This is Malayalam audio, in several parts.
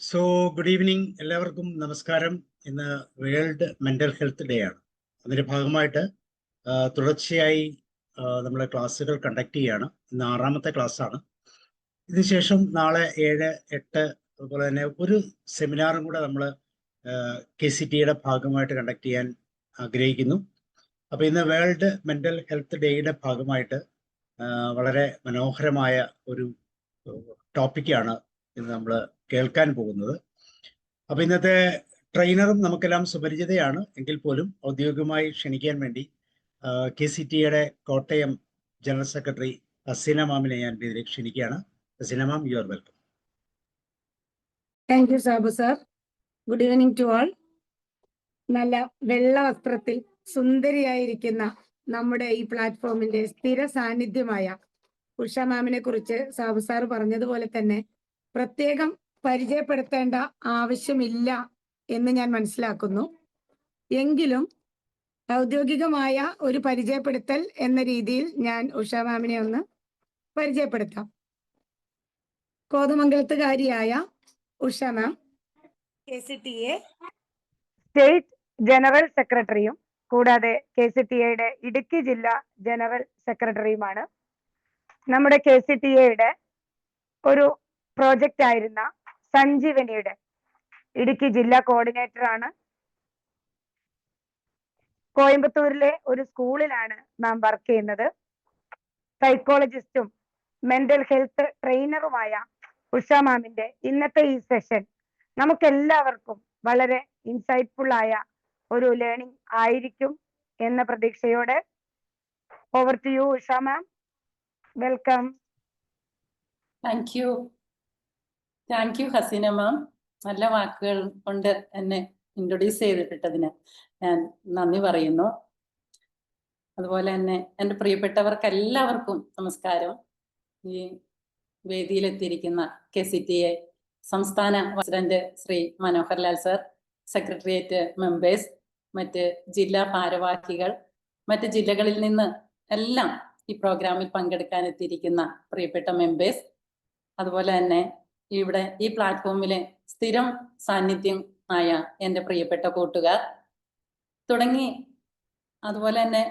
സോ ഗുഡ് ഈവനിങ്, എല്ലാവർക്കും നമസ്കാരം. ഇന്ന് വേൾഡ് മെന്റൽ ഹെൽത്ത് ഡേ ആണ്. അതിന്റെ ഭാഗമായിട്ട് തുടർച്ചയായി നമ്മൾ ക്ലാസ്സുകൾ കണ്ടക്ട് ചെയ്യുകയാണ്. ഇന്ന് 6ാമത്തെ ക്ലാസ് ആണ്. ഇതിനുശേഷം നാളെ 7, 8 അതുപോലെ തന്നെ ഒരു സെമിനാറും കൂടെ നമ്മൾ KCTയുടെ ഭാഗമായിട്ട് കണ്ടക്ട് ചെയ്യാൻ ആഗ്രഹിക്കുന്നു. അപ്പോൾ ഇന്ന് വേൾഡ് മെന്റൽ ഹെൽത്ത് ഡേയുടെ ഭാഗമായിട്ട് വളരെ മനോഹരമായ ഒരു ടോപ്പിക്കാണ് ഇന്ന് നമ്മൾ കേൾക്കാൻ പോകുന്നത്. അപ്പൊ ഇന്നത്തെ ട്രെയിനറും നമുക്കെല്ലാം സുപരിചിതയാണ്. എങ്കിൽ പോലും ഔദ്യോഗികമായി ക്ഷണിക്കാൻ വേണ്ടി KCTയുടെ കോട്ടയം ജനറൽ സെക്രട്ടറി ഹസീന മാമിനെ ഞാൻ ഇതിലേക്ക് ക്ഷണിക്കുകയാണ്. Haseena ma'am, you are welcome. Thank you Sabu sir. Good evening to all. നല്ല വെള്ള വസ്ത്രത്തിൽ സുന്ദരിയായിരിക്കുന്ന നമ്മുടെ ഈ പ്ലാറ്റ്ഫോമിന്റെ സ്ഥിര സാന്നിധ്യമായ ഉഷ മാമിനെ കുറിച്ച് സാബു സാർ പറഞ്ഞതുപോലെ തന്നെ പ്രത്യേകം പരിചയപ്പെടുത്തേണ്ട ആവശ്യമില്ല എന്ന് ഞാൻ മനസ്സിലാക്കുന്നു. എങ്കിലും ഔദ്യോഗികമായ ഒരു പരിചയപ്പെടുത്തൽ എന്ന രീതിയിൽ ഞാൻ ഉഷ മാമിനെ ഒന്ന് പരിചയപ്പെടുത്താം. കോതമംഗലത്തുകാരിയായ ഉഷ മാം KCTA സ്റ്റേറ്റ് ജനറൽ സെക്രട്ടറിയും കൂടാതെ KCTAയുടെ ഇടുക്കി ജില്ലാ ജനറൽ സെക്രട്ടറിയുമാണ്. നമ്മുടെ KCTAയുടെ ഒരു പ്രോജക്റ്റ് ആയിരുന്ന സഞ്ജീവനിയുടെ ഇടുക്കി ജില്ലാ കോർഡിനേറ്റർ ആണ്. കോയമ്പത്തൂരിലെ ഒരു സ്കൂളിലാണ് നാം വർക്ക് ചെയ്യുന്നത്. സൈക്കോളജിസ്റ്റും മെന്റൽ ഹെൽത്ത് ട്രെയിനറുമായ ഉഷ മാമിന്റെ ഇന്നത്തെ ഈ സെഷൻ നമുക്കെല്ലാവർക്കും വളരെ ഇൻസൈറ്റ്ഫുൾ ആയ ഒരു ലേണിംഗ് ആയിരിക്കും എന്ന പ്രതീക്ഷയോടെ over to you Usha ma'am. Welcome. Thank you Haseena ma'am. നല്ല വാക്കുകൾ കൊണ്ട് എന്നെ ഇൻട്രൊഡ്യൂസ് ചെയ്തിട്ടതിന് ഞാൻ നന്ദി പറയുന്നു. അതുപോലെ തന്നെ എൻ്റെ പ്രിയപ്പെട്ടവർക്ക് എല്ലാവർക്കും നമസ്കാരം. ഈ വേദിയിലെത്തിയിരിക്കുന്ന KCTA സംസ്ഥാന president Shri Manohar Lal sir, secretariat members, മറ്റ് ജില്ലാ ഭാരവാഹികൾ, മറ്റ് ജില്ലകളിൽ നിന്ന് എല്ലാം ഈ പ്രോഗ്രാമിൽ പങ്കെടുക്കാൻ എത്തിയിരിക്കുന്ന പ്രിയപ്പെട്ട മെമ്പേഴ്സ്, അതുപോലെ തന്നെ ഇവിടെ ഈ പ്ലാറ്റ്ഫോമിലെ സ്ഥിരം സാന്നിധ്യം ആയ എൻ്റെ പ്രിയപ്പെട്ട കൂട്ടുകാർ തുടങ്ങി, അതുപോലെ തന്നെ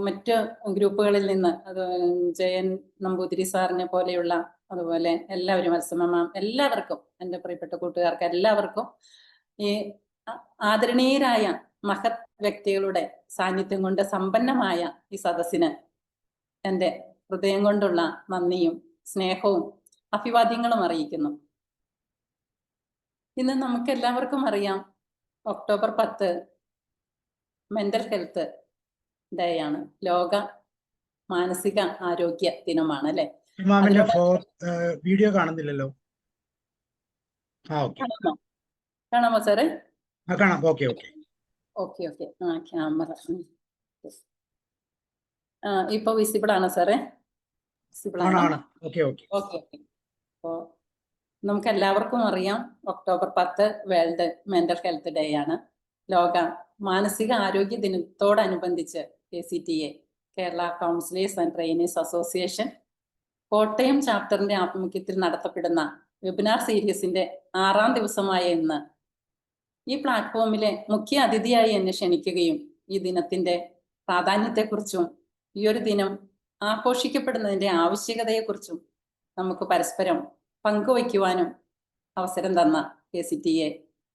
മറ്റ് ഗ്രൂപ്പുകളിൽ നിന്ന് അത് ജയൻ നമ്പൂതിരി സാറിനെ പോലെയുള്ള, അതുപോലെ എല്ലാവരും മത്സമമാം, എല്ലാവർക്കും എൻ്റെ പ്രിയപ്പെട്ട കൂട്ടുകാർക്ക് എല്ലാവർക്കും ഈ ആദരണീയരായ മഹത് വ്യക്തികളുടെ സാന്നിധ്യം കൊണ്ട് സമ്പന്നമായ ഈ സദസ്സിന് എൻ്റെ ഹൃദയം കൊണ്ടുള്ള നന്ദിയും സ്നേഹവും അഭിവാദ്യങ്ങളും അറിയിക്കുന്നു. ഇന്ന് നമുക്ക് എല്ലാവർക്കും അറിയാം, ഒക്ടോബർ 10 മെന്റൽ ഹെൽത്ത് ഡേ ആണ്. ലോക മാനസിക ആരോഗ്യ ദിനമാണ് അല്ലെ? വീഡിയോ കാണുന്നില്ലല്ലോ. കാണാമോ സാറേ? ക്യാമറ ഇപ്പൊ വിസിബിൾ ആണോ സാറേ? അപ്പോ നമുക്ക് എല്ലാവർക്കും അറിയാം, October 10 world mental health day ആണ്. ലോക മാനസിക ആരോഗ്യ ദിനത്തോടനുബന്ധിച്ച് KCTA Kerala counsellors and trainers association Kottayam ചാപ്റ്ററിന്റെ ആഭിമുഖ്യത്തിൽ നടത്തപ്പെടുന്ന വെബിനാർ സീരീസിന്റെ 6ാം ദിവസമായ ഇന്ന് ഈ പ്ലാറ്റ്ഫോമിലെ മുഖ്യ അതിഥിയായി എന്നെ ക്ഷണിക്കുകയും ഈ ദിനത്തിന്റെ പ്രാധാന്യത്തെക്കുറിച്ചും ഈ ഒരു ദിനം ആഘോഷിക്കപ്പെടുന്നതിന്റെ ആവശ്യകതയെക്കുറിച്ചും നമുക്ക് പരസ്പരം പങ്കുവയ്ക്കുവാനും അവസരം തന്ന KCTA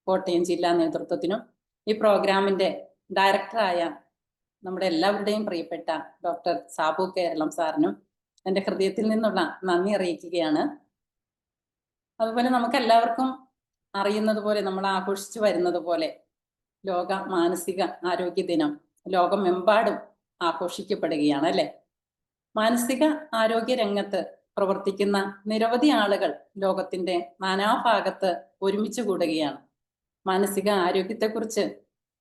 കോട്ടയം ജില്ലാ നേതൃത്വത്തിനും ഈ പ്രോഗ്രാമിന്റെ ഡയറക്ടറായ നമ്മുടെ എല്ലാവരുടെയും പ്രിയപ്പെട്ട ഡോക്ടർ സാബു കേരളം സാറിനും എൻ്റെ ഹൃദയത്തിൽ നിന്നുള്ള നന്ദി അറിയിക്കുകയാണ്. അതുപോലെ നമുക്ക് എല്ലാവർക്കും അറിയുന്നത് പോലെ, നമ്മൾ ആഘോഷിച്ചു വരുന്നത് പോലെ, ലോക മാനസിക ആരോഗ്യ ദിനം ലോകമെമ്പാടും ആഘോഷിക്കപ്പെടുകയാണ് അല്ലെ? മാനസിക ആരോഗ്യ രംഗത്ത് പ്രവർത്തിക്കുന്ന നിരവധി ആളുകൾ ലോകത്തിന്റെ നാനാഭാഗത്ത് ഒരുമിച്ച് കൂടുകയാണ്. മാനസിക ആരോഗ്യത്തെക്കുറിച്ച്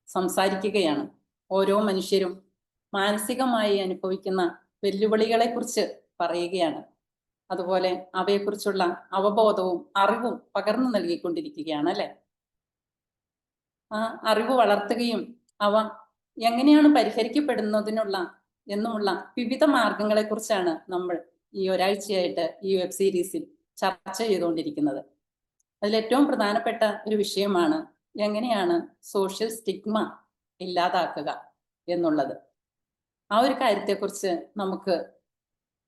സംസാരിക്കുകയാണ്. ഓരോ മനുഷ്യരും മാനസികമായി അനുഭവിക്കുന്ന വെല്ലുവിളികളെ കുറിച്ച് പറയുകയാണ്. അതുപോലെ അവയെക്കുറിച്ചുള്ള അവബോധവും അറിവും പകർന്നു നൽകിക്കൊണ്ടിരിക്കുകയാണ് അല്ലെ? ആ അറിവ് വളർത്തുകയും അവ എങ്ങനെയാണ് പരിഹരിക്കപ്പെടുന്നതിനുള്ള എന്നുമുള്ള വിവിധ മാർഗങ്ങളെ കുറിച്ചാണ് നമ്മൾ ഈ ഒരാഴ്ചയായിട്ട് ഈ വെബ് സീരീസിൽ ചർച്ച ചെയ്തുകൊണ്ടിരിക്കുന്നത്. അതിലേറ്റവും പ്രധാനപ്പെട്ട ഒരു വിഷയമാണ് എങ്ങനെയാണ് സോഷ്യൽ സ്റ്റിഗ്മ ഇല്ലാതാക്കുക എന്നുള്ളത്. ആ ഒരു കാര്യത്തെക്കുറിച്ച് നമുക്ക്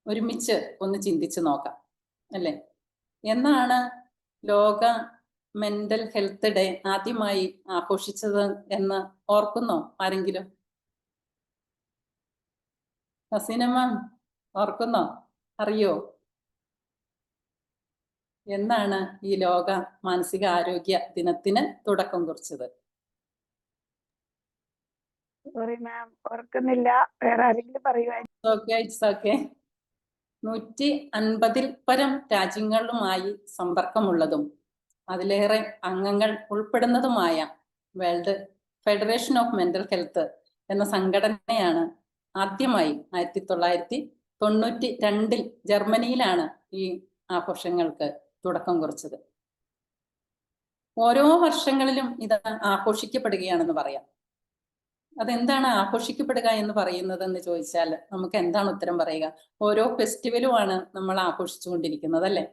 ഒരുമിച്ച് ഒന്ന് ചിന്തിച്ചു നോക്കാം അല്ലേ. എന്നാണ് ലോക മെന്റൽ ഹെൽത്ത് ഡേ ആദ്യമായി ആഘോഷിച്ചത് എന്ന് ഓർക്കുന്നോ ആരെങ്കിലും? ഹസീനമ്മ ഓർക്കുന്നോ? അറിയോ? എന്നാണ് ഈ ലോക മാനസിക ആരോഗ്യ ദിനത്തിന് തുടക്കം കുറിച്ചത്? സോറി മാം, ഓർക്കുന്നില്ല. വേറെ ആരെങ്കിലും പറയുമായിരുന്നു? ഓക്കെ 150-ൽ പരം രാജ്യങ്ങളുമായി സമ്പർക്കമുള്ളതും അതിലേറെ അംഗങ്ങൾ ഉൾപ്പെടുന്നതുമായ world federation of mental health എന്ന സംഘടനയാണ് ആദ്യമായി 1992 ജർമ്മനിയിലാണ് ഈ ആഘോഷങ്ങൾക്ക് തുടക്കം കുറിച്ചത്. ഓരോ വർഷങ്ങളിലും ഇത് ആഘോഷിക്കപ്പെടുകയാണെന്ന് പറയാം. അതെന്താണ് ആഘോഷിക്കപ്പെടുക എന്ന് പറയുന്നത് എന്ന് ചോദിച്ചാൽ നമുക്ക് എന്താണ് ഉത്തരം പറയുക? ഓരോ ഫെസ്റ്റിവലുമാണ് നമ്മൾ ആഘോഷിച്ചുകൊണ്ടിരിക്കുന്നത് അല്ലേ.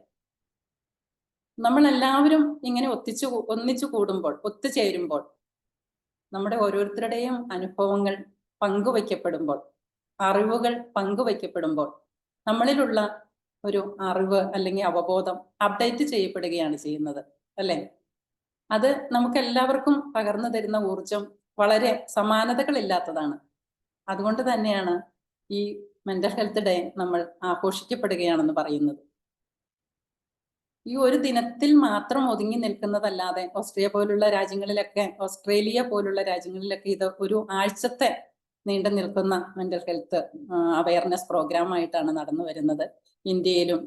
നമ്മൾ എല്ലാവരും ഇങ്ങനെ ഒന്നിച്ചു കൂടുമ്പോൾ, ഒത്തുചേരുമ്പോൾ, നമ്മുടെ ഓരോരുത്തരുടെയും അനുഭവങ്ങൾ പങ്കുവയ്ക്കപ്പെടുമ്പോൾ, അറിവുകൾ പങ്കുവയ്ക്കപ്പെടുമ്പോൾ നമ്മളിലുള്ള ഒരു അറിവ് അല്ലെങ്കിൽ അവബോധം അപ്ഡേറ്റ് ചെയ്യപ്പെടുകയാണ് ചെയ്യുന്നത് അല്ലേ. അത് നമുക്ക് എല്ലാവർക്കും പകർന്നു തരുന്ന ഊർജം വളരെ സമാനതകളില്ലാത്തതാണ്. അതുകൊണ്ട് തന്നെയാണ് ഈ മെന്റൽ ഹെൽത്ത് ഡേ നമ്മൾ ആഘോഷിക്കപ്പെടുകയാണെന്ന് പറയുന്നത്. ഈ ഒരു ദിനത്തിൽ മാത്രം ഒതുങ്ങി നിൽക്കുന്നതല്ലാതെ ഓസ്ട്രേലിയ പോലുള്ള രാജ്യങ്ങളിലൊക്കെ ഇത് ഒരു ആഴ്ചത്തെ നീണ്ടു നിൽക്കുന്ന മെന്റൽ ഹെൽത്ത് അവയർനെസ് പ്രോഗ്രാം ആയിട്ടാണ് നടന്നു വരുന്നത്. ഇന്ത്യയിലും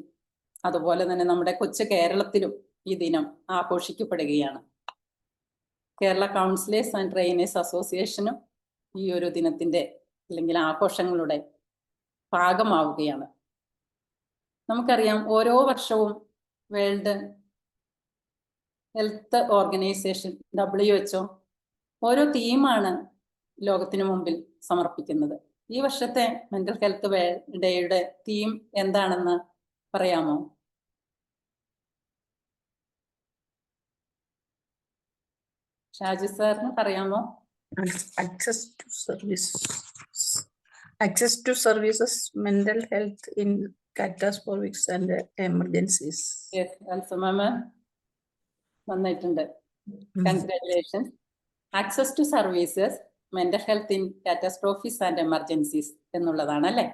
അതുപോലെ തന്നെ നമ്മുടെ കൊച്ചു കേരളത്തിലും ഈ ദിനം ആഘോഷിക്കപ്പെടുകയാണ്. കേരള കൗൺസിലേഴ്സ് ആൻഡ് ട്രെയിനേഴ്സ് അസോസിയേഷനും ഈ ഒരു ദിനത്തിന്റെ അല്ലെങ്കിൽ ആഘോഷങ്ങളുടെ ഭാഗമാവുകയാണ്. നമുക്കറിയാം, ഓരോ വർഷവും വേൾഡ് ഹെൽത്ത് ഓർഗനൈസേഷൻ WHO ഓരോ തീമാണ് ലോകത്തിനു മുമ്പിൽ സമർപ്പിക്കുന്നത്. ഈ വർഷത്തെ മെന്റൽ ഹെൽത്ത് ഡേയുടെ തീം എന്താണെന്ന് പറയാമോ? ഷാജി സാറിന് പറയാമോ? Access to services, mental health in catastrophic and emergencies. Yes, ma'am നന്നായിട്ടുണ്ട്. Congratulations. Access to services, mental health in catastrophes and emergencies എന്നുള്ളതാണ് അല്ലേ.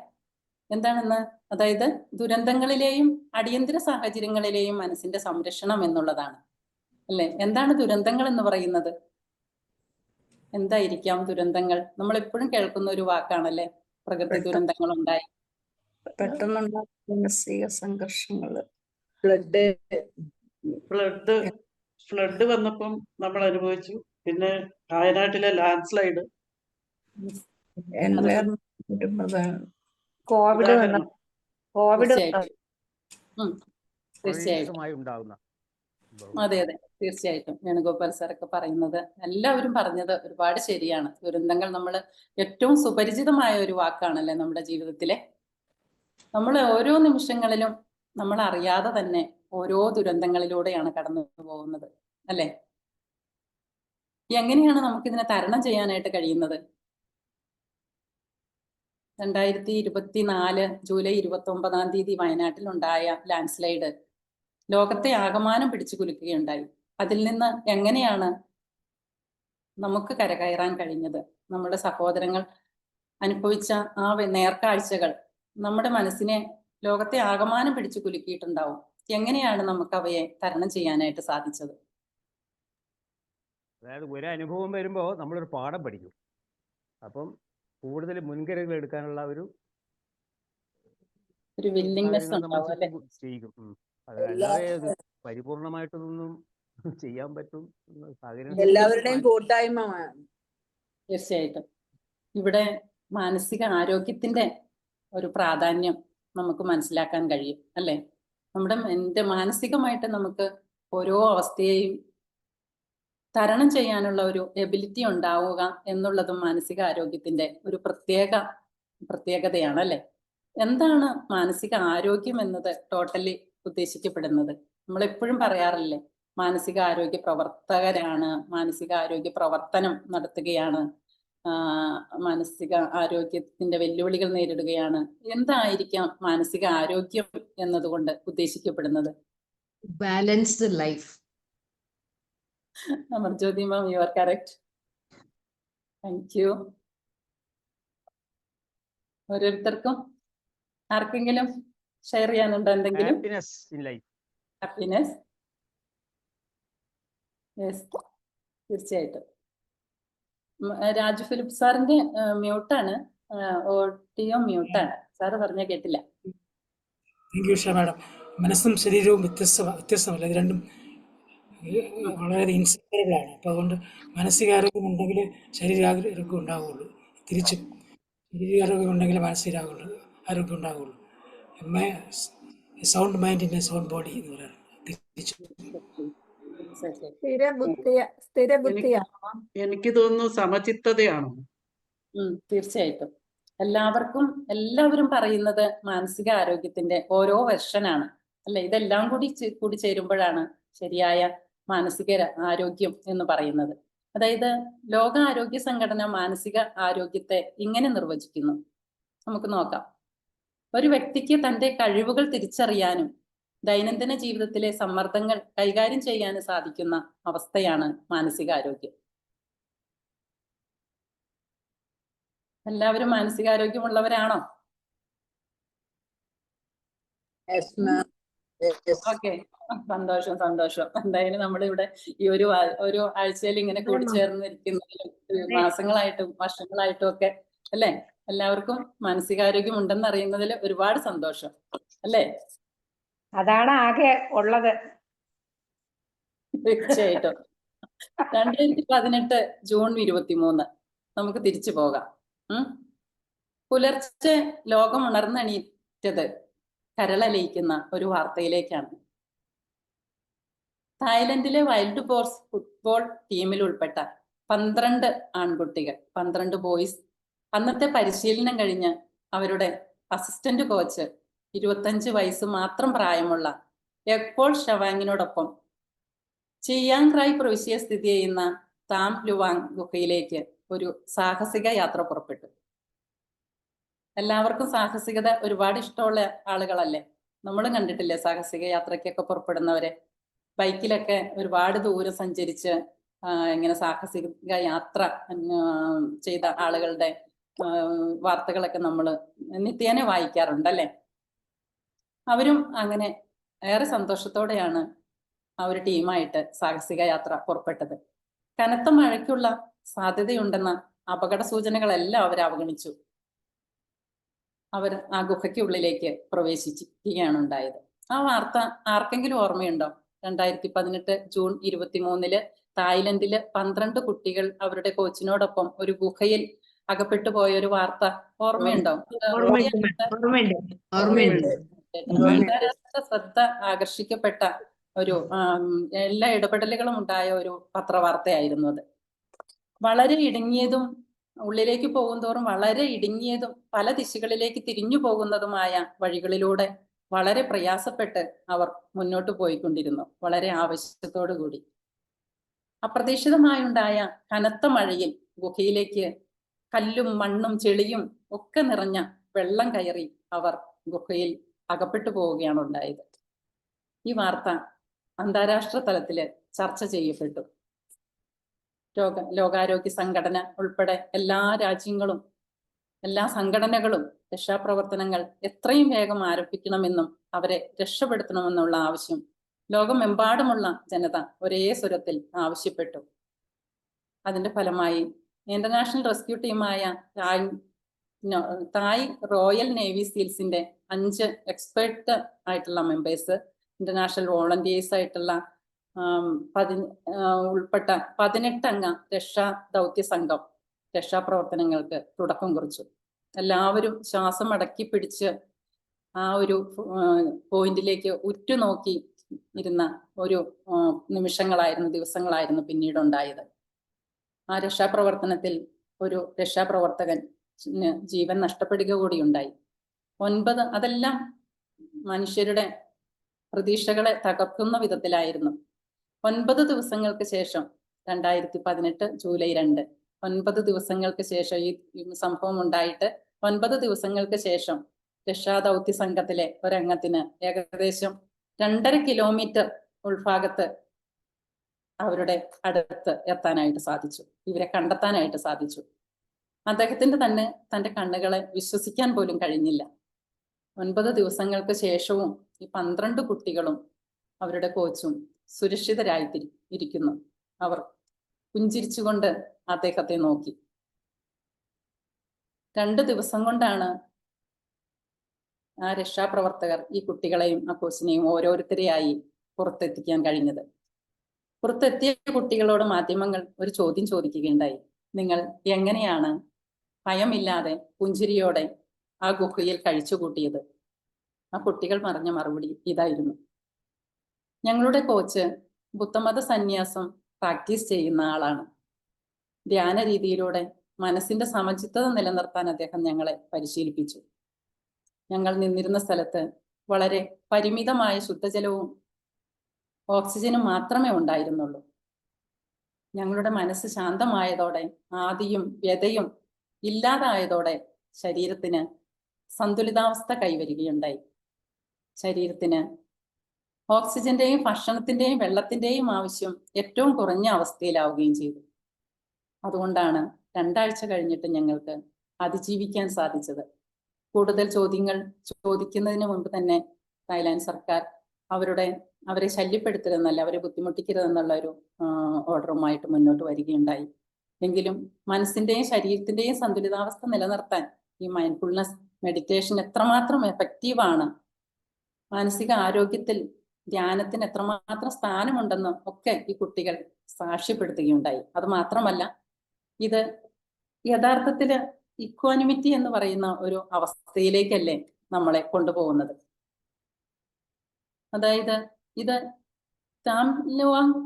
എന്താണെന്ന്? അതായത് ദുരന്തങ്ങളിലെയും അടിയന്തര സാഹചര്യങ്ങളിലെയും മനസ്സിന്റെ സംരക്ഷണം എന്നുള്ളതാണ് അല്ലേ. എന്താണ് ദുരന്തങ്ങൾ എന്ന് പറയുന്നത്? എന്തായിരിക്കാം ദുരന്തങ്ങൾ? നമ്മൾ എപ്പോഴും കേൾക്കുന്ന ഒരു വാക്കാണല്ലേ, പ്രകൃതി ദുരന്തങ്ങൾ ഉണ്ടായി, പെട്ടെന്നുണ്ടാകുന്ന മാനസിക സംഘർഷങ്ങള്, ഫ്ലഡ് വന്നപ്പം നമ്മൾ അനുഭവിച്ചു. പിന്നെ വയനാട്ടിലെ ലാൻഡ് സ്ലൈഡ്, കോവിഡ് തീർച്ചയായിട്ടും. അതെ തീർച്ചയായിട്ടും. വേണുഗോപാൽ സാറൊക്കെ പറയുന്നത്, എല്ലാവരും പറഞ്ഞത് ഒരുപാട് ശരിയാണ്. ദുരന്തങ്ങൾ നമ്മൾ ഏറ്റവും സുപരിചിതമായ ഒരു വാക്കാണല്ലേ നമ്മുടെ ജീവിതത്തിലെ. നമ്മൾ ഓരോ നിമിഷങ്ങളിലും നമ്മൾ അറിയാതെ തന്നെ ഓരോ ദുരന്തങ്ങളിലൂടെയാണ് കടന്നു പോകുന്നത് അല്ലേ. എങ്ങനെയാണ് നമുക്കിതിനെ തരണം ചെയ്യാനായിട്ട് കഴിയുന്നത്? 2024 ജൂലൈ 29 വയനാട്ടിൽ ഉണ്ടായ ലാൻഡ് സ്ലൈഡ് ലോകത്തെ ആകമാനം പിടിച്ചു കുലുക്കുകയുണ്ടായി. അതിൽ നിന്ന് എങ്ങനെയാണ് നമുക്ക് കരകയറാൻ കഴിഞ്ഞത്? നമ്മുടെ സഹോദരങ്ങൾ അനുഭവിച്ച ആ നേർക്കാഴ്ചകൾ നമ്മുടെ മനസ്സിനെ ലോകത്തെ ആകമാനം പിടിച്ചു കുലുക്കിയിട്ടുണ്ടാവും. എങ്ങനെയാണ് നമുക്ക് അവയെ തരണം ചെയ്യാനായിട്ട് സാധിച്ചത്? അതായത് ഒരു അനുഭവം വരുമ്പോൾ നമ്മളൊരു പാഠം പഠിക്കും. അപ്പം കൂടുതൽ മുൻകരുതൽ എടുക്കാനുള്ള ഒരു വില്ലിങ്നെസ് ഉണ്ടാവും അല്ലേ? ചെയ്യും. അതല്ലാതെ പരിപൂർണമായിട്ടൊന്നും ചെയ്യാൻ പറ്റും എല്ലാവരുടെയും കൂട്ടായ്മ. തീർച്ചയായിട്ടും. ഇവിടെ മാനസിക ആരോഗ്യത്തിന്റെ ഒരു പ്രാധാന്യം നമുക്ക് മനസ്സിലാക്കാൻ കഴിയും അല്ലേ. മാനസികമായിട്ട് നമുക്ക് ഓരോ അവസ്ഥയെയും തരണം ചെയ്യാനുള്ള ഒരു എബിലിറ്റി ഉണ്ടാവുക എന്നുള്ളതും മാനസിക ആരോഗ്യത്തിന്റെ ഒരു പ്രത്യേകതയാണ് അല്ലേ. എന്താണ് മാനസിക ആരോഗ്യം എന്നത് ടോട്ടലി ഉദ്ദേശിക്കപ്പെടുന്നത്? നമ്മൾ എപ്പോഴും പറയാറില്ലേ, മാനസികാരോഗ്യ പ്രവർത്തകരാണ്, മാനസികാരോഗ്യ പ്രവർത്തനം നടത്തുകയാണ്, മാനസിക ആരോഗ്യത്തിന്റെ വെല്ലുവിളികൾ നേരിടുകയാണ്. എന്തായിരിക്കാം മാനസിക ആരോഗ്യം എന്നതുകൊണ്ട് ഉദ്ദേശിക്കപ്പെടുന്നത്? Balanced life. Amarjyoti ma'am, you are correct. Thank you. ഓരോരുത്തർക്കും ആർക്കെങ്കിലും ഷെയർ ചെയ്യാനുണ്ടോ എന്തെങ്കിലും? Happiness in life. Happiness, yes, തീർച്ചയായിട്ടും. രാജു ഫിലിപ്പ് സാറിന്റെ മ്യൂട്ടാണ്, ഓഡിയോ മ്യൂട്ടാണ്. സാറ് പറഞ്ഞ കേട്ടില്ല. Thank you Usha madam. മനസ്സും ശരീരവും വ്യത്യസ്തമല്ല, ഇത് രണ്ടും വളരെ ഇൻസെപ്പറബിൾ ആണ്. അപ്പോൾ അതുകൊണ്ട് മാനസികാരോഗ്യം ഉണ്ടെങ്കിൽ ശരീരാരോഗ്യം ഉണ്ടാവുകയുള്ളൂ, തിരിച്ചും ശരീരാരോഗ്യം ഉണ്ടെങ്കിൽ ആരോഗ്യം ഉണ്ടാവുകയുള്ളൂ. Sound mind in A sound body എന്ന് പറയുന്നത് തിരിച്ചു. സ്ഥിരബുദ്ധിയാണോ? എനിക്ക് തോന്നുന്നു സമചിത്തതയാണോ? തീർച്ചയായിട്ടും. എല്ലാവരും പറയുന്നത് മാനസിക ആരോഗ്യത്തിന്റെ ഓരോ വെർഷനാണ് അല്ലെ. ഇതെല്ലാം കൂടി ചേരുമ്പോഴാണ് ശരിയായ മാനസിക ആരോഗ്യം എന്ന് പറയുന്നത്. അതായത് ലോക ആരോഗ്യ സംഘടന മാനസിക ആരോഗ്യത്തെ ഇങ്ങനെ നിർവചിക്കുന്നു. നമുക്ക് നോക്കാം. ഒരു വ്യക്തിക്ക് തന്റെ കഴിവുകൾ തിരിച്ചറിയാനും ദൈനംദിന ജീവിതത്തിലെ സമ്മർദ്ദങ്ങൾ കൈകാര്യം ചെയ്യാനും സാധിക്കുന്ന അവസ്ഥയാണ് മാനസികാരോഗ്യം. എല്ലാവരും മാനസികാരോഗ്യമുള്ളവരാണോ? ഓക്കെ, സന്തോഷം. എന്തായാലും നമ്മളിവിടെ ഈ ഒരു ആഴ്ചയിൽ ഇങ്ങനെ കൂടിച്ചേർന്നിരിക്കുന്നതിലും മാസങ്ങളായിട്ടും വർഷങ്ങളായിട്ടും ഒക്കെ അല്ലെ, എല്ലാവർക്കും മാനസികാരോഗ്യം ഉണ്ടെന്ന് അറിയുന്നതിൽ ഒരുപാട് സന്തോഷം അല്ലേ? അതാണ് ആകെ ഉള്ളത്. തീർച്ചയായിട്ടും. 2018 ജൂൺ 23 നമുക്ക് തിരിച്ചു പോകാം. പുലർച്ചെ ലോകം ഉണർന്നെണീറ്റത് കരളലിയിക്കുന്ന ഒരു വാർത്തയിലേക്കാണ്. തായ്ലൻഡിലെ വൈൽഡ് ബോർസ് ഫുട്ബോൾ ടീമിൽ ഉൾപ്പെട്ട 12 ആൺകുട്ടികൾ, 12 ബോയ്സ് അന്നത്തെ പരിശീലനം കഴിഞ്ഞ് അവരുടെ അസിസ്റ്റന്റ് കോച്ച് 25 വയസ്സ് മാത്രം പ്രായമുള്ള എക്പോൾ ഷവാങ്ങിനോടൊപ്പം ചിയാങ് റായ് പ്രവിശ്യയിൽ സ്ഥിതി ചെയ്യുന്ന താം ലുവാങ് ഗുഹയിലേക്ക് ഒരു സാഹസിക യാത്ര പുറപ്പെട്ടു. എല്ലാവർക്കും സാഹസികത ഒരുപാട് ഇഷ്ടമുള്ള ആളുകളല്ലേ? നമ്മളും കണ്ടിട്ടില്ലേ സാഹസിക യാത്രയ്ക്കൊക്കെ പുറപ്പെടുന്നവരെ? ബൈക്കിലൊക്കെ ഒരുപാട് ദൂരം സഞ്ചരിച്ച് ഇങ്ങനെ സാഹസിക യാത്ര ചെയ്ത ആളുകളുടെ വാർത്തകളൊക്കെ നമ്മൾ നിത്യേന വായിക്കാറുണ്ടല്ലേ? അവരും അങ്ങനെ ഏറെ സന്തോഷത്തോടെയാണ് ആ ഒരു ടീമായിട്ട് സാഹസിക യാത്ര പുറപ്പെട്ടത്. കനത്ത മഴയ്ക്കുള്ള സാധ്യതയുണ്ടെന്ന അപകട സൂചനകളെല്ലാം അവർ അവഗണിച്ചു. അവർ ആ ഗുഹയ്ക്കുള്ളിലേക്ക് പ്രവേശിക്കുകയാണ് ഉണ്ടായത്. ആ വാർത്ത ആർക്കെങ്കിലും ഓർമ്മയുണ്ടോ? 2018 ജൂൺ 23 തായ്ലൻഡില് 12 കുട്ടികൾ അവരുടെ കോച്ചിനോടൊപ്പം ഒരു ഗുഹയിൽ അകപ്പെട്ടു പോയ ഒരു വാർത്ത ഓർമ്മയുണ്ടോ? അന്താരാഷ്ട്ര ശ്രദ്ധ ആകർഷിക്കപ്പെട്ട ഒരു എല്ലാ ഇടപെടലുകളും ഉണ്ടായ ഒരു പത്രവാർത്തയായിരുന്നു അത്. വളരെ ഇടുങ്ങിയതും ഉള്ളിലേക്ക് പോകും തോറും വളരെ ഇടുങ്ങിയതും പല ദിശകളിലേക്ക് തിരിഞ്ഞു പോകുന്നതുമായ വഴികളിലൂടെ വളരെ പ്രയാസപ്പെട്ട് അവർ മുന്നോട്ട് പോയിക്കൊണ്ടിരുന്നു, വളരെ ആവശ്യത്തോടു കൂടി. അപ്രതീക്ഷിതമായുണ്ടായ കനത്ത മഴയിൽ ഗുഹയിലേക്ക് കല്ലും മണ്ണും ചെളിയും ഒക്കെ നിറഞ്ഞ വെള്ളം കയറി അവർ ഗുഹയിൽ അകപ്പെട്ടു പോവുകയാണ് ഉണ്ടായത്. ഈ വാർത്ത അന്താരാഷ്ട്ര തലത്തില് ചർച്ച ചെയ്യപ്പെട്ടു. ലോകാരോഗ്യ സംഘടന ഉൾപ്പെടെ എല്ലാ രാജ്യങ്ങളും എല്ലാ സംഘടനകളും രക്ഷാപ്രവർത്തനങ്ങൾ എത്രയും വേഗം ആരംഭിക്കണമെന്നും അവരെ രക്ഷപ്പെടുത്തണമെന്നുള്ള ആവശ്യം ലോകമെമ്പാടുമുള്ള ജനത ഒരേ സ്വരത്തിൽ ആവശ്യപ്പെട്ടു. അതിന്റെ ഫലമായി ഇന്റർനാഷണൽ റെസ്ക്യൂ ടീമായ തായ് റോയൽ നേവി സീൽസിന്റെ 5 എക്സ്പെർട്ട് ആയിട്ടുള്ള മെമ്പേഴ്സ്, ഇന്റർനാഷണൽ വോളണ്ടിയേഴ്സ് ആയിട്ടുള്ള ഉൾപ്പെട്ട 18 അംഗ രക്ഷാ ദൗത്യ സംഘം രക്ഷാപ്രവർത്തനങ്ങൾക്ക് തുടക്കം കുറിച്ചു. എല്ലാവരും ശ്വാസം അടക്കി പിടിച്ച് ആ ഒരു പോയിന്റിലേക്ക് ഉറ്റുനോക്കി ഇരുന്ന ഒരു നിമിഷങ്ങളായിരുന്നു, ദിവസങ്ങളായിരുന്നു പിന്നീട് ഉണ്ടായത്. ആ രക്ഷാപ്രവർത്തനത്തിൽ ഒരു രക്ഷാപ്രവർത്തകൻ ജീവൻ നഷ്ടപ്പെടുക കൂടിയുണ്ടായി. 9 അതെല്ലാം മനുഷ്യരുടെ പ്രതീക്ഷകളെ തകർക്കുന്ന വിധത്തിലായിരുന്നു. 9 ദിവസങ്ങൾക്ക് ശേഷം 2018 ജൂലൈ 2, 9 ദിവസങ്ങൾക്ക് ശേഷം ഈ സംഭവം ഉണ്ടായിട്ട് 9 ദിവസങ്ങൾക്ക് ശേഷം രക്ഷാദൗത്യ സംഘത്തിലെ ഒരംഗത്തിന് ഏകദേശം 2.5 കിലോമീറ്റർ ഉൾഭാഗത്ത് അവരുടെ അടുത്ത് എത്താനായിട്ട് സാധിച്ചു. ഇവരെ കണ്ടെത്താനായിട്ട് സാധിച്ചു. അദ്ദേഹത്തിന്റെ തന്റെ കണ്ണുകളെ വിശ്വസിക്കാൻ പോലും കഴിഞ്ഞില്ല. 9 ദിവസങ്ങൾക്ക് ശേഷവും ഈ 12 കുട്ടികളും അവരുടെ കോച്ചും സുരക്ഷിതരായി ഇരിക്കുന്നു. അവർ പുഞ്ചിരിച്ചുകൊണ്ട് അദ്ദേഹത്തെ നോക്കി. 2 ദിവസം കൊണ്ടാണ് ആ രക്ഷാപ്രവർത്തകർ ഈ കുട്ടികളെയും ആ കോച്ചിനെയും ഓരോരുത്തരെയായി പുറത്തെത്തിക്കാൻ കഴിഞ്ഞത്. പുറത്തെത്തിയ കുട്ടികളോട് മാധ്യമങ്ങൾ ഒരു ചോദ്യം ചോദിക്കുകയുണ്ടായി. നിങ്ങൾ എങ്ങനെയാണ് ഭയമില്ലാതെ പുഞ്ചിരിയോടെ ആ ഗുഹയിൽ കഴിച്ചുകൂട്ടിയത്? ആ കുട്ടികൾ പറഞ്ഞ മറുപടി ഇതായിരുന്നു: ഞങ്ങളുടെ കോച്ച് ബുദ്ധമത സന്യാസം പ്രാക്ടീസ് ചെയ്യുന്ന ആളാണ്. ധ്യാന രീതിയിലൂടെ മനസ്സിന്റെ സമചിത്തത നിലനിർത്താൻ അദ്ദേഹം ഞങ്ങളെ പരിശീലിപ്പിച്ചു. ഞങ്ങൾ നിന്നിരുന്ന സ്ഥലത്ത് വളരെ പരിമിതമായ ശുദ്ധജലവും ഓക്സിജനും മാത്രമേ ഉണ്ടായിരുന്നുള്ളൂ. ഞങ്ങളുടെ മനസ്സ് ശാന്തമായതോടെ, ആദിയും വ്യതയും ഇല്ലാതായതോടെ ശരീരത്തിന് സന്തുലിതാവസ്ഥ കൈവരികയുണ്ടായി. ശരീരത്തിന് ഓക്സിജന്റെയും ഭക്ഷണത്തിന്റെയും വെള്ളത്തിന്റെയും ആവശ്യം ഏറ്റവും കുറഞ്ഞ അവസ്ഥയിലാവുകയും ചെയ്തു. അതുകൊണ്ടാണ് 2 ആഴ്ച കഴിഞ്ഞിട്ട് ഞങ്ങൾക്ക് അതിജീവിക്കാൻ സാധിച്ചത്. കൂടുതൽ ചോദ്യങ്ങൾ ചോദിക്കുന്നതിന് മുമ്പ് തന്നെ തായ്ലാൻഡ് സർക്കാർ അവരെ ശല്യപ്പെടുത്തരുതെന്നല്ല, അവരെ ബുദ്ധിമുട്ടിക്കരുതെന്നുള്ള ഒരു ഓർഡറുമായിട്ട് മുന്നോട്ട് വരികയുണ്ടായി. എങ്കിലും മനസ്സിന്റെയും ശരീരത്തിന്റെയും സന്തുലിതാവസ്ഥ നിലനിർത്താൻ ഈ മൈൻഡ്ഫുൾനെസ് മെഡിറ്റേഷൻ എത്രമാത്രം എഫക്റ്റീവാണ്, മാനസിക ആരോഗ്യത്തിൽ ധ്യാനത്തിന് എത്രമാത്രം സ്ഥാനമുണ്ടെന്ന് ഒക്കെ ഈ കുട്ടികൾ സാക്ഷ്യപ്പെടുത്തുകയുണ്ടായി. അത് മാത്രമല്ല, ഇത് യഥാർത്ഥത്തില് ഇക്വാനിമിറ്റി എന്ന് പറയുന്ന ഒരു അവസ്ഥയിലേക്കല്ലേ നമ്മളെ കൊണ്ടുപോകുന്നത്. അതായത് ഇത് താം ലുവാങ്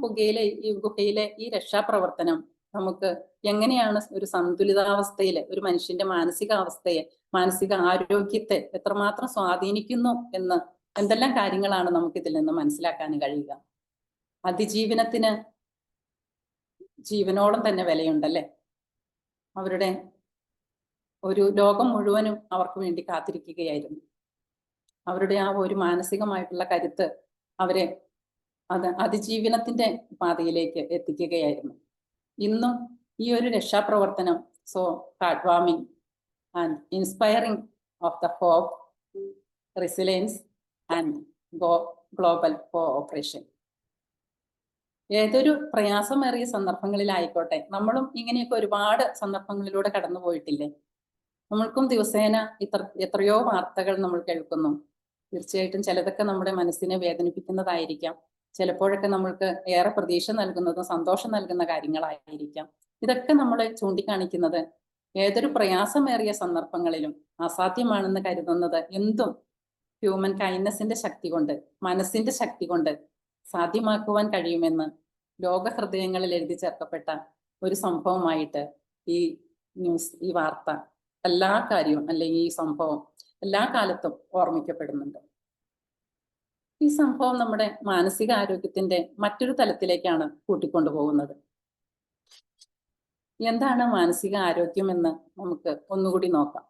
ഗുഹയിലെ ഈ രക്ഷാപ്രവർത്തനം നമുക്ക് എങ്ങനെയാണ് ഒരു സന്തുലിതാവസ്ഥയില് ഒരു മനുഷ്യന്റെ മാനസികാവസ്ഥയെ, മാനസിക ആരോഗ്യത്തെ എത്രമാത്രം സ്വാധീനിക്കുന്നു എന്ന് എന്തെല്ലാം കാര്യങ്ങളാണ് നമുക്കിതിൽ നിന്ന് മനസ്സിലാക്കാൻ കഴിയുക. അതിജീവനത്തിന് ജീവനോളം തന്നെ വിലയുണ്ടല്ലേ. അവരുടെ ഒരു ലോകം മുഴുവനും അവർക്ക് വേണ്ടി കാത്തിരിക്കുകയായിരുന്നു. അവരുടെ ആ ഒരു മാനസികമായിട്ടുള്ള കരുത്ത് അവരെ അതിജീവനത്തിന്റെ പാതയിലേക്ക് എത്തിക്കുകയായിരുന്നു. ഇന്നും ഈ ഒരു രക്ഷാപ്രവർത്തനം so heart warming and inspiring of the hope, resilience and global cooperation. ഏതൊരു പ്രയാസമേറിയ സന്ദർഭങ്ങളിലായിക്കോട്ടെ, നമ്മളും ഇങ്ങനെയൊക്കെ ഒരുപാട് സന്ദർഭങ്ങളിലൂടെ കടന്നു പോയിട്ടില്ലേ? നമ്മൾക്കും ദിവസേന എത്രയോ വാർത്തകൾ നമ്മൾ കേൾക്കുന്നു. തീർച്ചയായിട്ടും ചിലതൊക്കെ നമ്മുടെ മനസ്സിനെ വേദനിപ്പിക്കുന്നതായിരിക്കാം, ചിലപ്പോഴൊക്കെ നമ്മൾക്ക് ഏറെ പ്രതീക്ഷ നൽകുന്നതും സന്തോഷം നൽകുന്ന കാര്യങ്ങളായിരിക്കാം. ഇതൊക്കെ നമ്മളെ ചൂണ്ടിക്കാണിക്കുന്നത് ഏതൊരു പ്രയാസമേറിയ സന്ദർഭങ്ങളിലും അസാധ്യമാണെന്ന് കരുതുന്നത് എന്തും ഹ്യൂമൻ കൈൻഡ്നെസിന്റെ ശക്തി കൊണ്ട്, മനസ്സിന്റെ ശക്തി കൊണ്ട് സാധ്യമാക്കുവാൻ കഴിയുമെന്ന് ലോക ഹൃദയങ്ങളിൽ എഴുതി ചേർക്കപ്പെട്ട ഒരു സംഭവമായിട്ട് ഈ വാർത്ത എല്ലാ കാര്യവും അല്ലെങ്കിൽ ഈ സംഭവം എല്ലാ കാലത്തും ഓർമ്മിക്കപ്പെടുന്നുണ്ട്. ഈ സംഭവം നമ്മുടെ മാനസിക ആരോഗ്യത്തിന്റെ മറ്റൊരു തലത്തിലേക്കാണ് കൂട്ടിക്കൊണ്ടുപോകുന്നത്. എന്താണ് മാനസിക ആരോഗ്യം എന്ന് നമുക്ക് ഒന്നുകൂടി നോക്കാം.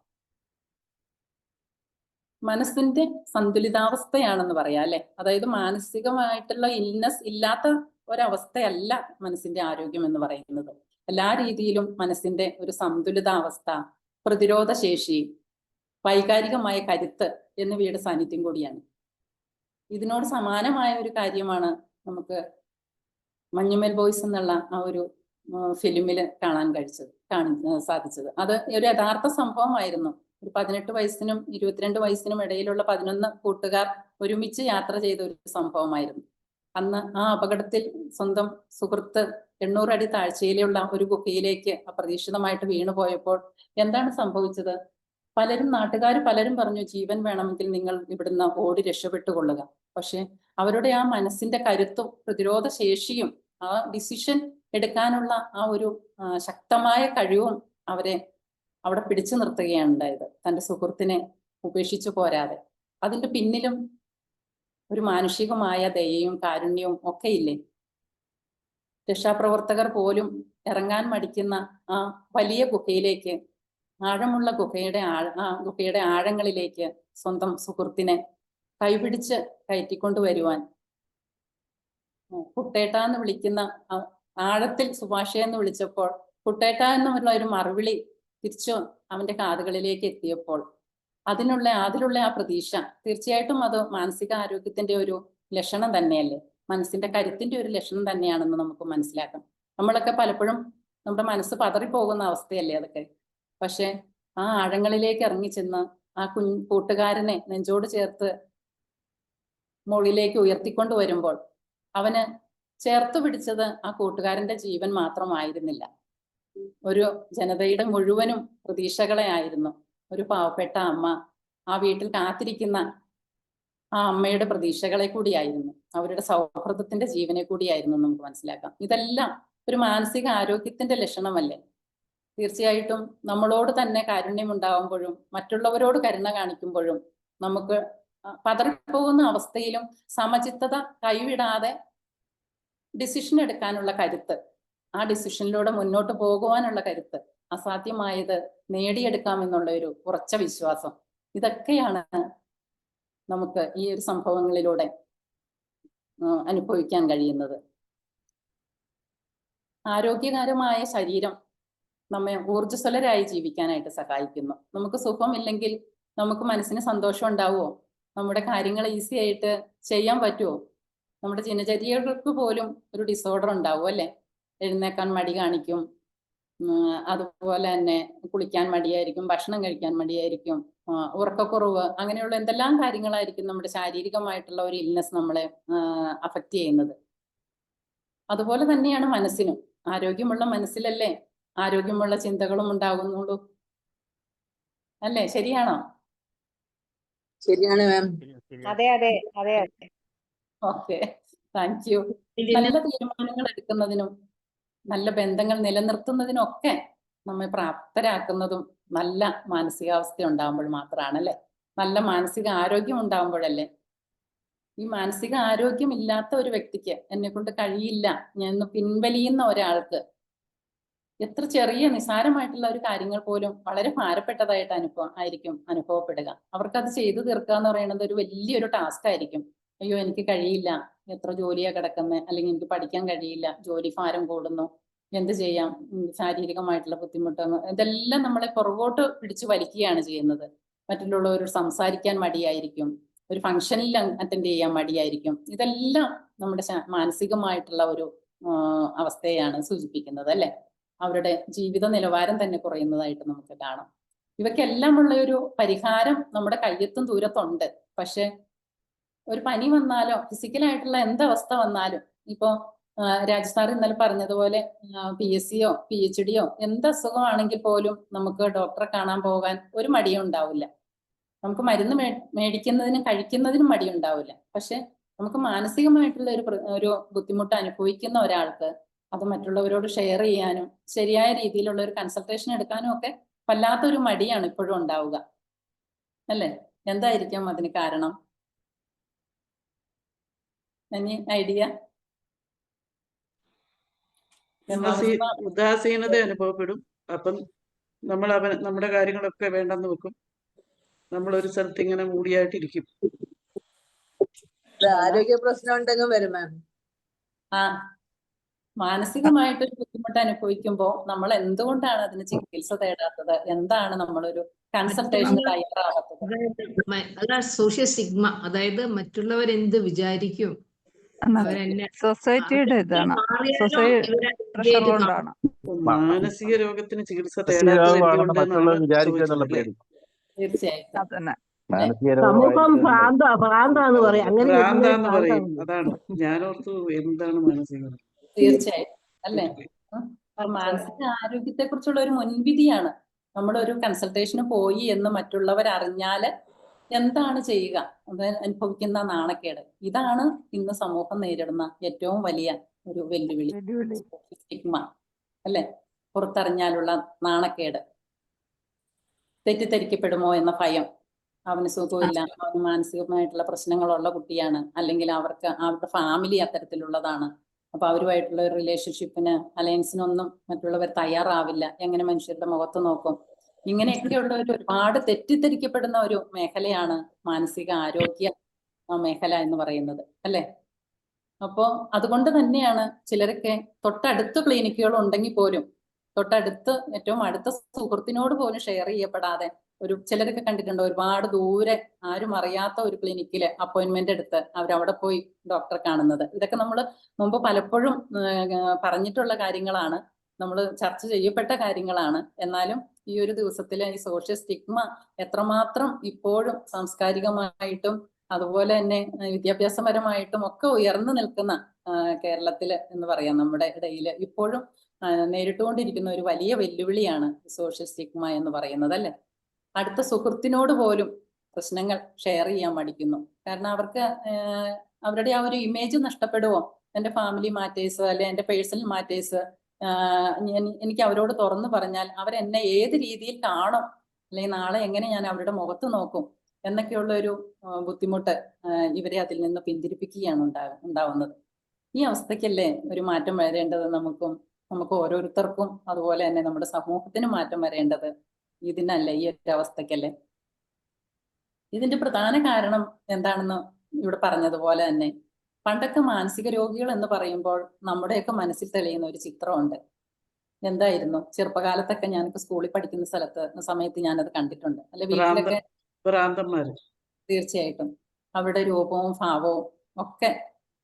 മനസ്സിന്റെ സന്തുലിതാവസ്ഥയാണെന്ന് പറയാം അല്ലെ. അതായത് മാനസികമായിട്ടുള്ള ഇൽനെസ് ഇല്ലാത്ത ഒരവസ്ഥയല്ല മനസ്സിന്റെ ആരോഗ്യം എന്ന് പറയുന്നത്. എല്ലാ രീതിയിലും മനസ്സിന്റെ ഒരു സന്തുലിതാവസ്ഥ, പ്രതിരോധ ശേഷി, വൈകാരികമായ കരുത്ത് എന്നിവയുടെ സാന്നിധ്യം കൂടിയാണ്. ഇതിനോട് സമാനമായ ഒരു കാര്യമാണ് നമുക്ക് മഞ്ഞുമേൽ ബോയ്സ് എന്നുള്ള ആ ഒരു ഫിലിമില് കാണാൻ സാധിച്ചത്. അത് ഒരു യഥാർത്ഥ സംഭവമായിരുന്നു. ഒരു 18 വയസ്സിനും 22 വയസ്സിനും ഇടയിലുള്ള 11 കൂട്ടുകാർ ഒരുമിച്ച് യാത്ര ചെയ്ത ഒരു സംഭവമായിരുന്നു. അന്ന് ആ അപകടത്തിൽ സ്വന്തം സുഹൃത്ത് 800 അടി താഴ്ചയിലുള്ള ഒരു ഗുഹയിലേക്ക് അപ്രതീക്ഷിതമായിട്ട് വീണുപോയപ്പോൾ എന്താണ് സംഭവിച്ചത്? നാട്ടുകാർ പലരും പറഞ്ഞു, ജീവൻ വേണമെങ്കിൽ നിങ്ങൾ ഇവിടുന്ന് ഓടി രക്ഷപ്പെട്ടുകൊള്ളുക. പക്ഷെ അവരുടെ ആ മനസ്സിന്റെ കരുത്തും പ്രതിരോധ ശേഷിയും ആ ഡിസിഷൻ എടുക്കാനുള്ള ആ ഒരു ശക്തമായ കഴിവും അവരെ അവിടെ പിടിച്ചു നിർത്തുകയാണ് ഉണ്ടായത്, തന്റെ സുഹൃത്തിനെ ഉപേക്ഷിച്ചു പോരാതെ. അതിന്റെ പിന്നിലും ഒരു മാനുഷികമായ ദയയും കാരുണ്യവും ഒക്കെ ഇല്ലേ? രക്ഷാപ്രവർത്തകർ പോലും ഇറങ്ങാൻ മടിക്കുന്ന ആ വലിയ ഗുഹയിലേക്ക്, ആഴമുള്ള ഗുഹയുടെ ആഴങ്ങളിലേക്ക് സ്വന്തം സുഹൃത്തിനെ കൈപിടിച്ച് കയറ്റിക്കൊണ്ടുവരുവാൻ കുട്ടേട്ട എന്ന് വിളിക്കുന്ന ആഴത്തിൽ സുഭാഷയെ എന്ന് വിളിച്ചപ്പോൾ കുട്ടേട്ട എന്നുള്ള ഒരു മറുവിളി തിരിച്ചു അവന്റെ കാതുകളിലേക്ക് എത്തിയപ്പോൾ അതിലുള്ള ആ പ്രതീക്ഷ തീർച്ചയായിട്ടും അത് മാനസിക ആരോഗ്യത്തിന്റെ ഒരു ലക്ഷണം തന്നെയല്ലേ, മനസ്സിന്റെ കരുത്തിന്റെ ഒരു ലക്ഷണം തന്നെയാണെന്ന് നമുക്ക് മനസ്സിലാക്കാം. നമ്മളൊക്കെ പലപ്പോഴും നമ്മുടെ മനസ്സ് പതറിപ്പോകുന്ന അവസ്ഥയല്ലേ അതൊക്കെ. പക്ഷെ ആ ആഴങ്ങളിലേക്ക് ഇറങ്ങിച്ചെന്ന് ആ കൂട്ടുകാരനെ നെഞ്ചോട് ചേർത്ത് മുകളിലേക്ക് ഉയർത്തിക്കൊണ്ട് വരുമ്പോൾ അവന് ചേർത്ത് പിടിച്ചത് ആ കൂട്ടുകാരന്റെ ജീവൻ മാത്രമായിരുന്നില്ല, ഒരു ജനതയുടെ മുഴുവനും പ്രതീക്ഷകളെ ആയിരുന്നു. ഒരു പാവപ്പെട്ട അമ്മ, ആ വീട്ടിൽ കാത്തിരിക്കുന്ന ആ അമ്മയുടെ പ്രതീക്ഷകളെ കൂടിയായിരുന്നു, അവരുടെ സൗഹൃദത്തിന്റെ ജീവനെ കൂടിയായിരുന്നു നമുക്ക് മനസ്സിലാക്കാം. ഇതെല്ലാം ഒരു മാനസിക ആരോഗ്യത്തിന്റെ ലക്ഷണമല്ലേ. തീർച്ചയായിട്ടും നമ്മളോട് തന്നെ കാരുണ്യം ഉണ്ടാവുമ്പോഴും മറ്റുള്ളവരോട് കരുണ കാണിക്കുമ്പോഴും നമുക്ക് പതറിപ്പോകുന്ന അവസ്ഥയിലും സമചിത്തത കൈവിടാതെ ഡിസിഷൻ എടുക്കാനുള്ള കരുത്ത്, ആ ഡിസിഷനിലൂടെ മുന്നോട്ട് പോകുവാനുള്ള കരുത്ത്, അസാധ്യമായത് നേടിയെടുക്കാമെന്നുള്ള ഒരു ഉറച്ച വിശ്വാസം, ഇതൊക്കെയാണ് നമുക്ക് ഈ ഒരു സംഭവങ്ങളിലൂടെ അനുഭവിക്കാൻ കഴിയുന്നത്. ആരോഗ്യകരമായ ശരീരം നമ്മെ ഊർജ്ജസ്വലരായി ജീവിക്കാനായിട്ട് സഹായിക്കുന്നു. നമുക്ക് സുഖമില്ലെങ്കിൽ നമുക്ക് മനസ്സിന് സന്തോഷം ഉണ്ടാവുമോ? നമ്മുടെ കാര്യങ്ങൾ ഈസി ആയിട്ട് ചെയ്യാൻ പറ്റുമോ? നമ്മുടെ ദിനചര്യകൾക്ക് പോലും ഒരു ഡിസോർഡർ ഉണ്ടാവും അല്ലെ. എഴുന്നേക്കാൻ മടി കാണിക്കും, അതുപോലെ തന്നെ കുളിക്കാൻ മടിയായിരിക്കും, ഭക്ഷണം കഴിക്കാൻ മടിയായിരിക്കും, ഉറക്കക്കുറവ്, അങ്ങനെയുള്ള എന്തെല്ലാം കാര്യങ്ങളായിരിക്കും നമ്മുടെ ശാരീരികമായിട്ടുള്ള ഒരു ഇൽനെസ് നമ്മളെ അഫക്റ്റ് ചെയ്യുന്നത്. അതുപോലെ തന്നെയാണ് മനസ്സിനും. ആരോഗ്യമുള്ള മനസ്സിലല്ലേ ആരോഗ്യമുള്ള ചിന്തകളും ഉണ്ടാകുന്നുള്ളൂ അല്ലേ? ശരിയാണോ? ശരിയാണ് മാം. അതെ അതെ അതെ അതെ. Okay, thank you. നല്ല തീരുമാനങ്ങൾ എടുക്കുന്നതിനും നല്ല ബന്ധങ്ങൾ നിലനിർത്തുന്നതിനൊക്കെ നമ്മെ പ്രാപ്തരാക്കുന്നതും നല്ല മാനസികാവസ്ഥ ഉണ്ടാകുമ്പോൾ മാത്രമാണ് അല്ലെ. നല്ല മാനസിക ആരോഗ്യം ഉണ്ടാകുമ്പോഴല്ലേ. ഈ മാനസിക ആരോഗ്യം ഇല്ലാത്ത ഒരു വ്യക്തിക്ക്, എന്നെ കൊണ്ട് കഴിയില്ല എന്ന് പിൻവലിയുന്ന ഒരാൾക്ക് എത്ര ചെറിയ നിസാരമായിട്ടുള്ള ഒരു കാര്യങ്ങൾ പോലും വളരെ ഭാരപ്പെട്ടതായിട്ട് ആയിരിക്കും അനുഭവപ്പെടുക. അവർക്കത് ചെയ്തു തീർക്കുക എന്ന് പറയുന്നത് ഒരു വലിയൊരു ടാസ്ക് ആയിരിക്കും. അയ്യോ എനിക്ക് കഴിയില്ല, എത്ര ജോലിയാ കിടക്കുന്നത്, അല്ലെങ്കിൽ എനിക്ക് പഠിക്കാൻ കഴിയില്ല, ജോലി ഭാരം കൂടുന്നു, എന്ത് ചെയ്യാം, ശാരീരികമായിട്ടുള്ള ബുദ്ധിമുട്ട്, ഇതെല്ലാം നമ്മളെ പുറകോട്ട് പിടിച്ചു വലിക്കുകയാണ് ചെയ്യുന്നത്. മറ്റുള്ളവരോട് സംസാരിക്കാൻ മടിയായിരിക്കും, ഒരു ഫംഗ്ഷനിൽ അറ്റൻഡ് ചെയ്യാൻ മടിയായിരിക്കും. ഇതെല്ലാം നമ്മുടെ മാനസികമായിട്ടുള്ള ഒരു അവസ്ഥയാണ് സൂചിപ്പിക്കുന്നത് അല്ലെ. അവരുടെ ജീവിത നിലവാരം തന്നെ കുറയുന്നതായിട്ട് നമുക്ക് കാണാം. ഇവയ്ക്കെല്ലാം ഉള്ള ഒരു പരിഹാരം നമ്മുടെ കയ്യെത്തും ദൂരത്തുണ്ട്. പക്ഷെ ഒരു പനി വന്നാലോ ഫിസിക്കലായിട്ടുള്ള എന്തവസ്ഥ വന്നാലും, ഇപ്പോ രാജസാർ ഇന്നലെ പറഞ്ഞതുപോലെ PSCയോ PhDയോ എന്ത് അസുഖമാണെങ്കിൽ പോലും നമുക്ക് ഡോക്ടറെ കാണാൻ പോകാൻ ഒരു മടിയും ഉണ്ടാവില്ല. നമുക്ക് മരുന്ന് മേടിക്കുന്നതിനും കഴിക്കുന്നതിനും മടിയുണ്ടാവില്ല. പക്ഷെ നമുക്ക് മാനസികമായിട്ടുള്ള ഒരു ബുദ്ധിമുട്ട് അനുഭവിക്കുന്ന ഒരാൾക്ക് അത് മറ്റുള്ളവരോട് ഷെയർ ചെയ്യാനും ശരിയായ രീതിയിലുള്ള ഒരു കൺസൾട്ടേഷൻ എടുക്കാനും ഒക്കെ വല്ലാത്തൊരു മടിയാണ് ഇപ്പോഴും ഉണ്ടാവുക അല്ലേ. എന്തായിരിക്കും അതിന് കാരണം? Any idea? ഉദാസീനത അനുഭവപ്പെടും. അപ്പം നമ്മൾ നമ്മുടെ കാര്യങ്ങളൊക്കെ വേണ്ടെന്ന് വെക്കും. നമ്മളൊരു സ്ഥലത്ത് ഇങ്ങനെ മൂടിയായിട്ടിരിക്കും. ആരോഗ്യ പ്രശ്നം ഉണ്ടെങ്കിൽ വരും മാം. മാനസികമായിട്ടൊരു ബുദ്ധിമുട്ട് അനുഭവിക്കുമ്പോൾ നമ്മൾ എന്തുകൊണ്ടാണ് അതിന് ചികിത്സ തേടാത്തത്? എന്താണ് നമ്മളൊരു കൺസൾട്ടേഷൻ തയ്യാറാകാത്തത്? സോഷ്യൽ സ്റ്റിഗ്മ, അതായത് മറ്റുള്ളവരെന്ത് വിചാരിക്കും, സൊസൈറ്റിയുടെ ഇതാണ്, പ്രഷർ കൊണ്ടാണ്. മാനസിക രോഗത്തിന് ചികിത്സ തേടാത്തത് എന്തുകൊണ്ടാണ്? തീർച്ചയായിട്ടും സമൂഹം ഭ്രാന്താന്ന് പറയും. ഭ്രാന്താന്ന് പറയും. അതാണ് ഞാനോർത്തു എന്താണ് മാനസിക. തീർച്ചയായിട്ടും അല്ലേ. മാനസിക ആരോഗ്യത്തെ കുറിച്ചുള്ള ഒരു മുൻവിധിയാണ് നമ്മളൊരു കൺസൾട്ടേഷന് പോയി എന്ന് മറ്റുള്ളവർ അറിഞ്ഞാല് എന്താണ് ചെയ്യുക, അത് അനുഭവിക്കുന്ന നാണക്കേട്. ഇതാണ് ഇന്ന് സമൂഹം നേരിടുന്ന ഏറ്റവും വലിയ ഒരു വെല്ലുവിളി, സ്റ്റിഗ്മ അല്ലെ. പുറത്തറിഞ്ഞാലുള്ള നാണക്കേട്, തെറ്റിദ്ധരിക്കപ്പെടുമോ എന്ന ഭയം, അവന് സുഖമില്ല, അവന് മാനസികമായിട്ടുള്ള പ്രശ്നങ്ങളുള്ള കുട്ടിയാണ്, അല്ലെങ്കിൽ അവരുടെ ഫാമിലി അത്തരത്തിലുള്ളതാണ്, അപ്പൊ അവരുമായിട്ടുള്ള ഒരു റിലേഷൻഷിപ്പിന്, അലയൻസിനൊന്നും മറ്റുള്ളവർ തയ്യാറാവില്ല. എങ്ങനെ മനുഷ്യരുടെ മുഖത്ത് നോക്കും? ഇങ്ങനെയൊക്കെയുള്ള ഒരുപാട് തെറ്റിദ്ധരിക്കപ്പെടുന്ന ഒരു മേഖലയാണ് മാനസിക ആരോഗ്യ മേഖല എന്ന് പറയുന്നത്, അല്ലെ? അപ്പോ അതുകൊണ്ട് തന്നെയാണ് ചിലരൊക്കെ തൊട്ടടുത്ത് ക്ലിനിക്കുകൾ ഉണ്ടെങ്കിൽ പോലും തൊട്ടടുത്ത് ഏറ്റവും അടുത്ത സുഹൃത്തിനോട് പോലും ഷെയർ ചെയ്യപ്പെടാതെ ചിലരൊക്കെ കണ്ടിട്ടുണ്ട്, ഒരുപാട് ദൂരെ ആരും അറിയാത്ത ഒരു ക്ലിനിക്കില് അപ്പോയിന്റ്മെന്റ് എടുത്ത് അവരവിടെ പോയി ഡോക്ടറെ കാണുന്നത്. ഇതൊക്കെ നമ്മൾ മുമ്പ് പലപ്പോഴും പറഞ്ഞിട്ടുള്ള കാര്യങ്ങളാണ്, നമ്മൾ ചർച്ച ചെയ്യപ്പെട്ട കാര്യങ്ങളാണ്. എന്നാലും ഈ ഒരു ദിവസത്തിലെ ഈ സോഷ്യൽ സ്റ്റിഗ്മ എത്രമാത്രം ഇപ്പോഴും സാംസ്കാരികമായിട്ടും അതുപോലെ തന്നെ വിദ്യാഭ്യാസപരമായിട്ടും ഒക്കെ ഉയർന്നു നിൽക്കുന്ന കേരളത്തില് എന്ന് പറയാം, നമ്മുടെ ഇടയിൽ ഇപ്പോഴും നേരിട്ടുകൊണ്ടിരിക്കുന്ന ഒരു വലിയ വെല്ലുവിളിയാണ് സോഷ്യൽ സ്റ്റിഗ്മ എന്ന് പറയുന്നത്, അല്ലെ? അടുത്ത സുഹൃത്തിനോട് പോലും പ്രശ്നങ്ങൾ ഷെയർ ചെയ്യാൻ മടിക്കുന്നു. കാരണം അവർക്ക് അവരുടെ ആ ഒരു ഇമേജ് നഷ്ടപ്പെടുവോ, എന്റെ ഫാമിലി മാറ്റേഴ്സ് അല്ലെ എന്റെ പേഴ്സണൽ മാറ്റേഴ്സ് എനിക്ക് അവരോട് തുറന്നു പറഞ്ഞാൽ അവരെന്നെ ഏത് രീതിയിൽ കാണും, അല്ലെങ്കിൽ നാളെ എങ്ങനെ ഞാൻ അവരുടെ മുഖത്ത് നോക്കും എന്നൊക്കെയുള്ള ഒരു ബുദ്ധിമുട്ട് ഇവരെ അതിൽ നിന്ന് പിന്തിരിപ്പിക്കുകയാണ് ഉണ്ടാവുന്നത്. ഈ അവസ്ഥയ്ക്കല്ലേ ഒരു മാറ്റം വരേണ്ടത്? നമുക്ക് ഓരോരുത്തർക്കും അതുപോലെ തന്നെ നമ്മുടെ സമൂഹത്തിന് മാറ്റം വരേണ്ടത് ഇതിനല്ലേ, ഈ ഒരു അവസ്ഥയ്ക്കല്ലേ? ഇതിന്റെ പ്രധാന കാരണം എന്താണെന്ന് ഇവിടെ പറഞ്ഞതുപോലെ തന്നെ, പണ്ടൊക്കെ മാനസിക രോഗികൾ എന്ന് പറയുമ്പോൾ നമ്മുടെയൊക്കെ മനസ്സിൽ തെളിയുന്ന ഒരു ചിത്രമുണ്ട്. എന്തായിരുന്നു? ചെറുപ്പകാലത്തൊക്കെ ഞാനൊക്കെ സ്കൂളിൽ പഠിക്കുന്ന സമയത്ത് ഞാനത് കണ്ടിട്ടുണ്ട്, അല്ലെ? വീട്ടിലൊക്കെ തീർച്ചയായിട്ടും അവരുടെ രൂപവും ഭാവവും ഒക്കെ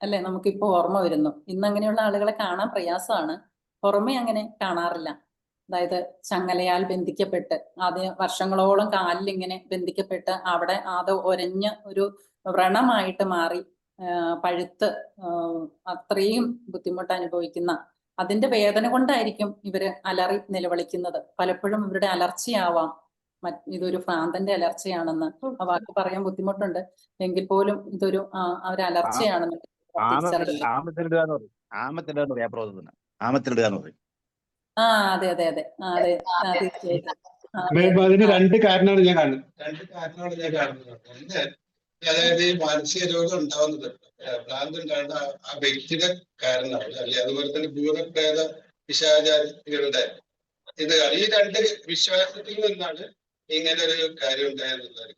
അല്ലെ നമുക്കിപ്പോ ഓർമ്മ വരുന്നു. ഇന്ന് അങ്ങനെയുള്ള ആളുകളെ കാണാൻ പ്രയാസമാണ്, പുറമെ അങ്ങനെ കാണാറില്ല. അതായത് ചങ്ങലയാൽ ബന്ധിക്കപ്പെട്ട് വർഷങ്ങളോളം കാലിൽ ഇങ്ങനെ ബന്ധിക്കപ്പെട്ട് അവിടെ അത് ഒരഞ്ഞ ഒരു വ്രണമായിട്ട് മാറി പഴുത്ത് അത്രയും ബുദ്ധിമുട്ട് അനുഭവിക്കുന്ന, അതിന്റെ വേദന കൊണ്ടായിരിക്കും ഇവര് അലറി നിലവിളിക്കുന്നത്. പലപ്പോഴും ഇവരുടെ അലർച്ചയാവാം, ഇതൊരു ഭ്രാന്തന്റെ അലർച്ചയാണെന്ന് ആ വാക്ക് പറയാൻ ബുദ്ധിമുട്ടുണ്ട്, എങ്കിൽ പോലും ഇതൊരു ഒരു അലർച്ചയാണെന്ന് അതെ അതെ അതെ അതെ തീർച്ചയായിട്ടും. അതിന് രണ്ട് കാരണമാണ് ഞാൻ കാണുന്നത്. ഒന്ന്, അതായത് ഈ മാനസിക രോഗം ഉണ്ടാവുന്നത് ഭ്രാന്ത് ഉണ്ടാകുന്ന ആ വ്യക്തിയുടെ കാരണമാണ്, അല്ലെ? അതുപോലെ തന്നെ ഭൂതപ്രേത പിശാചാരികളുടെ ഈ രണ്ട് വിശ്വാസത്തിൽ നിന്നാണ് ഇങ്ങനെ ഒരു കാര്യം ഉണ്ടായെന്നുള്ളത്.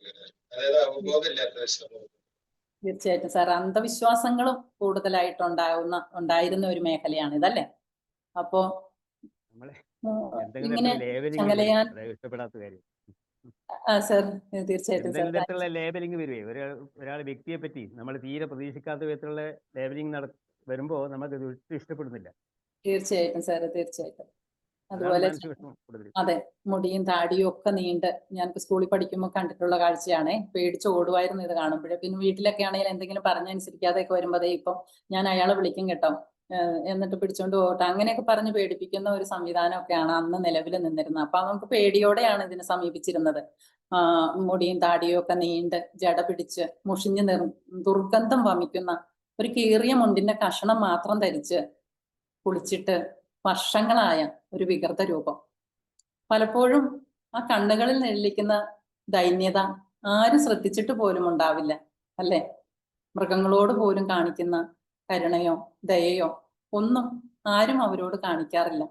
അതായത് അവബോധമില്ലാത്ത സമൂഹം. തീർച്ചയായിട്ടും സാർ, അന്ധവിശ്വാസങ്ങളും കൂടുതലായിട്ട് ഉണ്ടായിരുന്ന ഒരു മേഖലയാണ് ഇതല്ലേ? അപ്പോ ഇങ്ങനെ ചങ്ങലയാൻ സാർ തീർച്ചയായിട്ടും ലേബലിംഗ് വരുവേ, ഒരാൾ വ്യക്തിയെ പറ്റി നമ്മൾ തീരെ പ്രതീക്ഷിക്കാത്ത വിധത്തിലുള്ള ലേബലിംഗ് വരുമ്പോ നമുക്ക് ഇഷ്ടപ്പെടുന്നില്ല. തീർച്ചയായിട്ടും സാർ, തീർച്ചയായിട്ടും. അതുപോലെ അതെ, മുടിയും താടിയും ഒക്കെ നീണ്ട് ഞാൻ സ്കൂളിൽ പഠിക്കുമ്പോൾ കണ്ടിട്ടുള്ള കാഴ്ചയാണേ. പേടിച്ച് ഓടുമായിരുന്നു ഇത് കാണുമ്പോഴേ. പിന്നെ വീട്ടിലൊക്കെ ആണെങ്കിൽ എന്തെങ്കിലും പറഞ്ഞനുസരിക്കാതെയൊക്കെ വരുമ്പോഴേ ഇപ്പം ഞാൻ അയാളെ വിളിക്കും കേട്ടോ, എന്നിട്ട് പിടിച്ചോണ്ട് പോകട്ടെ, അങ്ങനെയൊക്കെ പറഞ്ഞ് പേടിപ്പിക്കുന്ന ഒരു സംവിധാനമൊക്കെയാണ് അന്ന് നിലവിൽ നിന്നിരുന്നത്. അപ്പൊ നമുക്ക് പേടിയോടെയാണ് ഇതിനെ സമീപിച്ചിരുന്നത്. മുടിയും താടിയും ഒക്കെ നീണ്ട് ജട പിടിച്ച് മുഷിഞ്ഞ് ദുർഗന്ധം വമിക്കുന്ന ഒരു കീറിയ മുണ്ടിന്റെ കഷണം മാത്രം ധരിച്ച് കുളിച്ചിട്ട് വർഷങ്ങളായ ഒരു വികൃത രൂപം. പലപ്പോഴും ആ കണ്ണുകളിൽ നെല്ലിക്കുന്ന ദൈന്യത ആരും ശ്രദ്ധിച്ചിട്ട് പോലും ഉണ്ടാവില്ല, അല്ലെ? മൃഗങ്ങളോട് പോലും കാണിക്കുന്ന കരുണയോ ദയയോ ഒന്നും ആരും അവരോട് കാണിക്കാറില്ല.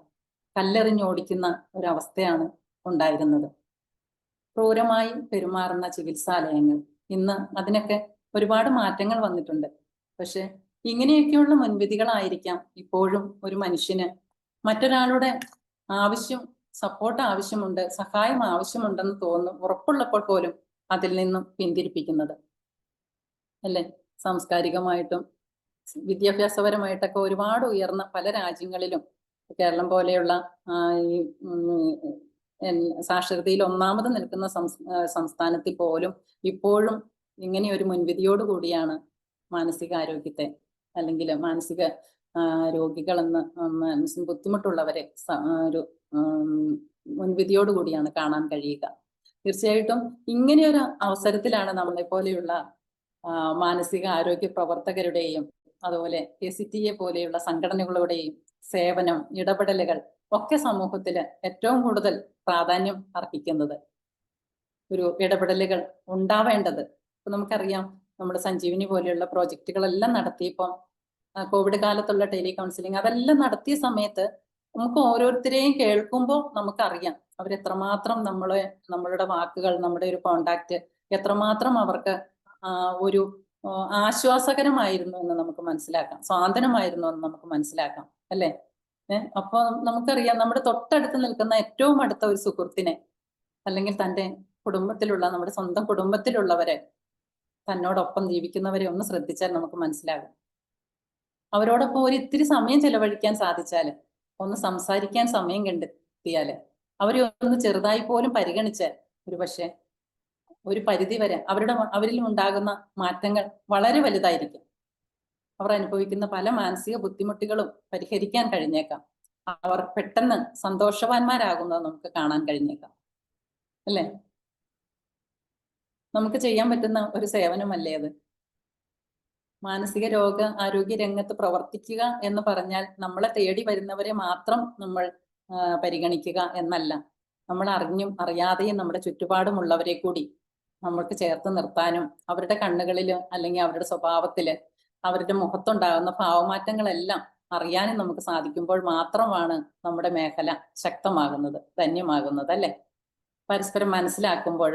കല്ലെറിഞ്ഞോടിക്കുന്ന ഒരവസ്ഥയാണ് ഉണ്ടായിരുന്നത്. ക്രൂരമായി പെരുമാറുന്ന ചികിത്സാലയങ്ങൾ, ഇന്ന് അതിനൊക്കെ ഒരുപാട് മാറ്റങ്ങൾ വന്നിട്ടുണ്ട്. പക്ഷെ ഇങ്ങനെയൊക്കെയുള്ള മുൻവിധികളായിരിക്കാം ഇപ്പോഴും ഒരു മനുഷ്യന് മറ്റൊരാളുടെ സപ്പോർട്ട് ആവശ്യമുണ്ട്, സഹായം ആവശ്യമുണ്ടെന്ന് ഉറപ്പുള്ളപ്പോൾ പോലും അതിൽ നിന്നും പിന്തിരിപ്പിക്കുന്നത്, അല്ലെ? സാംസ്കാരികമായിട്ടും വിദ്യാഭ്യാസപരമായിട്ടൊക്കെ ഒരുപാട് ഉയർന്ന പല രാജ്യങ്ങളിലും, കേരളം പോലെയുള്ള ഈ സാക്ഷരതയിൽ ഒന്നാമത് നിൽക്കുന്ന സംസ്ഥാനത്തിൽ പോലും ഇപ്പോഴും ഇങ്ങനെ ഒരു മുൻവിധിയോട് കൂടിയാണ് മാനസികാരോഗ്യത്തെ, അല്ലെങ്കിൽ മാനസിക രോഗികളെന്ന് ബുദ്ധിമുട്ടുള്ളവരെ ഒരു മുൻവിധിയോട് കൂടിയാണ് കാണാൻ കഴിയുക. തീർച്ചയായിട്ടും ഇങ്ങനെയൊരു അവസരത്തിലാണ് നമ്മളെ പോലെയുള്ള മാനസിക ആരോഗ്യ പ്രവർത്തകരുടെയും അതുപോലെ KCTA പോലെയുള്ള സംഘടനകളുടെയും സേവനം, ഇടപെടലുകൾ ഒക്കെ സമൂഹത്തില് ഏറ്റവും കൂടുതൽ പ്രാധാന്യം അർഹിക്കുന്നത്. ഒരു ഇടപെടലുകൾ ഉണ്ടാവേണ്ടത്. ഇപ്പൊ നമുക്കറിയാം, നമ്മുടെ സഞ്ജീവനി പോലെയുള്ള പ്രോജക്റ്റുകളെല്ലാം നടത്തിയപ്പോൾ കോവിഡ് കാലത്തുള്ള ടെലി കൗൺസിലിംഗ് അതെല്ലാം നടത്തിയ സമയത്ത് നമുക്ക് ഓരോരുത്തരെയും കേൾക്കുമ്പോൾ നമുക്കറിയാം അവരെത്രമാത്രം നമ്മളുടെ വാക്കുകൾ, നമ്മുടെ ഒരു കോണ്ടാക്ട് എത്രമാത്രം അവർക്ക് ഒരു ആശ്വാസകരമായിരുന്നു എന്ന് നമുക്ക് മനസ്സിലാക്കാം, സ്വാതന്ത്ര്യമായിരുന്നു എന്ന് നമുക്ക് മനസ്സിലാക്കാം, അല്ലേ? അപ്പൊ നമുക്കറിയാം നമ്മുടെ തൊട്ടടുത്ത് നിൽക്കുന്ന ഏറ്റവും അടുത്ത ഒരു സുഹൃത്തിനെ, അല്ലെങ്കിൽ തൻ്റെ കുടുംബത്തിലുള്ള, നമ്മുടെ സ്വന്തം കുടുംബത്തിലുള്ളവരെ, തന്നോടൊപ്പം ജീവിക്കുന്നവരെ ഒന്ന് ശ്രദ്ധിച്ചാൽ നമുക്ക് മനസ്സിലാകും. അവരോടൊപ്പം ഒരു ഇത്തിരി സമയം ചെലവഴിക്കാൻ സാധിച്ചാല്, ഒന്ന് സംസാരിക്കാൻ സമയം കണ്ടെത്തിയാല്, അവരെ ഒന്ന് ചെറുതായി പോലും പരിഗണിച്ചാൽ ഒരുപക്ഷെ ഒരു പരിധി വരെ അവരിൽ ഉണ്ടാകുന്ന മാറ്റങ്ങൾ വളരെ വലുതായിരിക്കും. അവർ അനുഭവിക്കുന്ന പല മാനസിക ബുദ്ധിമുട്ടുകളും പരിഹരിക്കാൻ കഴിഞ്ഞേക്കാം. അവർ പെട്ടെന്ന് സന്തോഷവാന്മാരാകുന്നത് നമുക്ക് കാണാൻ കഴിഞ്ഞേക്കാം, അല്ലേ? നമുക്ക് ചെയ്യാൻ പറ്റുന്ന ഒരു സേവനമല്ലേ അത്? മാനസിക ആരോഗ്യ രംഗത്ത് പ്രവർത്തിക്കുക എന്ന് പറഞ്ഞാൽ നമ്മളെ തേടി വരുന്നവരെ മാത്രം നമ്മൾ പരിഗണിക്കുക എന്നല്ല. നമ്മൾ അറിഞ്ഞും അറിയാതെയും നമ്മുടെ ചുറ്റുപാടുമുള്ളവരെ കൂടി നമ്മൾക്ക് ചേർത്ത് നിർത്താനും അവരുടെ കണ്ണുകളിൽ അല്ലെങ്കിൽ അവരുടെ സ്വഭാവത്തില് അവരുടെ മുഖത്തുണ്ടാകുന്ന ഭാവമാറ്റങ്ങളെല്ലാം അറിയാനും നമുക്ക് സാധിക്കുമ്പോൾ മാത്രമാണ് നമ്മുടെ മേഖല ശക്തമാകുന്നത്, ധന്യമാകുന്നത്, അല്ലെ? പരസ്പരം മനസ്സിലാക്കുമ്പോൾ,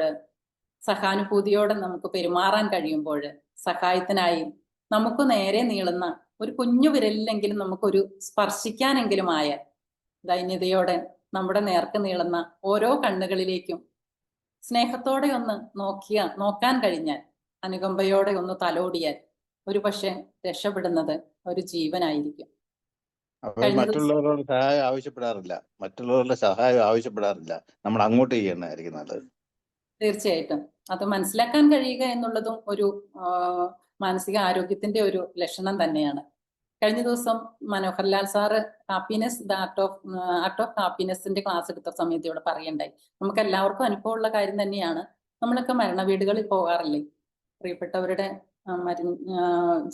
സഹാനുഭൂതിയോടെ നമുക്ക് പെരുമാറാൻ കഴിയുമ്പോൾ, സഹായത്തിനായി നമുക്ക് നേരെ നീളുന്ന ഒരു കുഞ്ഞു വിരലിലെങ്കിലും നമുക്കൊരു സ്പർശിക്കാനെങ്കിലുമായ ദൈന്യതയോടെ നമ്മുടെ നേർക്ക് നീളുന്ന ഓരോ കണ്ണുകളിലേക്കും സ്നേഹത്തോടെ ഒന്ന് നോക്കാൻ കഴിഞ്ഞാൽ, അനുകമ്പയോടെ ഒന്ന് തലോടിയാൽ ഒരു പക്ഷെ രക്ഷപ്പെടുന്നത് ഒരു ജീവനായിരിക്കും. മറ്റുള്ളവരോട് സഹായം ആവശ്യപ്പെടാറില്ല, മറ്റുള്ളവരുടെ സഹായം ആവശ്യപ്പെടാറില്ല, നമ്മൾ അങ്ങോട്ട് ചെയ്യണമായിരിക്കും നല്ലത്. തീർച്ചയായിട്ടും അത് മനസ്സിലാക്കാൻ കഴിയുക എന്നുള്ളതും ഒരു മാനസിക ആരോഗ്യത്തിന്റെ ഒരു ലക്ഷണം തന്നെയാണ്. കഴിഞ്ഞ ദിവസം Manoharlal sir happiness, the art of ഹാപ്പിനെസിന്റെ ക്ലാസ് എടുത്ത സമയത്ത് ഇവിടെ പറയുണ്ടായി. നമുക്ക് എല്ലാവർക്കും അനുഭവമുള്ള കാര്യം തന്നെയാണ്. നമ്മളൊക്കെ മരണ വീടുകളിൽ പോകാറില്ലേ? പ്രിയപ്പെട്ടവരുടെ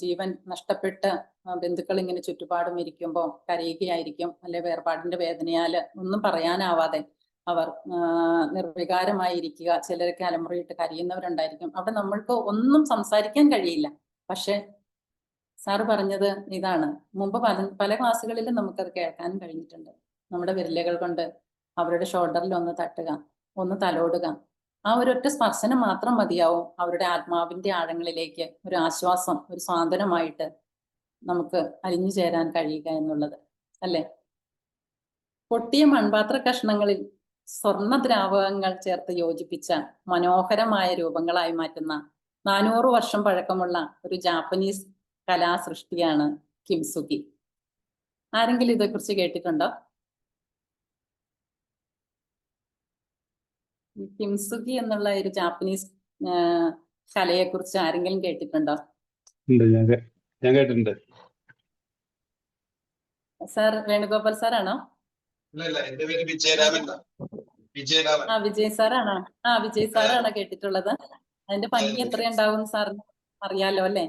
ജീവൻ നഷ്ടപ്പെട്ട ബന്ധുക്കൾ ഇങ്ങനെ ചുറ്റുപാടും ഇരിക്കുമ്പോൾ കരയുകയായിരിക്കും, അല്ലെ വേർപാടിന്റെ വേദനയാല് ഒന്നും പറയാനാവാതെ അവർ നിർവികാരമായിരിക്കുക. ചിലരൊക്കെ അലമുറയിട്ട് കരയുന്നവരുണ്ടായിരിക്കും. അവിടെ നമ്മൾക്ക് ഒന്നും സംസാരിക്കാൻ കഴിയില്ല. പക്ഷെ സാറ് പറഞ്ഞത് ഇതാണ്. മുമ്പ് പല ക്ലാസ്സുകളിലും നമുക്കത് കേൾക്കാൻ കഴിഞ്ഞിട്ടുണ്ട്. നമ്മുടെ വിരലുകൾ കൊണ്ട് അവരുടെ ഷോൾഡറിൽ ഒന്ന് തട്ടുക, ഒന്ന് തലോടുക. ആ ഒരൊറ്റ സ്പർശനം മാത്രം മതിയാവും അവരുടെ ആത്മാവിന്റെ ആഴങ്ങളിലേക്ക് ഒരു ആശ്വാസം, ഒരു സ്വാതന്ത്ര്യമായിട്ട് നമുക്ക് അലിഞ്ഞു ചേരാൻ കഴിയുക എന്നുള്ളത്, അല്ലേ? പൊട്ടിയ മൺപാത്ര കഷ്ണങ്ങളിൽ സ്വർണ്ണ ദ്രാവകങ്ങൾ ചേർത്ത് യോജിപ്പിച്ച മനോഹരമായ രൂപങ്ങളായി മാറ്റുന്ന 400 വർഷം പഴക്കമുള്ള ഒരു ജാപ്പനീസ് കലാസൃഷ്ടിയാണ് കിംസുഗി. ആരെങ്കിലും ഇതേക്കുറിച്ച് കേട്ടിട്ടുണ്ടോ? കിംസുഗി എന്നുള്ള ഒരു ജാപ്പനീസ് കലയെ കുറിച്ച് ആരെങ്കിലും കേട്ടിട്ടുണ്ടോ? ഞാൻ കേട്ടിട്ടുണ്ട്. സാർ വേണുഗോപാൽ സാറാണോ? എന്റെ പേര് വിജയരാമൻ. വിജയ് സാറാണോ? വിജയ് സാറാണോ കേട്ടിട്ടുള്ളത്? അതിന്റെ ഭംഗി എത്രയുണ്ടാവും സാറിന് അറിയാലോ, അല്ലെ?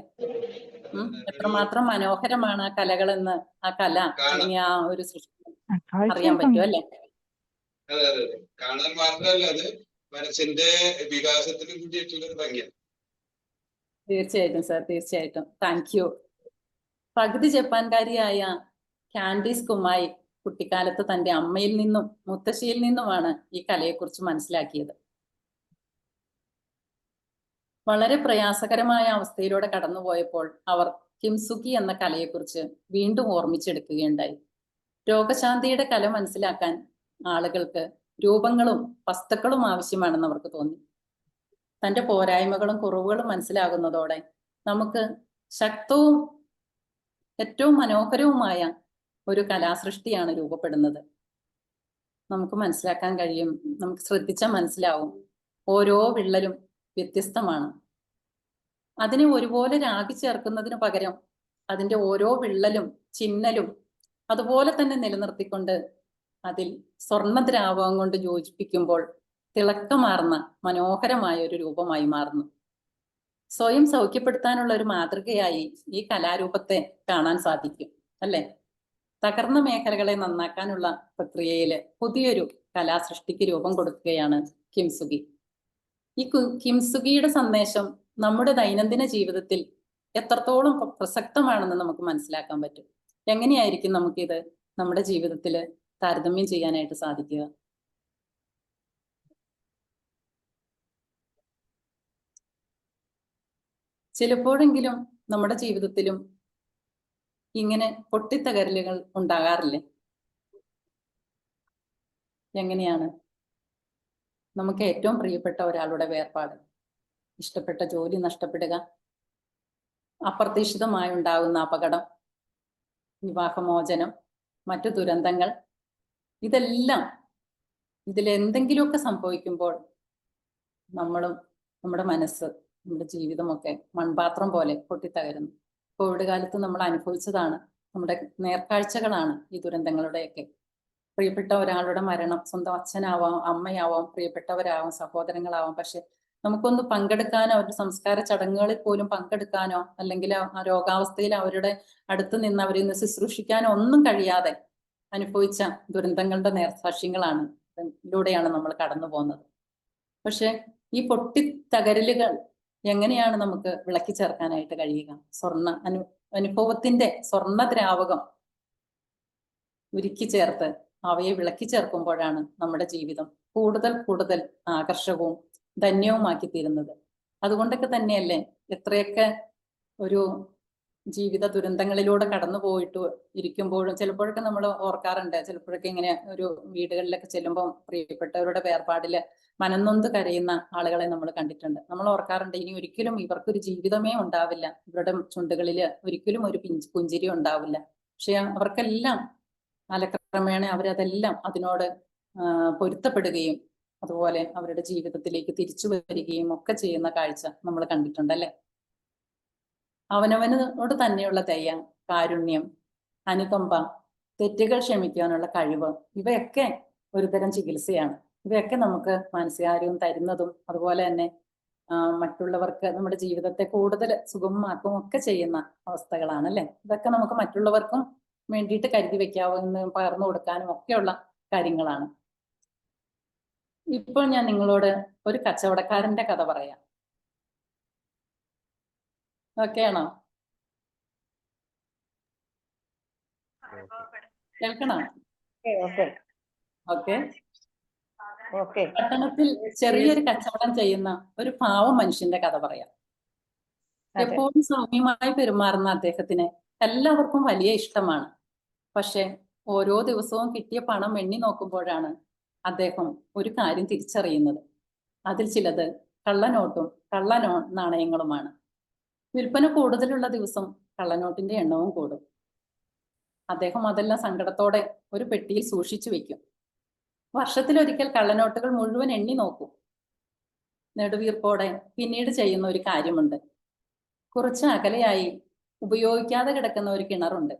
എത്രമാത്രം മനോഹരമാണ് ആ കലകളെന്ന്, ആ കല അല്ലെങ്കിൽ ആ ഒരു സൃഷ്ടി അറിയാൻ പറ്റും, അല്ലെ? അതെ അതെ അതെ, കാണാൻ മാത്രമല്ല അത് മനസ്സിന്റെ വികാസത്തിന് കൂടിയിട്ടുള്ളൊരു ഭംഗിയാണ്. തീർച്ചയായിട്ടും സാർ, തീർച്ചയായിട്ടും. Thank you. പകുതി ജപ്പാൻകാരിയായ കാൻഡീസ് കുമായി കുട്ടിക്കാലത്ത് തന്റെ അമ്മയിൽ നിന്നും മുത്തശ്ശിയിൽ നിന്നുമാണ് ഈ കലയെക്കുറിച്ച് മനസ്സിലാക്കിയത്. വളരെ പ്രയാസകരമായ അവസ്ഥയിലൂടെ കടന്നുപോയപ്പോൾ അവർ കിംസുഗി എന്ന കലയെക്കുറിച്ച് വീണ്ടും ഓർമ്മിച്ചെടുക്കുകയുണ്ടായി. രോഗശാന്തിയുടെ കല മനസ്സിലാക്കാൻ ആളുകൾക്ക് രൂപങ്ങളും വസ്തുക്കളും ആവശ്യമാണെന്ന് അവർക്ക് തോന്നി. തന്റെ പോരായ്മകളും കുറവുകളും മനസ്സിലാകുന്നതോടെ നമുക്ക് ശക്തവും ഏറ്റവും മനോഹരവുമായ ഒരു കലാസൃഷ്ടിയാണ് രൂപപ്പെടുന്നത്. നമുക്ക് മനസ്സിലാക്കാൻ കഴിയും, നമുക്ക് ശ്രദ്ധിച്ചാൽ മനസ്സിലാവും, ഓരോ വിള്ളലും വ്യത്യസ്തമാണ്. അതിനെ ഒരുപോലെ രാഗി ചേർക്കുന്നതിന് പകരം അതിൻ്റെ ഓരോ വിള്ളലും ചിഹ്നലും അതുപോലെ തന്നെ നിലനിർത്തിക്കൊണ്ട് അതിൽ സ്വർണ്ണദ്രാവകം കൊണ്ട് യോജിപ്പിക്കുമ്പോൾ തിളക്കമാർന്ന മനോഹരമായ ഒരു രൂപമായി മാറുന്നു. സ്വയം സൗഖ്യപ്പെടുത്താനുള്ള ഒരു മാതൃകയായി ഈ കലാരൂപത്തെ കാണാൻ സാധിക്കും, അല്ലെ? തകർന്ന മേഖലകളെ നന്നാക്കാനുള്ള പ്രക്രിയയിൽ പുതിയൊരു കലാസൃഷ്ടിക്ക് രൂപം കൊടുക്കുകയാണ് കിംസുഗി. ഈ കിംസുഗിയുടെ സന്ദേശം നമ്മുടെ ദൈനംദിന ജീവിതത്തിൽ എത്രത്തോളം പ്രസക്തമാണെന്ന് നമുക്ക് മനസ്സിലാക്കാൻ പറ്റും. എങ്ങനെയായിരിക്കും നമുക്കിത് നമ്മുടെ ജീവിതത്തിൽ താരതമ്യം ചെയ്യാനായിട്ട് സാധിക്കുക? ചിലപ്പോഴെങ്കിലും നമ്മുടെ ജീവിതത്തിലും ഇങ്ങനെ പൊട്ടിത്തകരലുകൾ ഉണ്ടാകാറില്ലേ? എങ്ങനെയാണ് നമുക്ക് ഏറ്റവും പ്രിയപ്പെട്ട ഒരാളുടെ വേർപാട്, ഇഷ്ടപ്പെട്ട ജോലി നഷ്ടപ്പെടുക, അപ്രതീക്ഷിതമായി ഉണ്ടാകുന്ന അപകടം, വിവാഹമോചനം, മറ്റു ദുരന്തങ്ങൾ, ഇതെല്ലാം ഇതിലെന്തെങ്കിലുമൊക്കെ സംഭവിക്കുമ്പോൾ നമ്മളും നമ്മുടെ മനസ്സ്, നമ്മുടെ ജീവിതമൊക്കെ മൺപാത്രം പോലെ പൊട്ടിത്തകരുന്നു. കോവിഡ് കാലത്ത് നമ്മൾ അനുഭവിച്ചതാണ്, നമ്മുടെ നേർക്കാഴ്ചകളാണ് ഈ ദുരന്തങ്ങളുടെയൊക്കെ. പ്രിയപ്പെട്ട ഒരാളുടെ മരണം, സ്വന്തം അച്ഛനാവാം, അമ്മയാവാം, പ്രിയപ്പെട്ടവരാവാം, സഹോദരങ്ങളാവാം. പക്ഷെ നമുക്കൊന്ന് പങ്കെടുക്കാനോ, അവരുടെ സംസ്കാര ചടങ്ങുകളിൽ പോലും പങ്കെടുക്കാനോ, അല്ലെങ്കിൽ ആ രോഗാവസ്ഥയിൽ അവരുടെ അടുത്ത് നിന്ന് അവരെ ഒന്ന് ശുശ്രൂഷിക്കാനോ ഒന്നും കഴിയാതെ അനുഭവിച്ച ദുരന്തങ്ങളുടെ നേർസാക്ഷ്യങ്ങളാണ് ഇതിലൂടെയാണ് നമ്മൾ കടന്നു പോകുന്നത്. പക്ഷെ ഈ പൊട്ടിത്തകരലുകൾ എങ്ങനെയാണ് നമുക്ക് വിളക്കി ചേർക്കാനായിട്ട് കഴിയുക? അനുഭവത്തിന്റെ സ്വർണ്ണദ്രാവകം ഉരുക്കി ചേർത്ത് അവയെ വിളക്കി ചേർക്കുമ്പോഴാണ് നമ്മുടെ ജീവിതം കൂടുതൽ കൂടുതൽ ആകർഷകവും ധന്യവുമാക്കി തീരുന്നത്. അതുകൊണ്ടൊക്കെ തന്നെയല്ലേ എത്രയൊക്കെ ഒരു ജീവിത ദുരന്തങ്ങളിലൂടെ കടന്നു പോയിട്ട് ഇരിക്കുമ്പോഴും ചിലപ്പോഴൊക്കെ നമ്മൾ ഓർക്കാറുണ്ട്, ചിലപ്പോഴൊക്കെ ഇങ്ങനെ ഒരു വീടുകളിലൊക്കെ ചെല്ലുമ്പോൾ പ്രിയപ്പെട്ടവരുടെ വേർപാടില് മനംനൊന്ത് കരയുന്ന ആളുകളെ നമ്മൾ കണ്ടിട്ടുണ്ട്. നമ്മൾ ഓർക്കാറുണ്ട്, ഇനി ഒരിക്കലും ഇവർക്കൊരു ജീവിതമേ ഉണ്ടാവില്ല, ഇവരുടെ ചുണ്ടുകളില് ഒരിക്കലും ഒരു പുഞ്ചിരി ഉണ്ടാവില്ല. പക്ഷെ അവർക്കെല്ലാം കാലക്രമേണ അവരതെല്ലാം അതിനോട് പൊരുത്തപ്പെടുകയും അതുപോലെ അവരുടെ ജീവിതത്തിലേക്ക് തിരിച്ചു വരികയും ഒക്കെ ചെയ്യുന്ന കാഴ്ച നമ്മൾ കണ്ടിട്ടുണ്ടല്ലേ. അവനവനോട് തന്നെയുള്ള ദയ, കാരുണ്യം, അനുകമ്പ, തെറ്റുകൾ ക്ഷമിക്കാനുള്ള കഴിവ്, ഇവയൊക്കെ ഒരുതരം ചികിത്സയാണ്. ഇവയൊക്കെ നമുക്ക് മാനസികാരോഗ്യം തരുന്നതും അതുപോലെ തന്നെ മറ്റുള്ളവർക്ക് നമ്മുടെ ജീവിതത്തെ കൂടുതൽ സുഗമമാക്കുകയും ഒക്കെ ചെയ്യുന്ന അവസ്ഥകളാണ് അല്ലെ. ഇതൊക്കെ നമുക്ക് മറ്റുള്ളവർക്കും വേണ്ടിയിട്ട് കരുതി വെക്കാവുന്ന, പകർന്നു കൊടുക്കാനും ഒക്കെയുള്ള കാര്യങ്ങളാണ്. ഇപ്പോൾ ഞാൻ നിങ്ങളോട് ഒരു കച്ചവടക്കാരന്റെ കഥ പറയാം. ഓക്കെ ആണോ? കേൾക്കണോ? ഓക്കെ. പട്ടണത്തിൽ ചെറിയൊരു കച്ചവടം ചെയ്യുന്ന ഒരു പാവ മനുഷ്യന്റെ കഥ പറയാം. എപ്പോഴും സൗമ്യമായി പെരുമാറുന്ന അദ്ദേഹത്തിന് എല്ലാവർക്കും വലിയ ഇഷ്ടമാണ്. പക്ഷെ ഓരോ ദിവസവും കിട്ടിയ പണം എണ്ണി നോക്കുമ്പോഴാണ് അദ്ദേഹം ഒരു കാര്യം തിരിച്ചറിയുന്നത്. അതിൽ ചിലത് കള്ളനോട്ടും നാണയങ്ങളുമാണ്. വിൽപ്പന കൂടുതലുള്ള ദിവസം കള്ളനോട്ടിന്റെ എണ്ണവും കൂടും. അദ്ദേഹം അതെല്ലാം സങ്കടത്തോടെ ഒരു പെട്ടിയിൽ സൂക്ഷിച്ചു വെക്കും. വർഷത്തിലൊരിക്കൽ കള്ളനോട്ടുകൾ മുഴുവൻ എണ്ണി നോക്കും. നെടുവീർപ്പോടെ പിന്നീട് ചെയ്യുന്ന ഒരു കാര്യമുണ്ട്. കുറച്ച് അകലെയായി ഉപയോഗിക്കാതെ കിടക്കുന്ന ഒരു കിണറുണ്ട്.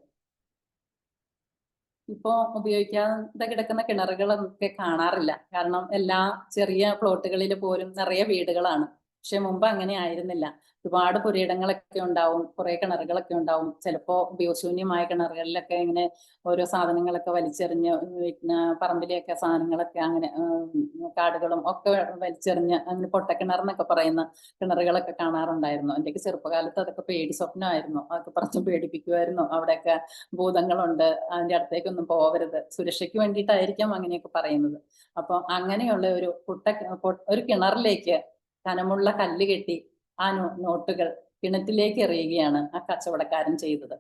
ഇപ്പോ ഉപയോഗിക്കാതെ കിടക്കുന്ന കിണറുകളൊക്കെ കാണാറില്ല. കാരണം എല്ലാ ചെറിയ പ്ലോട്ടുകളിൽ പോലും നിറയെ വീടുകളാണ്. പക്ഷെ മുമ്പ് അങ്ങനെ ആയിരുന്നില്ല. ഒരുപാട് പുരയിടങ്ങളൊക്കെ ഉണ്ടാവും, കുറെ കിണറുകളൊക്കെ ഉണ്ടാവും. ചിലപ്പോ ഉപയോഗശൂന്യമായ കിണറുകളിലൊക്കെ ഇങ്ങനെ ഓരോ സാധനങ്ങളൊക്കെ വലിച്ചെറിഞ്ഞ്, പറമ്പിലെയൊക്കെ സാധനങ്ങളൊക്കെ അങ്ങനെ കാടുകളും ഒക്കെ വലിച്ചെറിഞ്ഞ് അങ്ങനെ പൊട്ടക്കിണറെന്നൊക്കെ പറയുന്ന കിണറുകളൊക്കെ കാണാറുണ്ടായിരുന്നു. എന്റെയൊക്കെ ചെറുപ്പകാലത്ത് അതൊക്കെ പേടി സ്വപ്നമായിരുന്നു. അതൊക്കെ പറഞ്ഞ് പേടിപ്പിക്കുമായിരുന്നു. അവിടെയൊക്കെ ഭൂതങ്ങളുണ്ട്, അതിന്റെ അടുത്തേക്കൊന്നും പോവരുത്, സുരക്ഷയ്ക്ക് വേണ്ടിയിട്ടായിരിക്കാം അങ്ങനെയൊക്കെ പറയുന്നത്. അപ്പൊ അങ്ങനെയുള്ള ഒരു കിണറിലേക്ക് കനമുള്ള കല്ല് കെട്ടി ആ നോട്ടുകൾ കിണറ്റിലേക്ക് എറിയുകയാണ് ആ കച്ചവടക്കാരൻ ചെയ്തത്.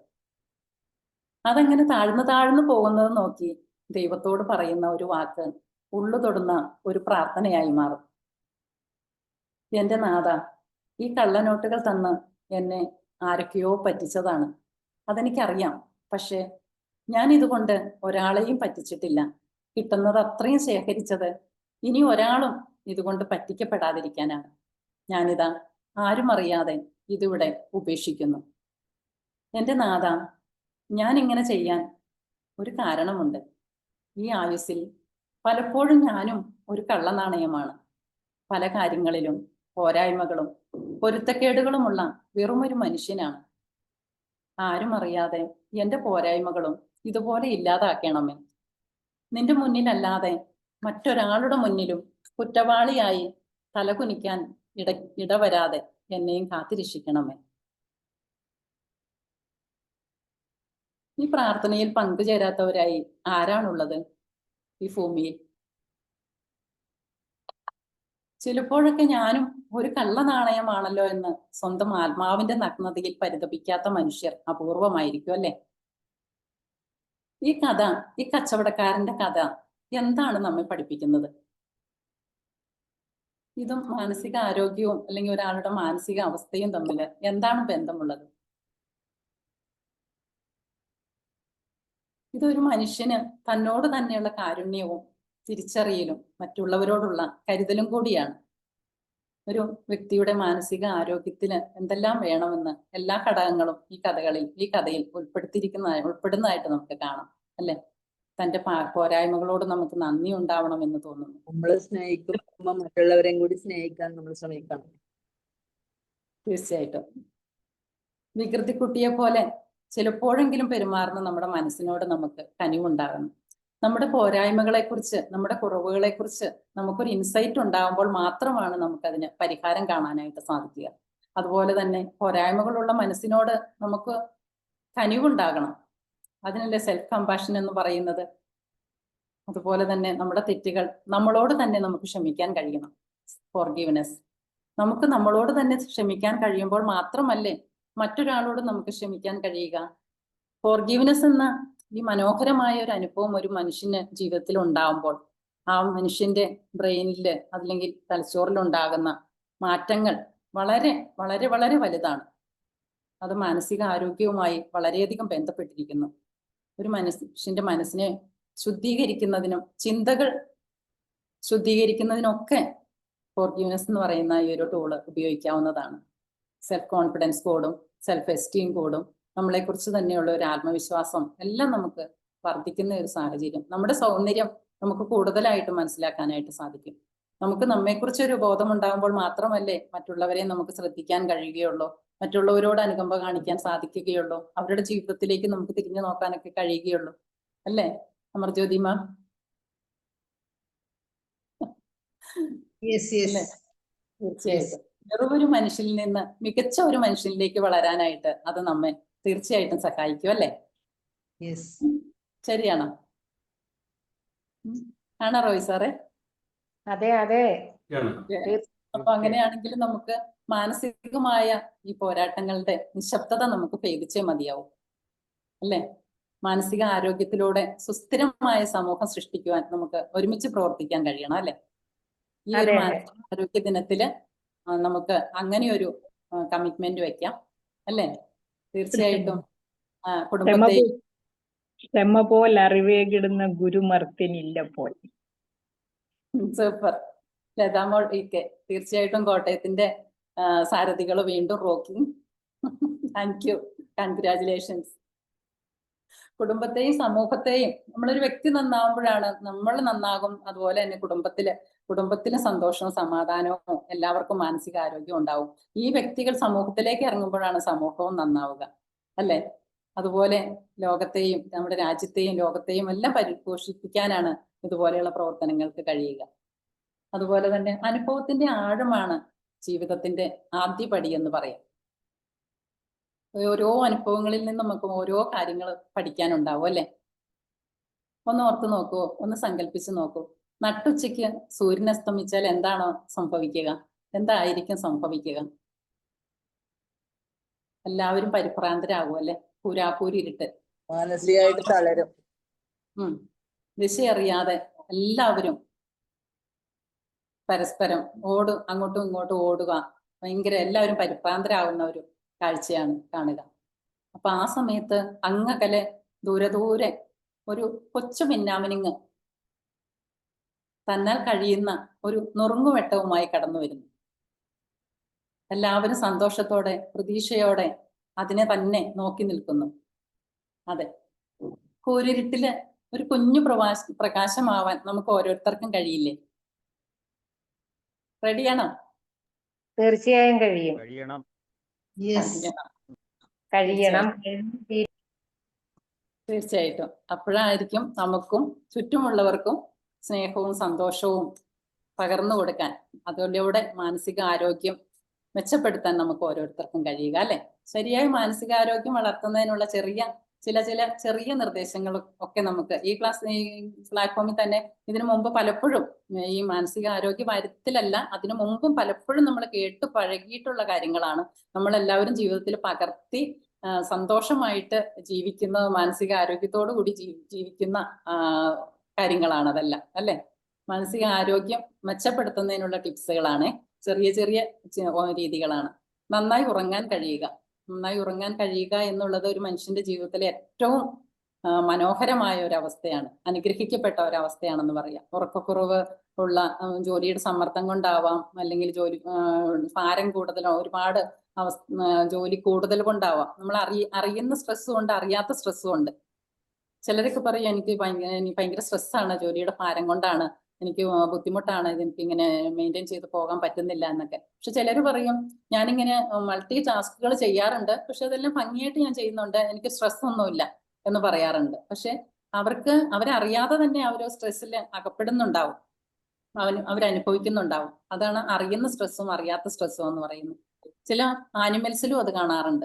അതങ്ങനെ താഴ്ന്നു പോകുന്നത് നോക്കി ദൈവത്തോട് പറയുന്ന ഒരു വാക്ക് ഉള്ളു തൊടുന്ന ഒരു പ്രാർത്ഥനയായി മാറും. എന്റെ നാഥ, ഈ കള്ളനോട്ടുകൾ തന്ന് എന്നെ ആരൊക്കെയോ പറ്റിച്ചതാണ്, അതെനിക്കറിയാം. പക്ഷെ ഞാൻ ഇതുകൊണ്ട് ഒരാളെയും പറ്റിച്ചിട്ടില്ല. കിട്ടുന്നത് അത്രയും ശേഖരിച്ചത് ഇനി ഒരാളും ഇതുകൊണ്ട് പറ്റിക്കപ്പെടാതിരിക്കാനാണ്. ഞാനിതാ ആരും അറിയാതെ ഇതിവിടെ ഉപേക്ഷിക്കുന്നു. എന്റെ നാഥ, ഞാൻ ഇങ്ങനെ ചെയ്യാൻ ഒരു കാരണമുണ്ട്. ഈ ആയുസ്സിൽ പലപ്പോഴും ഞാനും ഒരു കള്ളനാണയമാണ്. പല കാര്യങ്ങളിലും പോരായ്മകളും പൊരുത്തക്കേടുകളുമുള്ള വെറുമൊരു മനുഷ്യനാണ്. ആരും അറിയാതെ എന്റെ പോരായ്മകളും ഇതുപോലെ ഇല്ലാതാക്കണമേ. നിന്റെ മുന്നിലല്ലാതെ മറ്റൊരാളുടെ മുന്നിലും കുറ്റവാളിയായി തലകുനിക്കാൻ ഇടവരാതെ എന്നെയും കാത്തിരക്ഷിക്കണമേ. ഈ പ്രാർത്ഥനയിൽ പങ്കുചേരാത്തവരായി ആരാണുള്ളത് ഈ ഭൂമിയിൽ? ചിലപ്പോഴൊക്കെ ഞാനും ഒരു കള്ളനാണയമാണല്ലോ എന്ന് സ്വന്തം ആത്മാവിന്റെ നഗ്നതയിൽ പരിതപിക്കാത്ത മനുഷ്യർ അപൂർവമായിരിക്കും അല്ലെ? ഈ കഥ, ഈ കച്ചവടക്കാരന്റെ കഥ എന്താണ് നമ്മെ പഠിപ്പിക്കുന്നത്? ഇതും മാനസിക ആരോഗ്യവും അല്ലെങ്കിൽ ഒരാളുടെ മാനസിക അവസ്ഥയും തമ്മിൽ എന്താണ് ബന്ധമുള്ളത്? ഇതൊരു മനുഷ്യന് തന്നോട് തന്നെയുള്ള കാരുണ്യവും തിരിച്ചറിയലും മറ്റുള്ളവരോടുള്ള കരുതലും കൂടിയാണ്. ഒരു വ്യക്തിയുടെ മാനസിക ആരോഗ്യത്തിന് എന്തെല്ലാം വേണമെന്ന് എല്ലാ ഘടകങ്ങളും ഈ കഥയിൽ ഉൾപ്പെടുന്നതായിട്ട് നമുക്ക് കാണാം അല്ലെ? തന്റെ പോരായ്മകളോട് നമുക്ക് നന്ദി ഉണ്ടാവണമെന്ന് തോന്നുന്നു. നമ്മൾ സ്നേഹിക്കുമ്പോൾ മറ്റുള്ളവരെയും കൂടി സ്നേഹിക്കാൻ നമ്മൾ ശ്രമിക്കണം. തീർച്ചയായിട്ടും. വികൃതിക്കുട്ടിയെ പോലെ ചിലപ്പോഴെങ്കിലും പെരുമാറുന്ന നമ്മുടെ മനസ്സിനോട് നമുക്ക് കനിവുണ്ടാകണം. നമ്മുടെ പോരായ്മകളെക്കുറിച്ച്, നമ്മുടെ കുറവുകളെക്കുറിച്ച് നമുക്കൊരു ഇൻസൈറ്റ് ഉണ്ടാകുമ്പോൾ മാത്രമാണ് നമുക്കതിന് പരിഹാരം കാണാനായിട്ട് സാധിക്കുക. അതുപോലെ തന്നെ പോരായ്മകളുള്ള മനസ്സിനോട് നമുക്ക് കനിവുണ്ടാകണം. അതിനല്ലേ സെൽഫ് കമ്പാഷൻ എന്ന് പറയുന്നത്. അതുപോലെ തന്നെ നമ്മുടെ തെറ്റുകൾ നമ്മളോട് തന്നെ നമുക്ക് ക്ഷമിക്കാൻ കഴിയണം. ഫോർഗീവ്നെസ്. നമുക്ക് നമ്മളോട് തന്നെ ക്ഷമിക്കാൻ കഴിയുമ്പോൾ മാത്രമല്ലേ മറ്റൊരാളോട് നമുക്ക് ക്ഷമിക്കാൻ കഴിയുക. ഫോർഗീവ്നെസ് എന്ന ഈ മനോഹരമായ ഒരു അനുഭവം ഒരു മനുഷ്യന് ജീവിതത്തിൽ ഉണ്ടാവുമ്പോൾ ആ മനുഷ്യന്റെ ബ്രെയിനില് അല്ലെങ്കിൽ തലച്ചോറിൽ ഉണ്ടാകുന്ന മാറ്റങ്ങൾ വളരെ വളരെ വളരെ വലുതാണ്. അത് മാനസിക ആരോഗ്യവുമായി വളരെയധികം ബന്ധപ്പെട്ടിരിക്കുന്നു. ഒരു മനുഷ്യന്റെ മനസ്സിനെ ശുദ്ധീകരിക്കുന്നതിനും ചിന്തകൾ ശുദ്ധീകരിക്കുന്നതിനൊക്കെ ഫോർഗീവ്നെസ് എന്ന് പറയുന്ന ഈ ഒരു ടൂള് ഉപയോഗിക്കാവുന്നതാണ്. സെൽഫ് കോൺഫിഡൻസ് കോഡും സെൽഫ് എസ്റ്റീം കോഡും നമ്മളെക്കുറിച്ച് തന്നെയുള്ള ഒരു ആത്മവിശ്വാസം എല്ലാം നമുക്ക് വർദ്ധിക്കുന്ന ഒരു സാഹചര്യം. നമ്മുടെ സൗന്ദര്യം നമുക്ക് കൂടുതലായിട്ട് മനസ്സിലാക്കാനായിട്ട് സാധിക്കും. നമുക്ക് നമ്മെക്കുറിച്ച് ഒരു ബോധം ഉണ്ടാകുമ്പോൾ മാത്രമല്ലേ മറ്റുള്ളവരെ നമുക്ക് ശ്രദ്ധിക്കാൻ കഴിയുകയുള്ളൂ, മറ്റുള്ളവരോട് അനുകമ്പ കാണിക്കാൻ സാധിക്കുകയുള്ളൂ, അവരുടെ ജീവിതത്തിലേക്ക് നമുക്ക് തിരിഞ്ഞു നോക്കാനൊക്കെ കഴിയുകയുള്ളൂ അല്ലേ അമർജ്യോതി മാം? തീർച്ചയായിട്ടും. വെറുമൊരു മനുഷ്യനിൽ നിന്ന് മികച്ച ഒരു മനുഷ്യനിലേക്ക് വളരാനായിട്ട് അത് നമ്മെ തീർച്ചയായിട്ടും സഹായിക്കും അല്ലേ? ശരിയാണോ? ആണോ റോയ് സാറേ? അതെ അതെ. അപ്പൊ അങ്ങനെയാണെങ്കിൽ നമുക്ക് മാനസികമായ ഈ പോരാട്ടങ്ങളുടെ നിശബ്ദത നമുക്ക് ഭേദിച്ചേ മതിയാവും അല്ലെ? മാനസിക ആരോഗ്യത്തിലൂടെ സുസ്ഥിരമായ സമൂഹം സൃഷ്ടിക്കുവാൻ നമുക്ക് ഒരുമിച്ച് പ്രവർത്തിക്കാൻ കഴിയണം അല്ലെ? ഈ ഒരു മാനസിക ആരോഗ്യ ദിനത്തില് നമുക്ക് അങ്ങനെ ഒരു കമ്മിറ്റ്മെന്റ് വെക്കാം അല്ലെ? തീർച്ചയായിട്ടും കുടുംബത്തെ ക്ഷമ പോൽ അറിവേകിടുന്ന ഗുരുമർത്തിനില്ലപ്പോൾ. സൂപ്പർ ലതാമോൾ ഇക്കെ. തീർച്ചയായിട്ടും കോട്ടയത്തിന്റെ സാരഥികൾ വീണ്ടും റോക്കിംഗ്. Thank you, congratulations. കുടുംബത്തെയും സമൂഹത്തെയും നമ്മളൊരു വ്യക്തി നന്നാവുമ്പോഴാണ് നമ്മൾ നന്നാകും. അതുപോലെ തന്നെ കുടുംബത്തിലെ സന്തോഷവും സമാധാനവും എല്ലാവർക്കും മാനസിക ആരോഗ്യം ഉണ്ടാവും. ഈ വ്യക്തികൾ സമൂഹത്തിലേക്ക് ഇറങ്ങുമ്പോഴാണ് സമൂഹവും നന്നാവുക അല്ലെ? അതുപോലെ ലോകത്തെയും നമ്മുടെ രാജ്യത്തെയും ലോകത്തെയും എല്ലാം പരിപോഷിപ്പിക്കാനാണ് ഇതുപോലെയുള്ള പ്രവർത്തനങ്ങൾക്ക് കഴിയുക. അതുപോലെ തന്നെ അനുഭവത്തിന്റെ ആഴമാണ് ജീവിതത്തിന്റെ ആദ്യപടി എന്ന് പറയാം. ഓരോ അനുഭവങ്ങളിൽ നിന്ന് നമുക്ക് ഓരോ കാര്യങ്ങൾ പഠിക്കാനുണ്ടാവും അല്ലെ? ഒന്ന് ഓർത്ത് നോക്കൂ, ഒന്ന് സങ്കല്പിച്ച് നോക്കൂ. നട്ടുച്ചയ്ക്ക് സൂര്യൻ അസ്തമിച്ചാൽ എന്താണോ സംഭവിക്കുക? എന്തായിരിക്കും സംഭവിക്കുക? എല്ലാവരും പരിഭ്രാന്തരാകും അല്ലെ? പൂരാപ്പൂരി ഇരുട്ട്, മാനസികമായിട്ട് തളരും. ദിശയറിയാതെ എല്ലാവരും പരസ്പരം അങ്ങോട്ടും ഇങ്ങോട്ടും ഓടുക, ഭയങ്കര എല്ലാവരും പരിഭ്രാന്തരാകുന്ന ഒരു കാഴ്ചയാണ് കാണുക. അപ്പൊ ആ സമയത്ത് അങ്ങകലെ ദൂരെ ഒരു കൊച്ചു മിന്നാമിനിങ് തന്നാൽ കഴിയുന്ന ഒരു നുറുങ്ങുവെട്ടവുമായി കടന്നു വരുന്നു. എല്ലാവരും സന്തോഷത്തോടെ പ്രതീക്ഷയോടെ അതിനെ തന്നെ നോക്കി നിൽക്കുന്നു. അതെ, കൂരിരുട്ടില് ഒരു കുഞ്ഞു പ്രകാശമാവാൻ നമുക്ക് ഓരോരുത്തർക്കും കഴിയില്ലേ? റെഡിയാണോ? തീർച്ചയായും കഴിയും. തീർച്ചയായിട്ടും. അപ്പോഴായിരിക്കും നമുക്കും ചുറ്റുമുള്ളവർക്കും സ്നേഹവും സന്തോഷവും പകർന്നു കൊടുക്കാൻ, അതിലൂടെ മാനസിക ആരോഗ്യം മെച്ചപ്പെടുത്താൻ നമുക്ക് ഓരോരുത്തർക്കും കഴിയുക അല്ലെ? ശരിയായ മാനസികാരോഗ്യം വളർത്തുന്നതിനുള്ള ചെറിയ ചില ചെറിയ നിർദ്ദേശങ്ങൾ ഒക്കെ നമുക്ക് ഈ പ്ലാറ്റ്ഫോമിൽ തന്നെ ഇതിനു മുമ്പ് പലപ്പോഴും ഈ മാനസിക ആരോഗ്യ കാര്യത്തിലല്ല, അതിനു മുമ്പും പലപ്പോഴും നമ്മൾ കേട്ട് പഴകിയിട്ടുള്ള കാര്യങ്ങളാണ്. നമ്മളെല്ലാവരും ജീവിതത്തിൽ പകർത്തി സന്തോഷമായിട്ട് ജീവിക്കുന്ന, മാനസിക ആരോഗ്യത്തോടു കൂടി ജീവിക്കുന്ന കാര്യങ്ങളാണ് അതെല്ലാം, അല്ലെ? മാനസിക ആരോഗ്യം മെച്ചപ്പെടുത്തുന്നതിനുള്ള ടിപ്സുകളാണ്, ചെറിയ രീതികളാണ്. നന്നായി ഉറങ്ങാൻ കഴിയുക എന്നുള്ളത് ഒരു മനുഷ്യന്റെ ജീവിതത്തിലെ ഏറ്റവും മനോഹരമായ ഒരു അവസ്ഥയാണ്, അനുഗ്രഹിക്കപ്പെട്ട ഒരു അവസ്ഥയാണെന്ന് പറയാം. ഉറക്കക്കുറവ് ഉള്ള, ജോലിയുടെ സമ്മർദ്ദം കൊണ്ടാവാം, അല്ലെങ്കിൽ ഭാരം കൂടുതലോ, ഒരുപാട് ജോലി കൂടുതൽ കൊണ്ടാവാം. നമ്മൾ അറിയുന്ന സ്ട്രെസ്സും ഉണ്ട്, അറിയാത്ത സ്ട്രെസ്സും ഉണ്ട്. ചിലരൊക്കെ പറയും എനിക്ക് ഭയങ്കര സ്ട്രെസ്സാണ്, ജോലിയുടെ ഭാരം കൊണ്ടാണ്, എനിക്ക് ബുദ്ധിമുട്ടാണ്, എനിക്ക് ഇങ്ങനെ മെയിൻറ്റെയിൻ ചെയ്ത് പോകാൻ പറ്റുന്നില്ല എന്നൊക്കെ. പക്ഷെ ചിലർ പറയും ഞാനിങ്ങനെ മൾട്ടി ടാസ്കുകൾ ചെയ്യാറുണ്ട്, പക്ഷെ അതെല്ലാം ഭംഗിയായിട്ട് ഞാൻ ചെയ്യുന്നുണ്ട്, എനിക്ക് സ്ട്രെസ് ഒന്നുമില്ല എന്ന് പറയാറുണ്ട്. പക്ഷെ അവരറിയാതെ തന്നെ അവർ സ്ട്രെസ്സിൽ അകപ്പെടുന്നുണ്ടാവും, അവരനുഭവിക്കുന്നുണ്ടാവും. അതാണ് അറിയുന്ന സ്ട്രെസ്സും അറിയാത്ത സ്ട്രെസ്സും എന്ന് പറയുന്നത്. ചില ആനിമൽസിലും അത് കാണാറുണ്ട്.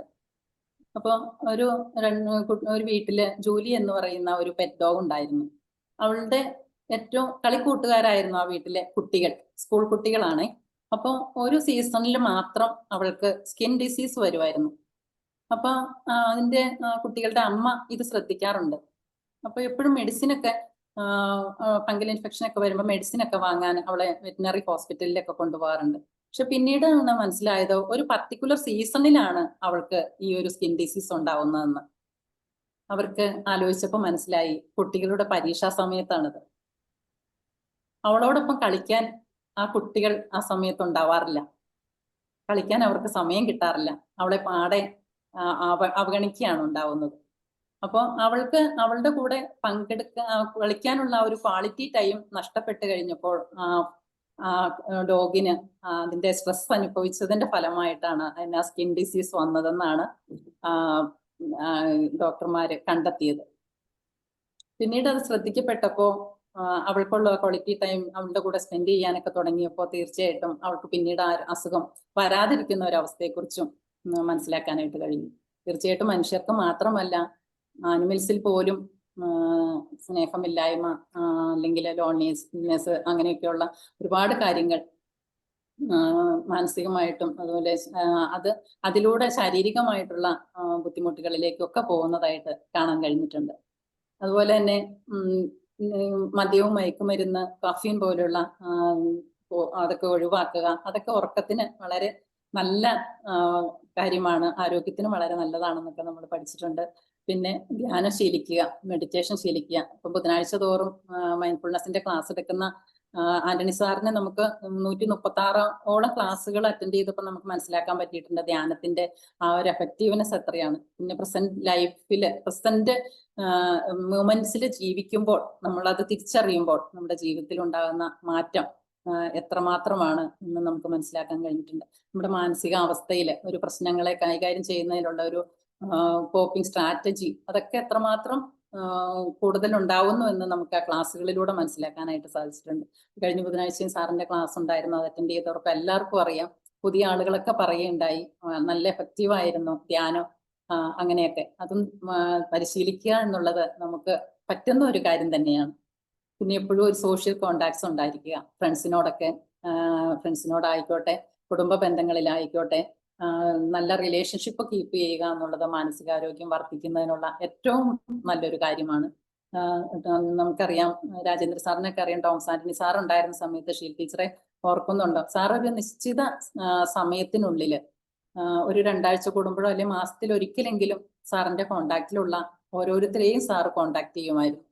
അപ്പൊ ഒരു വീട്ടില് ജൂലി എന്ന് പറയുന്ന ഒരു പെറ്റ് ഡോഗ് ഉണ്ടായിരുന്നു. അവളുടെ ഏറ്റവും കളിക്കൂട്ടുകാരായിരുന്നു ആ വീട്ടിലെ കുട്ടികൾ, സ്കൂൾ കുട്ടികളാണ്. അപ്പൊ ഒരു സീസണിൽ മാത്രം അവൾക്ക് സ്കിൻ ഡിസീസ് വരുമായിരുന്നു. അപ്പൊ അതിന്റെ കുട്ടികളുടെ അമ്മ ഇത് ശ്രദ്ധിക്കാറുണ്ട്. അപ്പൊ എപ്പോഴും മെഡിസിനൊക്കെ, ഫംഗൽ ഇൻഫെക്ഷൻ ഒക്കെ വരുമ്പോൾ മെഡിസിനൊക്കെ വാങ്ങാൻ അവളെ വെറ്റിനറി ഹോസ്പിറ്റലിലൊക്കെ കൊണ്ടുപോകാറുണ്ട്. പക്ഷെ പിന്നീടാണ് മനസ്സിലായത് ഒരു പർട്ടിക്കുലർ സീസണിലാണ് അവൾക്ക് ഈ ഒരു സ്കിൻ ഡിസീസ് ഉണ്ടാവുന്നതെന്ന്. അവർക്ക് ആലോചിച്ചപ്പോൾ മനസ്സിലായി, കുട്ടികളുടെ പരീക്ഷാ സമയത്താണിത്. അവളോടൊപ്പം കളിക്കാൻ ആ കുട്ടികൾ ആ സമയത്ത് ഉണ്ടാവാറില്ല, കളിക്കാൻ അവർക്ക് സമയം കിട്ടാറില്ല, അവളെ പാടെ അവഗണിക്കുകയാണ് ഉണ്ടാവുന്നത്. അപ്പോൾ അവൾക്ക് അവളുടെ കൂടെ കളിക്കാനുള്ള ഒരു ക്വാളിറ്റി ടൈം നഷ്ടപ്പെട്ട് കഴിഞ്ഞപ്പോൾ ഡോഗിന് അതിന്റെ സ്ട്രെസ് അനുഭവിച്ചതിന്റെ ഫലമായിട്ടാണ് അതിന് സ്കിൻ ഡിസീസ് വന്നതെന്നാണ് ഡോക്ടർമാര് കണ്ടെത്തിയത്. പിന്നീട് അത് ശ്രദ്ധിക്കപ്പെട്ടപ്പോൾ അവൾക്കുള്ള ക്വാളിറ്റി ടൈം അവളുടെ കൂടെ സ്പെൻഡ് ചെയ്യാനൊക്കെ തുടങ്ങിയപ്പോൾ തീർച്ചയായിട്ടും അവൾക്ക് പിന്നീട് ആ അസുഖം വരാതിരിക്കുന്ന ഒരു അവസ്ഥയെക്കുറിച്ചും മനസ്സിലാക്കാനായിട്ട് കഴിഞ്ഞു. തീർച്ചയായിട്ടും മനുഷ്യർക്ക് മാത്രമല്ല, ആനിമൽസിൽ പോലും സ്നേഹമില്ലായ്മ, അല്ലെങ്കിൽ ലോൺലിനെസ്, അങ്ങനെയൊക്കെയുള്ള ഒരുപാട് കാര്യങ്ങൾ മാനസികമായിട്ടും അതുപോലെ അതിലൂടെ ശാരീരികമായിട്ടുള്ള ബുദ്ധിമുട്ടുകളിലേക്കൊക്കെ പോകുന്നതായിട്ട് കാണാൻ കഴിഞ്ഞിട്ടുണ്ട്. അതുപോലെ തന്നെ മദ്യവും മയക്കുമരുന്ന്, കഫീൻ പോലുള്ള അതൊക്കെ ഒഴിവാക്കുക, അതൊക്കെ ഉറക്കത്തിന് വളരെ നല്ല കാര്യമാണ്, ആരോഗ്യത്തിന് വളരെ നല്ലതാണെന്നൊക്കെ നമ്മൾ പഠിച്ചിട്ടുണ്ട്. പിന്നെ ധ്യാനം ശീലിക്കുക, മെഡിറ്റേഷൻ ശീലിക്കുക. ഇപ്പൊ ബുധനാഴ്ച തോറും മൈൻഡ്ഫുൾനെസിന്റെ ക്ലാസ് എടുക്കുന്ന ആന്റണി സാറിനെ നമുക്ക് 136ഓളം ക്ലാസ്സുകൾ അറ്റൻഡ് ചെയ്തപ്പോൾ നമുക്ക് മനസ്സിലാക്കാൻ പറ്റിയിട്ടുണ്ട് ധ്യാനത്തിന്റെ ആ ഒരു എഫക്റ്റീവ്നെസ് എത്രയാണ്. പിന്നെ പ്രസന്റ് മൂമെന്റ്സിൽ ജീവിക്കുമ്പോൾ, നമ്മളത് തിരിച്ചറിയുമ്പോൾ നമ്മുടെ ജീവിതത്തിൽ ഉണ്ടാകുന്ന മാറ്റം എത്രമാത്രമാണ് എന്ന് നമുക്ക് മനസ്സിലാക്കാൻ കഴിഞ്ഞിട്ടുണ്ട്. നമ്മുടെ മാനസികാവസ്ഥയിൽ ഒരു പ്രശ്നങ്ങളെ കൈകാര്യം ചെയ്യുന്നതിലുള്ള ഒരു കോപ്പിംഗ് സ്ട്രാറ്റജി, അതൊക്കെ എത്രമാത്രം കൂടുതൽ ഉണ്ടാവുന്നു എന്ന് നമുക്ക് ആ ക്ലാസ്സുകളിലൂടെ മനസ്സിലാക്കാനായിട്ട് സാധിച്ചിട്ടുണ്ട്. കഴിഞ്ഞ ബുധനാഴ്ചയും സാറിന്റെ ക്ലാസ് ഉണ്ടായിരുന്നു, അത് അറ്റൻഡ് ചെയ്തവർക്ക് എല്ലാവർക്കും അറിയാം. പുതിയ ആളുകളൊക്കെ പറയുകയുണ്ടായി നല്ല എഫക്റ്റീവായിരുന്നു ധ്യാനം, അങ്ങനെയൊക്കെ. അതും പരിശീലിക്കുക എന്നുള്ളത് നമുക്ക് പറ്റുന്ന ഒരു കാര്യം തന്നെയാണ്. പിന്നെ എപ്പോഴും ഒരു സോഷ്യൽ കോണ്ടാക്ട്സ് ഉണ്ടായിരിക്കുക, ഫ്രണ്ട്സിനോടായിക്കോട്ടെ, കുടുംബ ബന്ധങ്ങളിലായിക്കോട്ടെ, നല്ല റിലേഷൻഷിപ്പ് കീപ്പ് ചെയ്യുക എന്നുള്ളത് മാനസികാരോഗ്യം വർദ്ധിക്കുന്നതിനുള്ള ഏറ്റവും നല്ലൊരു കാര്യമാണ്. നമുക്കറിയാം, രാജേന്ദ്ര സാറിനൊക്കെ അറിയാം, ടോംസ് ആന്റണി സാർ ഉണ്ടായിരുന്ന സമയത്ത് ഷീൽ ടീച്ചറെ ഓർക്കുന്നുണ്ടോ? സാർ ഒരു നിശ്ചിത സമയത്തിനുള്ളിൽ ഒരു 2 ആഴ്ച കൂടുമ്പോഴോ അല്ലെങ്കിൽ മാസത്തിൽ ഒരിക്കലെങ്കിലും സാറിന്റെ കോണ്ടാക്റ്റിലുള്ള ഓരോരുത്തരെയും സാർ കോണ്ടാക്ട് ചെയ്യുമായിരുന്നു,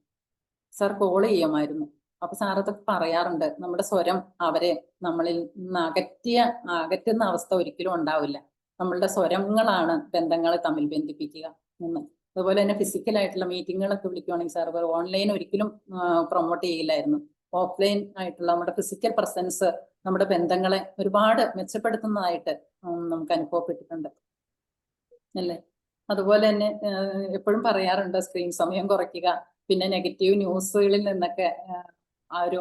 സാർ കോൾ ചെയ്യുമായിരുന്നു. അപ്പൊ സാറതൊക്കെ പറയാറുണ്ട്, നമ്മുടെ സ്വരം അവരെ നമ്മളിൽ നിന്ന് അകറ്റുന്ന അവസ്ഥ ഒരിക്കലും ഉണ്ടാവില്ല, നമ്മളുടെ സ്വരങ്ങളാണ് ബന്ധങ്ങളെ തമ്മിൽ ബന്ധിപ്പിക്കുക എന്ന്. അതുപോലെ തന്നെ ഫിസിക്കലായിട്ടുള്ള മീറ്റിങ്ങുകളൊക്കെ വിളിക്കുകയാണെങ്കിൽ സാർ ഓൺലൈൻ ഒരിക്കലും പ്രൊമോട്ട് ചെയ്യില്ലായിരുന്നു. ഓഫ്ലൈൻ ആയിട്ടുള്ള നമ്മുടെ ഫിസിക്കൽ പ്രസൻസ് നമ്മുടെ ബന്ധങ്ങളെ ഒരുപാട് മെച്ചപ്പെടുത്തുന്നതായിട്ട് നമുക്ക് അനുഭവപ്പെട്ടിട്ടുണ്ട്, അല്ലേ? അതുപോലെ തന്നെ എപ്പോഴും പറയാറുണ്ട് സ്ക്രീൻ സമയം കുറയ്ക്കുക, പിന്നെ നെഗറ്റീവ് ന്യൂസുകളിൽ നിന്നൊക്കെ ആ ഒരു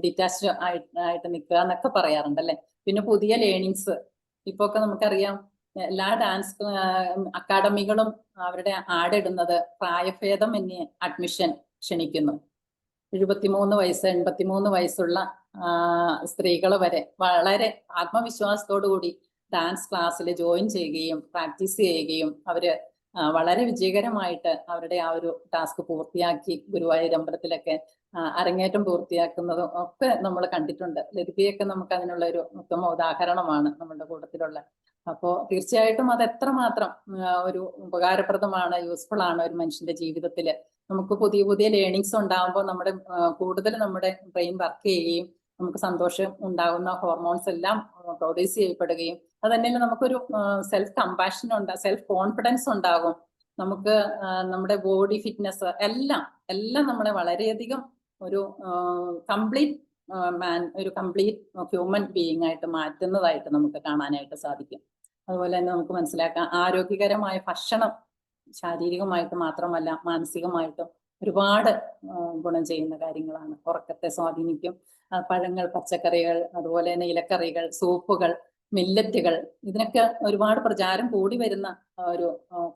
ഡിറ്റാച്ച് ആയിട്ട് നിൽക്കുക എന്നൊക്കെ പറയാറുണ്ട്, അല്ലെ? പിന്നെ പുതിയ ലേണിങ്സ്, ഇപ്പൊ ഒക്കെ നമുക്കറിയാം എല്ലാ ഡാൻസ് അക്കാഡമികളും അവരുടെ ആഡ് ഇടുന്നത് പ്രായഭേദമന്യേ അഡ്മിഷൻ ക്ഷണിക്കുന്നു. 73 വയസ്സ് 83 വയസ്സുള്ള സ്ത്രീകൾ വരെ വളരെ ആത്മവിശ്വാസത്തോടു കൂടി ഡാൻസ് ക്ലാസ്സിൽ ജോയിൻ ചെയ്യുകയും പ്രാക്ടീസ് ചെയ്യുകയും അവര് വളരെ വിജയകരമായിട്ട് അവരുടെ ആ ഒരു ടാസ്ക് പൂർത്തിയാക്കി ഗുരുവായൂർ അമ്പലത്തിലൊക്കെ അരങ്ങേറ്റം പൂർത്തിയാക്കുന്നതും ഒക്കെ നമ്മൾ കണ്ടിട്ടുണ്ട്. ലതികയൊക്കെ നമുക്ക് അതിനുള്ള ഒരു ഉത്തമ ഉദാഹരണമാണ് നമ്മുടെ കൂട്ടത്തിലുള്ള. അപ്പോൾ തീർച്ചയായിട്ടും അത് എത്രമാത്രം ഒരു ഉപകാരപ്രദമാണ്, യൂസ്ഫുൾ ആണ് ഒരു മനുഷ്യന്റെ ജീവിതത്തിൽ. നമുക്ക് പുതിയ പുതിയ ലേണിങ്സ് ഉണ്ടാകുമ്പോൾ നമ്മുടെ കൂടുതൽ നമ്മുടെ ബ്രെയിൻ വർക്ക് ചെയ്യുകയും നമുക്ക് സന്തോഷം ഉണ്ടാകുന്ന ഹോർമോൺസ് എല്ലാം പ്രൊഡ്യൂസ് ചെയ്യപ്പെടുകയും അത് തന്നെയല്ല നമുക്കൊരു സെൽഫ് കമ്പാഷൻ സെൽഫ് കോൺഫിഡൻസ് ഉണ്ടാകും. നമുക്ക് നമ്മുടെ ബോഡി ഫിറ്റ്നസ് എല്ലാം നമ്മളെ വളരെയധികം ഒരു കംപ്ലീറ്റ് ഒരു കംപ്ലീറ്റ് ഹ്യൂമൻ ബീയിങ് ആയിട്ട് മാറ്റുന്നതായിട്ട് നമുക്ക് കാണാനായിട്ട് സാധിക്കും. അതുപോലെ തന്നെ നമുക്ക് മനസ്സിലാക്കാം ആരോഗ്യകരമായ ഭക്ഷണം ശാരീരികമായിട്ട് മാത്രമല്ല മാനസികമായിട്ടും ഒരുപാട് ഗുണം ചെയ്യുന്ന കാര്യങ്ങളാണ്. ഉറക്കത്തെ സ്വാധീനിക്കും. പഴങ്ങൾ, പച്ചക്കറികൾ, അതുപോലെ തന്നെ ഇലക്കറികൾ, സൂപ്പുകൾ, മില്ലറ്റുകൾ, ഇതിനൊക്കെ ഒരുപാട് പ്രചാരം കൂടി വരുന്ന ഒരു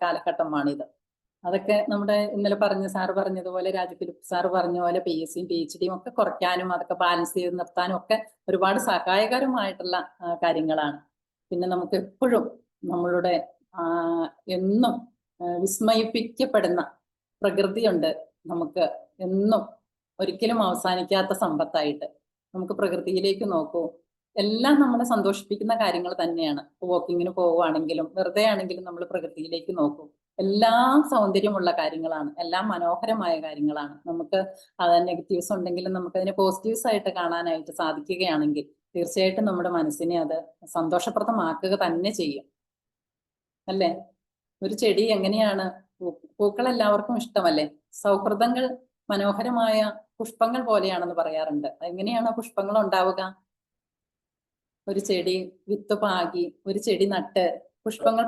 കാലഘട്ടമാണിത്. അതൊക്കെ നമ്മുടെ ഇന്നലെ സാറ് പറഞ്ഞതുപോലെ രാജഫിലിപ്പ് സാറ് പറഞ്ഞ പോലെ PSCയും PhDയും ഒക്കെ കുറയ്ക്കാനും അതൊക്കെ ബാലൻസ് ചെയ്ത് നിർത്താനും ഒക്കെ ഒരുപാട് സഹായകരമായിട്ടുള്ള കാര്യങ്ങളാണ്. പിന്നെ നമുക്ക് എപ്പോഴും നമ്മളുടെ എന്നും വിസ്മയിപ്പിക്കപ്പെടുന്ന പ്രകൃതിയുണ്ട്. നമുക്ക് എന്നും ഒരിക്കലും അവസാനിക്കാത്ത സമ്പത്തായിട്ട് നമുക്ക് പ്രകൃതിയിലേക്ക് നോക്കൂ. എല്ലാം നമ്മളെ സന്തോഷിപ്പിക്കുന്ന കാര്യങ്ങൾ തന്നെയാണ്. വാക്കിങ്ങിന് പോവുകയാണെങ്കിലും വെറുതെ ആണെങ്കിലും നമ്മൾ പ്രകൃതിയിലേക്ക് നോക്കൂ. എല്ലാം സൗന്ദര്യമുള്ള കാര്യങ്ങളാണ്, എല്ലാം മനോഹരമായ കാര്യങ്ങളാണ്. നമുക്ക് അത് നെഗറ്റീവ്സ് ഉണ്ടെങ്കിലും നമുക്കതിനെ പോസിറ്റീവ്സ് ആയിട്ട് കാണാനായിട്ട് സാധിക്കുകയാണെങ്കിൽ തീർച്ചയായിട്ടും നമ്മുടെ മനസ്സിനെ അത് സന്തോഷപ്രദമാക്കുക തന്നെ ചെയ്യും, അല്ലേ? ഒരു ചെടി എങ്ങനെയാണ്, പൂക്കൾ എല്ലാവർക്കും ഇഷ്ടമല്ലേ? സൗഹൃദങ്ങൾ മനോഹരമായ പുഷ്പങ്ങൾ പോലെയാണെന്ന് പറയാറുണ്ട്. എങ്ങനെയാണ് പുഷ്പങ്ങൾ ഉണ്ടാവുക? ഒരു ചെടി വിത്ത് പാകി ഒരു ചെടി നട്ട് പുഷ്പങ്ങൾ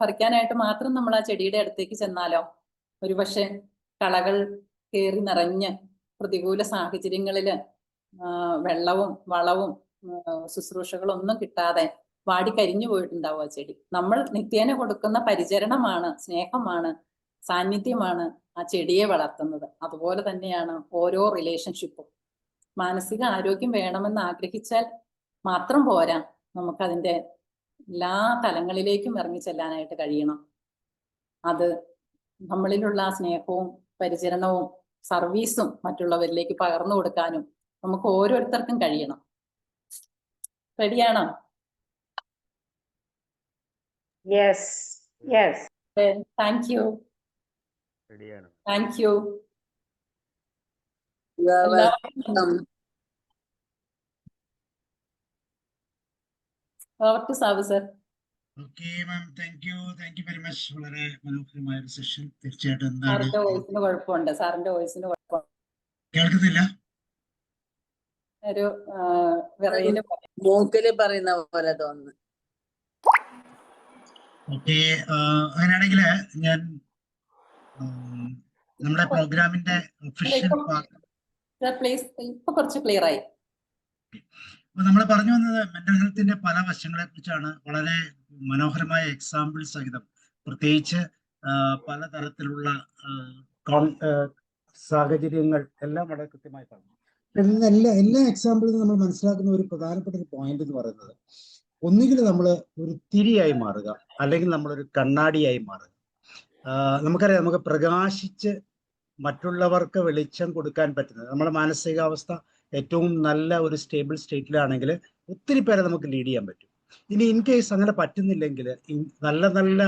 പറിക്കാനായിട്ട് മാത്രം നമ്മൾ ആ ചെടിയുടെ അടുത്തേക്ക് ചെന്നാലോ ഒരുപക്ഷെ കളകൾ കയറി നിറഞ്ഞ് പ്രതികൂല സാഹചര്യങ്ങളില് വെള്ളവും വളവും ശുശ്രൂഷകളൊന്നും കിട്ടാതെ വാടിക്കരിഞ്ഞു പോയിട്ടുണ്ടാവും ആ ചെടി. നമ്മൾ നിത്യേന കൊടുക്കുന്ന പരിചരണമാണ്, സ്നേഹമാണ്, സാന്നിധ്യമാണ് ആ ചെടിയെ വളർത്തുന്നത്. അതുപോലെ തന്നെയാണ് ഓരോ റിലേഷൻഷിപ്പും. മാനസിക ആരോഗ്യം വേണമെന്ന് ആഗ്രഹിച്ചാൽ മാത്രം പോരാ, നമുക്കതിൻ്റെ എല്ലാ തലങ്ങളിലേക്കും ഇറങ്ങി ചെല്ലാനായിട്ട് കഴിയണം. അത് നമ്മളിലുള്ള ആ സ്നേഹവും പരിചരണവും സർവീസും മറ്റുള്ളവരിലേക്ക് പകർന്നു കൊടുക്കാനും നമുക്ക് ഓരോരുത്തർക്കും കഴിയണം. റെഡിയാണോ? Yes yes. Thank you. റെഡിയാണ്. Thank you. Over to Sabu sir. Okay ma'am, thank you very much. വളരെ മനോഹരമായ ഒരു സെഷൻ. തീർച്ചയായിട്ടും എന്താണ് സാറിന്റെ വോയിസിന് കുഴപ്പമുണ്ട്, സാറിന്റെ വോയിസിന് കുഴപ്പമുണ്ട്. കേൾക്കുന്നില്ല? ഒരു വിറയില് മൂക്കില് പറയുന്ന പോലെ തോന്നുന്നു. ഓക്കെ, അങ്ങനെയാണെങ്കിൽ ഞാൻ നമ്മുടെ പ്രോഗ്രാമിന്റെ ഒഫീഷ്യൽ പ്ലീസ് ഇപ്പൊ കുറച്ച് ക്ലിയർ ആയി. അപ്പൊ നമ്മൾ പറഞ്ഞു വന്നത് മെന്റൽ ഹെൽത്തിന്റെ പല വശങ്ങളെ കുറിച്ചാണ്. വളരെ മനോഹരമായ എക്സാമ്പിൾ സഹിതം, പ്രത്യേകിച്ച് പലതരത്തിലുള്ള സാഹചര്യങ്ങൾ എല്ലാം വളരെ കൃത്യമായി പറഞ്ഞു. എല്ലാ എക്സാമ്പിളിലും നമ്മൾ മനസ്സിലാക്കുന്ന ഒരു പ്രധാനപ്പെട്ട ഒരു പോയിന്റ് എന്ന് പറയുന്നത്, ഒന്നുകിൽ നമ്മൾ ഒരു തിരിയായി മാറുക, അല്ലെങ്കിൽ നമ്മളൊരു കണ്ണാടിയായി മാറുക. നമുക്കറിയാം, നമുക്ക് പ്രകാശിച്ച് മറ്റുള്ളവർക്ക് വെളിച്ചം കൊടുക്കാൻ പറ്റുന്നത്, നമ്മുടെ മാനസികാവസ്ഥ ഏറ്റവും നല്ല ഒരു സ്റ്റേബിൾ സ്റ്റേറ്റിലാണെങ്കിൽ ഒത്തിരി പേരെ നമുക്ക് ലീഡ് ചെയ്യാൻ പറ്റും. ഇനി ഇൻ കേസ് അങ്ങനെ പറ്റുന്നില്ലെങ്കിൽ നല്ല നല്ല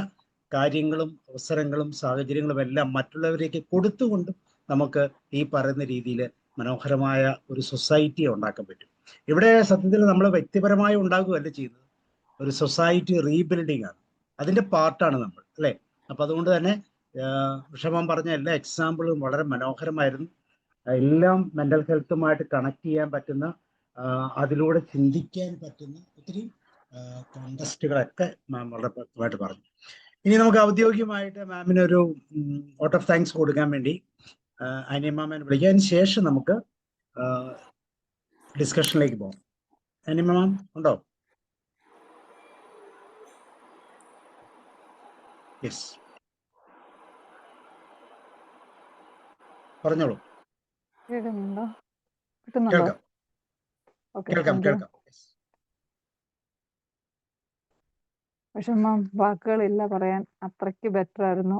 കാര്യങ്ങളും അവസരങ്ങളും സാഹചര്യങ്ങളും എല്ലാം മറ്റുള്ളവരേക്ക് കൊടുത്തുകൊണ്ടും നമുക്ക് ഈ പറയുന്ന രീതിയിൽ മനോഹരമായ ഒരു സൊസൈറ്റി ഉണ്ടാക്കാൻ പറ്റും. ഇവിടെ സത്യത്തിൽ നമ്മൾ വ്യക്തിപരമായി ഉണ്ടാകുകയല്ല ചെയ്യുന്നത്, ഒരു സൊസൈറ്റി റീബിൽഡിംഗ് ആണ്, അതിൻ്റെ പാർട്ടാണ് നമ്മൾ, അല്ലേ? അപ്പം അതുകൊണ്ട് തന്നെ ഋഷഭം പറഞ്ഞ എല്ലാ എക്സാമ്പിളും വളരെ മനോഹരമായിരുന്നു. എല്ലാം മെൻ്റൽ ഹെൽത്തുമായിട്ട് കണക്ട് ചെയ്യാൻ പറ്റുന്ന, അതിലൂടെ ചിന്തിക്കാൻ പറ്റുന്ന ഒത്തിരി കോണ്ടസ്റ്റുകളൊക്കെ മാം വളരെ വ്യക്തമായിട്ട് പറഞ്ഞു. ഇനി നമുക്ക് ഔദ്യോഗികമായിട്ട് മാമിനൊരു വോട്ട് ഓഫ് താങ്ക്സ് കൊടുക്കാൻ വേണ്ടി അനിയ മാമിനെ വിളിക്കാം. അതിന് ശേഷം നമുക്ക് ഡിസ്കഷനിലേക്ക് പോകാം. അനിയ മാം ഉണ്ടോ? യെസ്, പറഞ്ഞോളൂ. കേൾക്കുന്നുണ്ടോ? കിട്ടുന്നുണ്ടോ? കേൾക്കാം ഓക്കെ, കേൾക്കാം താങ്ക് യു. കേൾക്കാം. വിഷമം വാക്കുകളില്ല പറയാൻ. അത്രയ്ക്ക് ബെറ്റർ ആയിരുന്നു.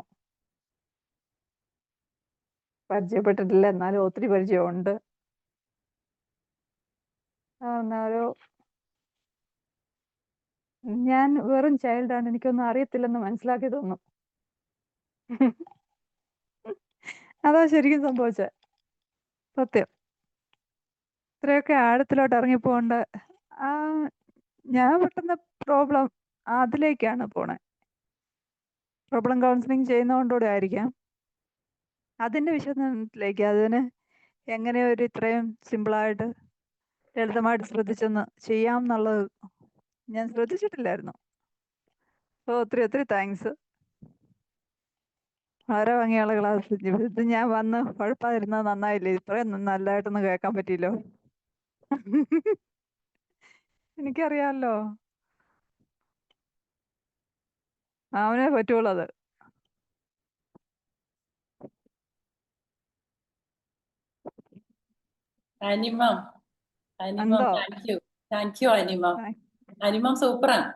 പരിചയപ്പെട്ടിട്ടില്ല, എന്നാലും ഒത്തിരി പരിചയമുണ്ട്. ഒരു ഞാൻ വെറും ചൈൽഡാണ്, എനിക്കൊന്നും അറിയത്തില്ലെന്ന് മനസ്സിലാക്കി തോന്നും. അതാ ശരിക്കും സംഭവിച്ചത്. സത്യം. ഇത്രയൊക്കെ ആഴത്തിലോട്ട് ഇറങ്ങിപ്പോണ്ട് ആ ഞാൻ പെട്ടെന്ന് പ്രോബ്ലം അതിലേക്കാണ് പോണേ. പ്രോബ്ലം കൗൺസിലിംഗ് ചെയ്യുന്നതുകൊണ്ടുകൂടെ ആയിരിക്കാം. അതിന്റെ വിശദത്തിലേക്ക് അതിന് എങ്ങനെ ഒരു ഇത്രയും സിമ്പിളായിട്ട് ലളിതമായിട്ട് ശ്രദ്ധിച്ചൊന്ന് ചെയ്യാം എന്നുള്ളത് ഞാൻ ശ്രദ്ധിച്ചിട്ടില്ലായിരുന്നു. അപ്പോൾ ഒത്തിരി ഒത്തിരി താങ്ക്സ്. വളരെ ഭംഗിയുള്ള ക്ലാസ്. ഇത് ഞാൻ വന്ന് കുഴപ്പമായിരുന്നത് നന്നായില്ലേ, ഇത്രയും നല്ലതായിട്ടൊന്ന് കേൾക്കാൻ പറ്റിയല്ലോ. എനിക്കറിയാമല്ലോ, അവനെ പറ്റുള്ളൂ അത്. അനിമം എന്തോ താങ്ക് യു അനിമം. അനിമം സൂപ്പറാണ്.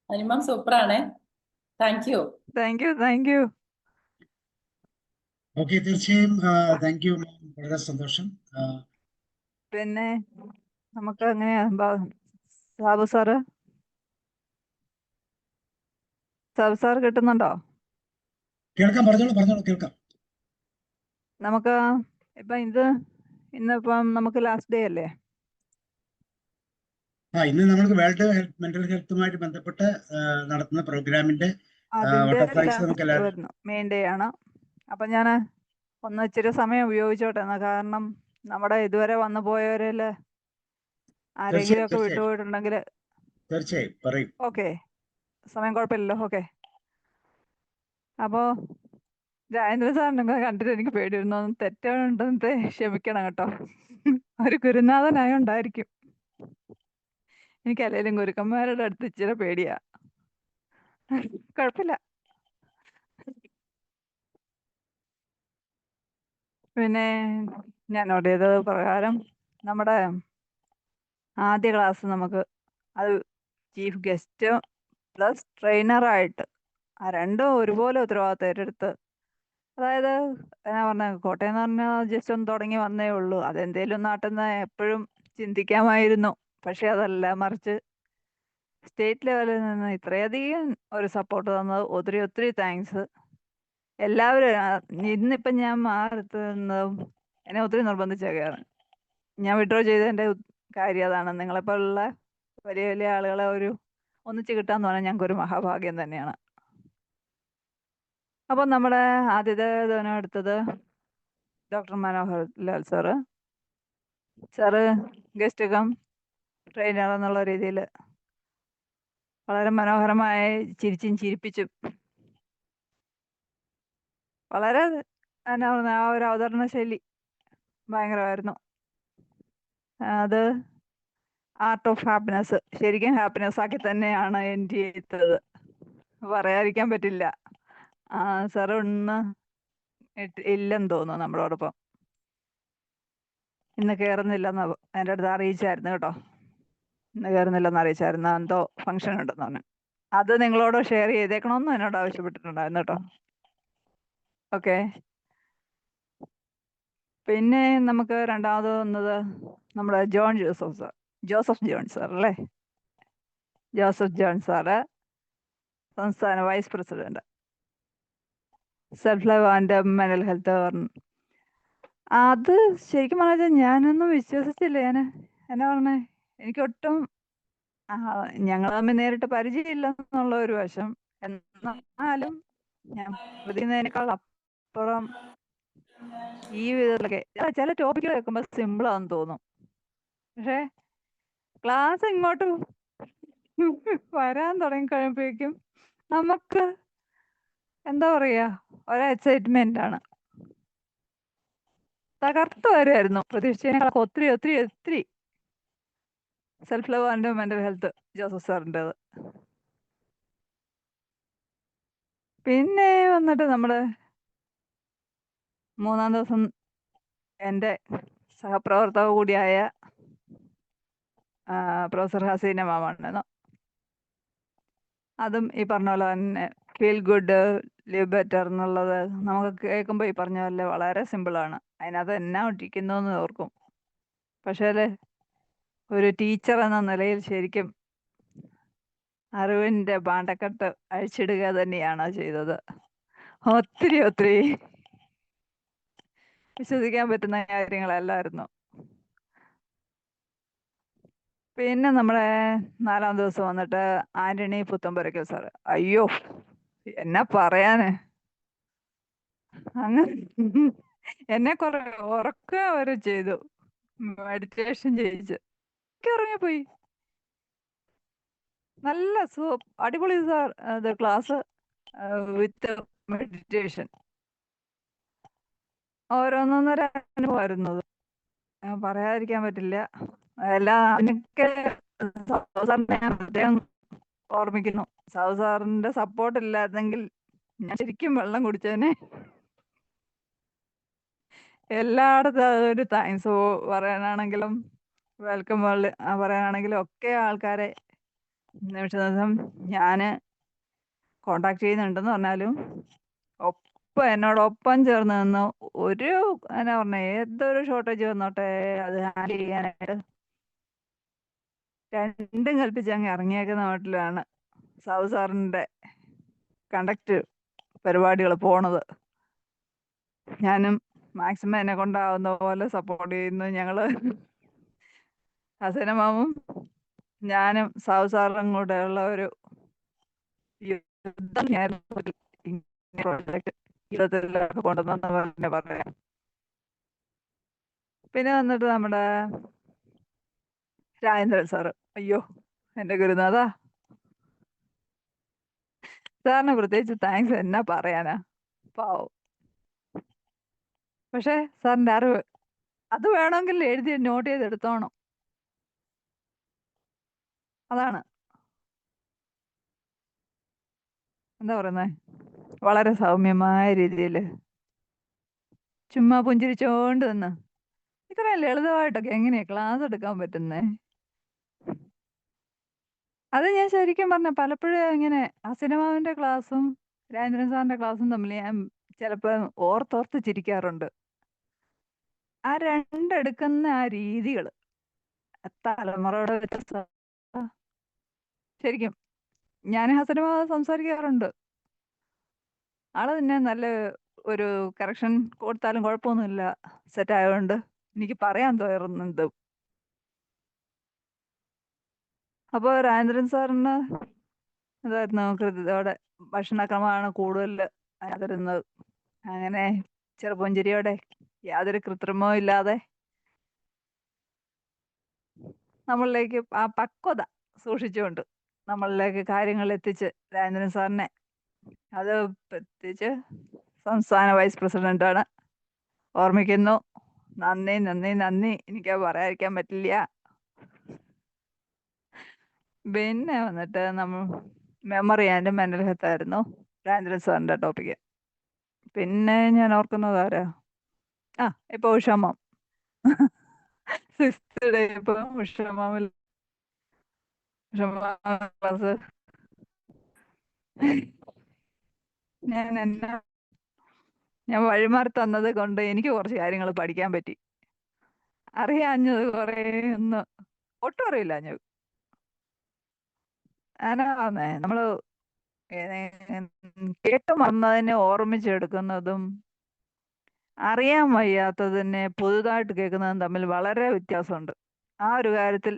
അനിമം സൂപ്പറാണേ. Thank you. Thank you, thank you. Okay, തീർച്ചയായും താങ്ക് യു. വളരെ സന്തോഷം. പിന്നെ നമുക്ക് എങ്ങനെയാ സാബു സാറ് കിട്ടുന്നുണ്ടോ? കേൾക്കാം, പറഞ്ഞോളൂ കേൾക്കാം. നമുക്ക് ഇപ്പം ഇന്നിപ്പം നമുക്ക് ലാസ്റ്റ് ഡേ അല്ലേ? ഇന്ന് നമുക്ക് വേൾഡ് മെന്റൽ ഹെൽത്തുമായിട്ട് ബന്ധപ്പെട്ട് നടത്തുന്ന പ്രോഗ്രാമിന്റെ അതിന്റെ ബട്ടർഫ്ലൈസ് നമുക്ക് വരുന്നു, മെയിൻ ഡേ ആണ്. അപ്പൊ ഞാൻ ഒന്ന് ഇച്ചിരി സമയം ഉപയോഗിച്ചോട്ടെ, കാരണം നമ്മുടെ ഇതുവരെ വന്നു പോയവരിൽ ആരെങ്കിലും ഒക്കെ വിട്ടുപോയിട്ടുണ്ടെങ്കിൽ തീർച്ചയായും പറയും. ഓക്കെ, സമയം കുഴപ്പമില്ലല്ലോ. ഓക്കെ, അപ്പോ രാജേന്ദ്ര സാറിനെ കണ്ടിട്ട് എനിക്ക് പേടിയിരുന്നു. തെറ്റുണ്ടെന്ന് ക്ഷമിക്കണം കേട്ടോ. ഒരു ഗുരുനാഥനായോണ്ടായിരിക്കും. എനിക്ക് അല്ലെങ്കിലും ഗുരുക്കന്മാരുടെ അടുത്ത് ഇച്ചിരി പേടിയാ. കുഴപ്പമില്ല. പിന്നെ ഞാൻ നോട്ട് ചെയ്തത് പ്രകാരം നമ്മുടെ ആദ്യ ക്ലാസ് നമുക്ക് അത് ചീഫ് ഗസ്റ്റ് പ്ലസ് ട്രെയിനറായിട്ട് രണ്ടും ഒരുപോലെ ഉത്തരവാദിത്തം ഏറ്റെടുത്ത്, അതായത് ഞാൻ പറഞ്ഞ കോട്ടയം എന്ന് പറഞ്ഞാൽ ജസ്റ്റ് ഒന്ന് തുടങ്ങി വന്നേ ഉള്ളൂ. അതെന്തേലും നാട്ടിൽ നിന്ന് എപ്പോഴും ചിന്തിക്കാമായിരുന്നു. പക്ഷെ അതല്ല, മറിച്ച് സ്റ്റേറ്റ് ലെവലിൽ നിന്ന് ഇത്രയധികം ഒരു സപ്പോർട്ട് തന്നത് ഒത്തിരി ഒത്തിരി താങ്ക്സ്. എല്ലാവരും ഇന്നിപ്പം ഞാൻ മാറുന്നതും എന്നെ ഒത്തിരി നിർബന്ധിച്ചൊക്കെയാണ്. ഞാൻ വിഡ്രോ ചെയ്തതിൻ്റെ കാര്യം അതാണ്. നിങ്ങളെപ്പോലുള്ള വലിയ വലിയ ആളുകളെ ഒന്നിച്ച് കിട്ടാന്ന് പറഞ്ഞാൽ ഞങ്ങൾക്കൊരു മഹാഭാഗ്യം തന്നെയാണ്. അപ്പം നമ്മുടെ ആദ്യത്തെ ദിവസം എടുത്തത് doctor Manohar Lal sir guest cum trainer എന്നുള്ള രീതിയിൽ വളരെ മനോഹരമായി ചിരിപ്പിച്ചും വളരെ എന്നാ പറയുക, ആ ഒരു അവതരണ ശൈലി ഭയങ്കരമായിരുന്നു. അത് ആർട്ട് ഓഫ് ഹാപ്പിനെസ് ശരിക്കും ഹാപ്പിനെസ് ആക്കി തന്നെയാണ് എൻ്റെ ചെയ്തത്, പറയാതിരിക്കാൻ പറ്റില്ല. സാറ് ഇല്ലെന്ന് തോന്നുന്നു നമ്മളോടൊപ്പം. ഇന്ന് കയറുന്നില്ലെന്ന് എൻ്റെ അടുത്ത് അറിയിച്ചായിരുന്നു കേട്ടോ. ഇന്ന് കയറുന്നില്ലെന്ന് അറിയിച്ചായിരുന്നു, എന്തോ ഫംഗ്ഷൻ ഉണ്ടെന്ന് പറഞ്ഞു. അത് നിങ്ങളോട് ഷെയർ ചെയ്തേക്കണമെന്ന് എന്നോട് ആവശ്യപ്പെട്ടിട്ടുണ്ടായിരുന്നു കേട്ടോ. ഓക്കെ, പിന്നെ നമുക്ക് രണ്ടാമത് വന്നത് നമ്മുടെ ജോസഫ് ജോൺ സാർ അല്ലേ? ജോസഫ് ജോൺ സാറ് സംസ്ഥാന vice president, self love and mental health. അത് ശരിക്കും പറഞ്ഞാൽ ഞാനൊന്നും വിശ്വസിച്ചില്ല. എന്നാ പറഞ്ഞേ, എനിക്കൊട്ടും ഞങ്ങൾ തമ്മിൽ നേരിട്ട് പരിചയമില്ലെന്നുള്ള ഒരു വശം. എന്നാലും ഞാൻ പ്രതിനേക്കാൾ അപ്പുറം ഈ വിധത്തിലൊക്കെ ചില ടോപ്പിക്കുകൾ കേൾക്കുമ്പോൾ സിമ്പിളാന്ന് തോന്നും. പക്ഷേ ക്ലാസ് ഇങ്ങോട്ട് വരാൻ തുടങ്ങി കഴിയുമ്പോഴേക്കും നമുക്ക് എന്താ പറയാ, ഒരു എക്സൈറ്റ്മെന്റ് ആണ്. തകർത്ത് വരുമായിരുന്നു. പ്രതീക്ഷിച്ചതിനേക്കാളൊക്കെ ഒത്തിരി ഒത്തിരി ഒത്തിരി self love and mental health Joseph സാറിൻ്റെത്. പിന്നെ വന്നിട്ട് നമ്മുടെ 3-ാം ദിവസം എൻ്റെ സഹപ്രവർത്തക കൂടിയായ പ്രൊഫസർ ഹസീന മാമാണ്. അതും ഈ പറഞ്ഞ പോലെ തന്നെ ഫീൽ ഗുഡ് ലിവ് ബെറ്റർ എന്നുള്ളത് നമുക്ക് കേൾക്കുമ്പോൾ ഈ പറഞ്ഞ പോലെ വളരെ സിമ്പിളാണ്. അതിനകത്ത് എന്നാ ഇരിക്കുന്നു എന്ന് ഓർക്കും. പക്ഷേ ഒരു ടീച്ചർ എന്ന നിലയിൽ ശരിക്കും അറിവിൻ്റെ പാണ്ടക്കെട്ട് അഴിച്ചിടുക തന്നെയാണ് ചെയ്തത്. ഒത്തിരി വിശ്വസിക്കാൻ പറ്റുന്ന കാര്യങ്ങളല്ലായിരുന്നു. പിന്നെ നമ്മുടെ 4-ാം ദിവസം വന്നിട്ട് ആന്റണി പുത്തമ്പുരയ്ക്കൽ സാറ്. അയ്യോ, എന്നാ പറയാന്, അങ്ങ് എന്നെ കുറെ ഉറക്കം അവര് ചെയ്തു, മെഡിറ്റേഷൻ ചെയ്യിച്ച് ഇറങ്ങിപ്പോയി. നല്ല അടിപൊളി സാർ ക്ലാസ് വിത്ത് മെഡിറ്റേഷൻ. ഓരോന്നൊന്നര അനുഭവമായിരുന്നു. പറയാതിരിക്കാൻ പറ്റില്ല. എല്ലാം അതിനൊക്കെ സാറിനെ ഞാൻ പ്രത്യേകം ഓർമ്മിക്കുന്നു. സാറിന്റെ സപ്പോർട്ട് ഇല്ലായിരുന്നെങ്കിൽ ഞാൻ ശരിക്കും വെള്ളം കുടിച്ചേനെ. എല്ലായിടത്തും ഒരു താങ്ക്സ് പറയാനാണെങ്കിലും വെൽക്കം പറയാനാണെങ്കിലും ഒക്കെ ആൾക്കാരെ നിമിഷ ദിവസം ഞാൻ കോണ്ടാക്ട് ചെയ്യുന്നുണ്ടെന്ന് പറഞ്ഞാലും എന്നോടൊപ്പം ചേർന്ന് നിന്ന് എന്നാ പറഞ്ഞ ഏതൊരു ഷോർട്ടേജ് വന്നോട്ടെ അത് ഹാൻഡിൽ ചെയ്യാനായിട്ട് രണ്ടും കൽപ്പിച്ച് അങ്ങ് ഇറങ്ങിയേക്കുന്ന നാട്ടിലാണ് സാറിന്റെ കണ്ടക്ട് പരിപാടികൾ പോണത്. ഞാനും മാക്സിമം എന്നെ കൊണ്ടാവുന്ന പോലെ സപ്പോർട്ട് ചെയ്യുന്നു. ഞങ്ങള് ഹസന മാമും ഞാനും സാറും കൂടെ ഉള്ള ഒരു യുദ്ധം ജീവിതത്തിലൊക്കെ കൊണ്ടുവന്നെന്ന് തന്നെ പറയാം. പിന്നെ വന്നിട്ട് നമ്മുടെ രാജേന്ദ്രൻ സാറ്. അയ്യോ, എൻ്റെ ഗുരുനാഥാ, സാറിന് പ്രത്യേകിച്ച് താങ്ക്സ് എന്നാ പറയാനാ, പാവം. പക്ഷെ സാറിൻ്റെ അറിവ് അത് വേണമെങ്കിൽ എഴുതി നോട്ട് ചെയ്തെടുത്തോണം. അതാണ് എന്താ പറയുന്നത്, വളരെ സൗമ്യമായ രീതിയിൽ ചുമ്മാ പുഞ്ചിരിച്ചോണ്ട് നിന്ന് ഇത്രയും ലളിതമായിട്ടൊക്കെ എങ്ങനെയാ ക്ലാസ് എടുക്കാൻ പറ്റുന്നേ? അത് ഞാൻ ശരിക്കും പറഞ്ഞ പലപ്പോഴും ഇങ്ങനെ ഹസനമാവിന്റെ ക്ലാസ്സും രാജേന്ദ്രൻ സാറിന്റെ ക്ലാസ്സും തമ്മിൽ ഞാൻ ചിലപ്പോൾ ഓർത്തോർത്ത് ചിരിക്കാറുണ്ട്. ആ രണ്ടെടുക്കുന്ന ആ രീതികൾ തലമുറയുടെ വ്യത്യസ്ത. ശരിക്കും ഞാൻ ഹസനമാവ് സംസാരിക്കാറുണ്ട്. ആള് പിന്നെ നല്ല ഒരു കറക്ഷൻ കൊടുത്താലും കുഴപ്പമൊന്നുമില്ല, സെറ്റ് ആയതുകൊണ്ട് എനിക്ക് പറയാൻ തോന്നുന്നുണ്ട്. അപ്പോൾ രാജേന്ദ്രൻ സാറിന് ഇതായിരുന്നു കൃത്യതയോടെ ഭക്ഷണക്രമമാണ് കൂടുതൽ തരുന്നത്. അങ്ങനെ ചെറുപുഞ്ചിരിയോടെ യാതൊരു കൃത്രിമവും ഇല്ലാതെ നമ്മളിലേക്ക് ആ പക്വത സൂക്ഷിച്ചുകൊണ്ട് നമ്മളിലേക്ക് കാര്യങ്ങൾ എത്തിച്ച് രാജേന്ദ്രൻ സാറിനെ, അത് പ്രത്യേകിച്ച് സംസ്ഥാന വൈസ് പ്രസിഡന്റാണ്, ഓർമ്മിക്കുന്നു. നന്ദി നന്ദി നന്ദി, എനിക്ക് പറയാതിരിക്കാൻ പറ്റില്ല. പിന്നെ വന്നിട്ട് നമ്മൾ മെമ്മറി ആൻഡ് മെന്റൽ ഹെൽത്ത് ആയിരുന്നു രാജേന്ദ്രൻ സാറിന്റെ ടോപ്പിക്ക്. പിന്നെ ഞാൻ ഓർക്കുന്നത് ആരാ, ഇപ്പൊ ഉഷാമം 6th ഡേ ഇപ്പൊ ഉഷാമാമിൽ ക്ലാസ് ഞാൻ വഴിമാറി തന്നത് കൊണ്ട് എനിക്ക് കുറച്ച് കാര്യങ്ങൾ പഠിക്കാൻ പറ്റി. അറിയാഞ്ഞത് കുറേ ഒന്ന് ഒട്ടും അറിയില്ല. ഞാനാന്നേ നമ്മള് കേട്ട് മറന്നതിനെ ഓർമ്മിച്ചെടുക്കുന്നതും അറിയാൻ വയ്യാത്തതിനെ പുതുതായിട്ട് കേൾക്കുന്നതും തമ്മിൽ വളരെ വ്യത്യാസമുണ്ട്. ആ ഒരു കാര്യത്തിൽ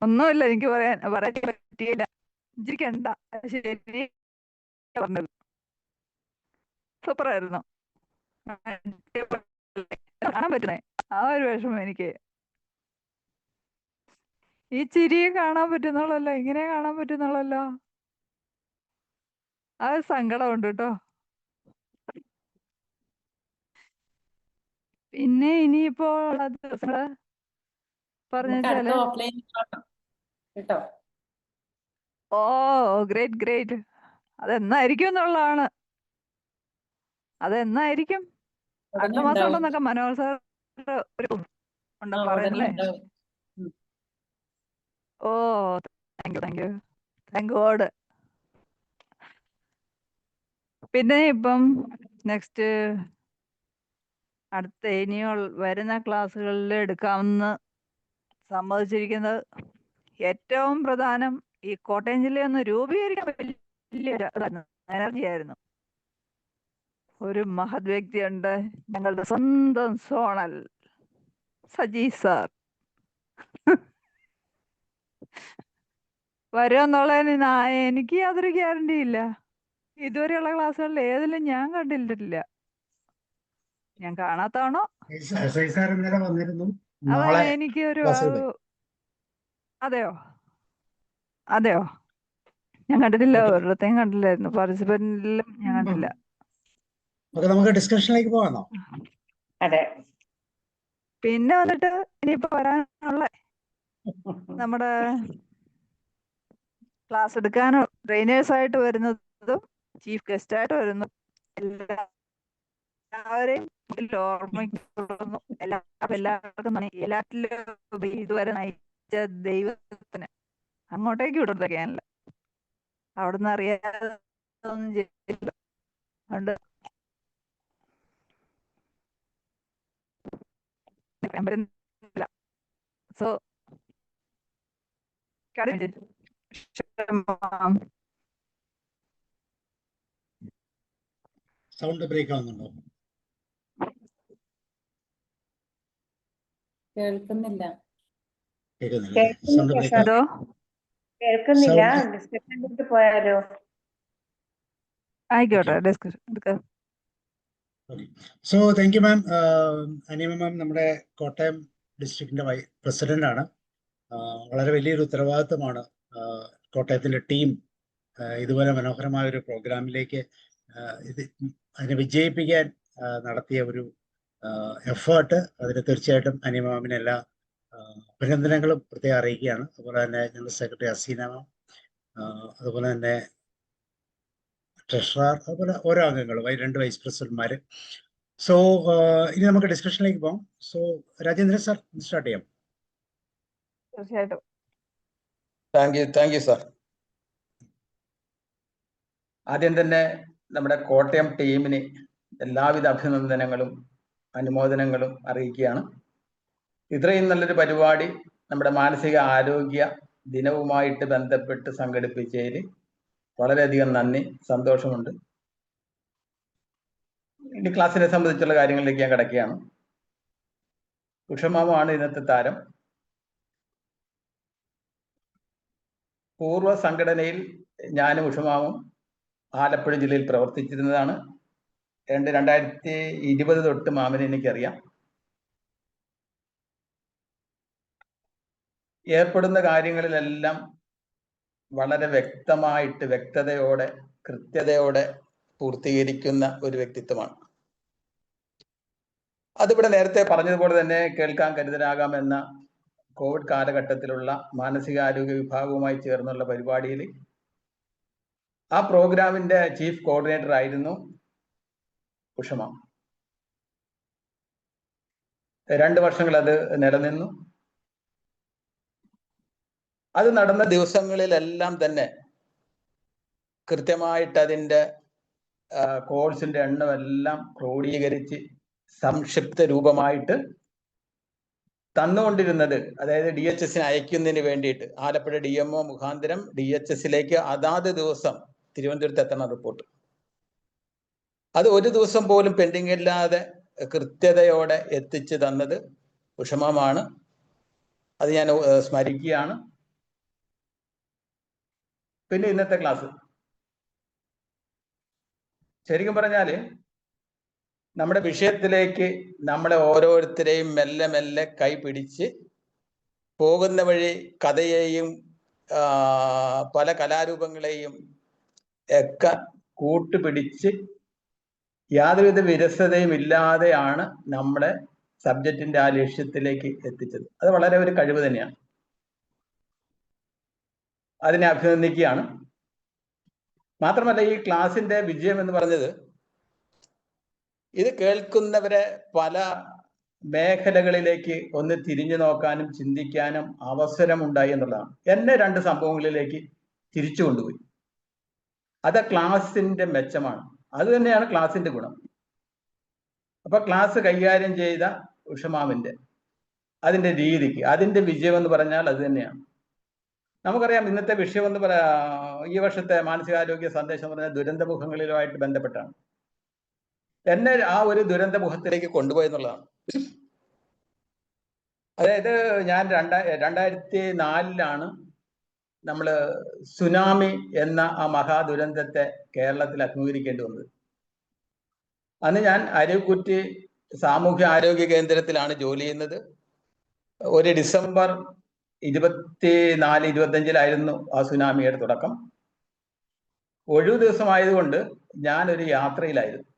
ഒന്നുമില്ല എനിക്ക് പറയാൻ പറ്റിയില്ല. ചിരിക്കണ്ട, ശരി പറഞ്ഞത് സൂപ്പറായിരുന്നു. കാണാൻ പറ്റുന്നേ ആ ഒരു വിഷമം എനിക്ക്. ഈ ചിരിയെ കാണാൻ പറ്റുന്നുള്ളല്ലോ, ഇങ്ങനെ കാണാൻ പറ്റുന്നുള്ളല്ലോ, ആ സങ്കടമുണ്ട് കേട്ടോ. പിന്നെ ഇനിയിപ്പോ പറഞ്ഞാല് ഓഫ്ലൈൻ കേട്ടോ. ഓ ഗ്രേറ്റ് ഗ്രേറ്റ്. അതെന്നായിരിക്കും എന്നുള്ളതാണ്. അതെന്നായിരിക്കും? അടുത്ത ഉടനെ മാസം ഉണ്ടാവും. ഉണ്ടെന്നൊക്കെ മനോഹർ സാർ ഒരു ഉണ്ട് ഉടനെ പറയുന്നല്ലേ? ഉണ്ടാവും. Oh thank you thank you thank God. പിന്നെ ഇപ്പം നെക്സ്റ്റ് അടുത്ത ഇനിയുള്ള വരുന്ന ക്ലാസ്സുകളിൽ എടുക്കാമെന്ന് സമ്മതിച്ചിരിക്കുന്നത് ഏറ്റവും പ്രധാനം ഈ കോട്ടയം ജില്ലയൊന്ന് രൂപീകരിക്കാൻ വലിയൊരു എനർജി ആയിരുന്നു. ഒരു മഹത് വ്യക്തിയുണ്ട്, ഞങ്ങളുടെ സ്വന്തം സോണൽ സജി സാർ. വരുമെന്നുള്ളതിന് എനിക്ക് യാതൊരു ഗ്യാരണ്ടി ഇല്ല. ഇതുവരെയുള്ള ക്ലാസ്സുകളിൽ ഏതിലും ഞാൻ കണ്ടിട്ടില്ല. ഞാൻ കാണാത്താണോ സാർ ഇന്നലെ വന്നിരുന്നു. അത് നാളെ എനിക്ക് ഒരു ക്ലാസ്സിൽ വരും. അതെയോ അതെയോ ഞാൻ കണ്ടിട്ടില്ല. ഓക്കെ ഒരിടത്തെയും കണ്ടില്ലായിരുന്നു. പാർട്ടിസിപ്പന്റിലും ഞാൻ കണ്ടില്ല. ഓക്കെ, നമുക്ക് ഡിസ്കഷനിലേക്ക് പോകാമോ? അതെ. പിന്നെ വന്നിട്ട് ഇനിയിപ്പോ വരാനുള്ള നമ്മുടെ ക്ലാസ് എടുക്കാനോ ട്രെയിനേഴ്സ് ആയിട്ട് വരുന്നതും ചീഫ് ഗസ്റ്റ് ആയിട്ട് വരുന്നതും എല്ലാവരെയും ഓർമ്മിക്കുന്നു. എല്ലാവർക്കും എല്ലാറ്റിലും ഇതുവരെ നയിച്ച ദൈവത്തിന് അങ്ങോട്ടേക്ക് വിടുന്നതൊക്കെയാണല്ലോ. അവിടുന്ന് അറിയാതെ ഒന്നും ചെയ്യില്ല. അതുകൊണ്ട് സോ സൗണ്ട് ബ്രേക്ക് ആവുന്നുണ്ടോ? കേൾക്കുന്നില്ല. കേൾക്കുന്നില്ല. സൗണ്ട് കേൾക്കുന്നില്ല ബ്രേക്ക് സാർ. എന്തോ കേൾക്കുന്നില്ല. സൗണ്ട്. ഡിസ്കഷനിലേക്ക് പോയാലോ? ആയിക്കോട്ടെ ഡിസ്കഷൻ എടുക്കാം. So thank you ma'am. Aneema ma'am നമ്മുടെ കോട്ടയം ഡിസ്ട്രിക്റ്റിന്റെ പ്രസിഡന്റ് ആണ്. വളരെ വലിയൊരു ഉത്തരവാദിത്വമാണ് കോട്ടയത്തിന്റെ ടീം ഇതുപോലെ മനോഹരമായ ഒരു പ്രോഗ്രാമിലേക്ക് അതിനെ വിജയിപ്പിക്കാൻ നടത്തിയ ഒരു എഫേർട്ട്. അതിന് തീർച്ചയായിട്ടും അനീമ മാമിന് എല്ലാ അഭിനന്ദനങ്ങളും പ്രത്യേകം അറിയിക്കുകയാണ്. അതുപോലെ തന്നെ ജനറൽ സെക്രട്ടറി ഹസീന മാം, അതുപോലെ തന്നെ ട്രഷറർ, അതുപോലെ ഓരോ അംഗങ്ങളും 2 വൈസ് പ്രസിഡന്റ്മാർ. സോ ഇനി നമുക്ക് ഡിസ്കഷനിലേക്ക് പോകാം. സോ രാജേന്ദ്രൻ സാർ സ്റ്റാർട്ട് ചെയ്യാം. തീർച്ചയായിട്ടും. Thank you sir. ആദ്യം തന്നെ നമ്മുടെ കോട്ടയം ടീമിന് എല്ലാവിധ അഭിനന്ദനങ്ങളും അനുമോദനങ്ങളും അറിയിക്കുകയാണ്. ഇത്രയും നല്ലൊരു പരിപാടി നമ്മുടെ മാനസിക ആരോഗ്യ ദിനവുമായിട്ട് ബന്ധപ്പെട്ട് സംഘടിപ്പിച്ചതിൽ വളരെയധികം നന്ദി, സന്തോഷമുണ്ട്. ഇനി ക്ലാസ്സിനെ സംബന്ധിച്ചുള്ള കാര്യങ്ങളിലേക്ക് ഞാൻ കിടക്കുകയാണ്. ഉഷമാമാണ് ഇന്നത്തെ താരം. പൂർവ്വ സംഘടനയിൽ ഞാനും ഉഷമാവും ആലപ്പുഴ ജില്ലയിൽ പ്രവർത്തിച്ചിരുന്നതാണ്. 2020 തൊട്ട് മാമിനെ എനിക്കറിയാം. ഏർപ്പെടുന്ന കാര്യങ്ങളിലെല്ലാം വളരെ വ്യക്തമായിട്ട്, വ്യക്തതയോടെ, കൃത്യതയോടെ പൂർത്തീകരിക്കുന്ന ഒരു വ്യക്തിത്വമാണ്. അതിവിടെ നേരത്തെ പറഞ്ഞതുപോലെ തന്നെ കേൾക്കാൻ കരുതരാകാമെന്ന കോവിഡ് കാലഘട്ടത്തിലുള്ള മാനസികാരോഗ്യ വിഭാഗവുമായി ചേർന്നുള്ള പരിപാടിയിൽ ആ പ്രോഗ്രാമിന്റെ ചീഫ് കോർഡിനേറ്റർ ആയിരുന്നു ഉഷമ. 2 വർഷങ്ങൾ അത് നിലനിന്നു. അത് നടന്ന ദിവസങ്ങളിലെല്ലാം തന്നെ കൃത്യമായിട്ട് അതിൻ്റെ കോഴ്സിന്റെ എണ്ണമെല്ലാം ക്രോഡീകരിച്ച് സംക്ഷിപ്ത രൂപമായിട്ട് തന്നുകൊണ്ടിരുന്നത്. അതായത് DHS അയക്കുന്നതിന് വേണ്ടിയിട്ട് ആലപ്പുഴ DMO മുഖാന്തരം DHSലേക്ക് അതാത് ദിവസം തിരുവനന്തപുരത്ത് എത്തണം റിപ്പോർട്ട്. അത് ഒരു ദിവസം പോലും പെൻഡിങ് ഇല്ലാതെ കൃത്യതയോടെ എത്തിച്ചു തന്നത് ഉഷമമാണ്. അത് ഞാൻ സ്മരിക്കുകയാണ്. പിന്നെ ഇന്നത്തെ ക്ലാസ് ശരിക്കും പറഞ്ഞാൽ നമ്മുടെ വിഷയത്തിലേക്ക് നമ്മളെ ഓരോരുത്തരെയും മെല്ലെ മെല്ലെ കൈ പിടിച്ച് പോകുന്ന വഴി കഥയെയും പല കലാരൂപങ്ങളെയും ഒക്കെ കൂട്ടുപിടിച്ച് യാതൊരുവിധ വിരസതയും ഇല്ലാതെയാണ് നമ്മളെ സബ്ജക്റ്റിന്റെ ആ ലക്ഷ്യത്തിലേക്ക് എത്തിച്ചത്. അത് വളരെ ഒരു കഴിവ് തന്നെയാണ്. അതിനെ അഭിനന്ദിക്കുകയാണ്. മാത്രമല്ല ഈ ക്ലാസിന്റെ വിജയം എന്ന് പറഞ്ഞത് ഇത് കേൾക്കുന്നവരെ പല മേഖലകളിലേക്ക് ഒന്ന് തിരിഞ്ഞു നോക്കാനും ചിന്തിക്കാനും അവസരമുണ്ടായി എന്നുള്ളതാണ്. എന്നെ 2 സംഭവങ്ങളിലേക്ക് തിരിച്ചു കൊണ്ടുപോയി. അത് ക്ലാസിന്റെ മെച്ചമാണ്. അത് തന്നെയാണ് ക്ലാസിന്റെ ഗുണം. അപ്പൊ ക്ലാസ് കൈകാര്യം ചെയ്ത ഉഷമാമിന്റെ അതിന്റെ രീതിക്ക് അതിന്റെ വിജയം എന്ന് പറഞ്ഞാൽ അത് തന്നെയാണ്. നമുക്കറിയാം ഇന്നത്തെ വിഷയം എന്ന് ഈ വർഷത്തെ മാനസികാരോഗ്യ സന്ദേശം എന്ന് പറഞ്ഞാൽ ദുരന്തമുഖങ്ങളിലുമായിട്ട് ബന്ധപ്പെട്ടാണ്. എന്നെ ആ ഒരു ദുരന്തമുഖത്തിലേക്ക് കൊണ്ടുപോയി എന്നുള്ളതാണ്. അതായത് ഞാൻ 2004 നമ്മൾ സുനാമി എന്ന ആ മഹാദുരന്തത്തെ കേരളത്തിൽ അഭിമുഖീകരിക്കേണ്ടി വന്നത്. അന്ന് ഞാൻ അരുക്കുറ്റി സാമൂഹ്യ ആരോഗ്യ കേന്ദ്രത്തിലാണ് ജോലി ചെയ്യുന്നത്. ഒരു ഡിസംബർ 24-25 ആ സുനാമിയുടെ തുടക്കം. ഒഴിവു ദിവസമായതുകൊണ്ട് ഞാനൊരു യാത്രയിലായിരുന്നു.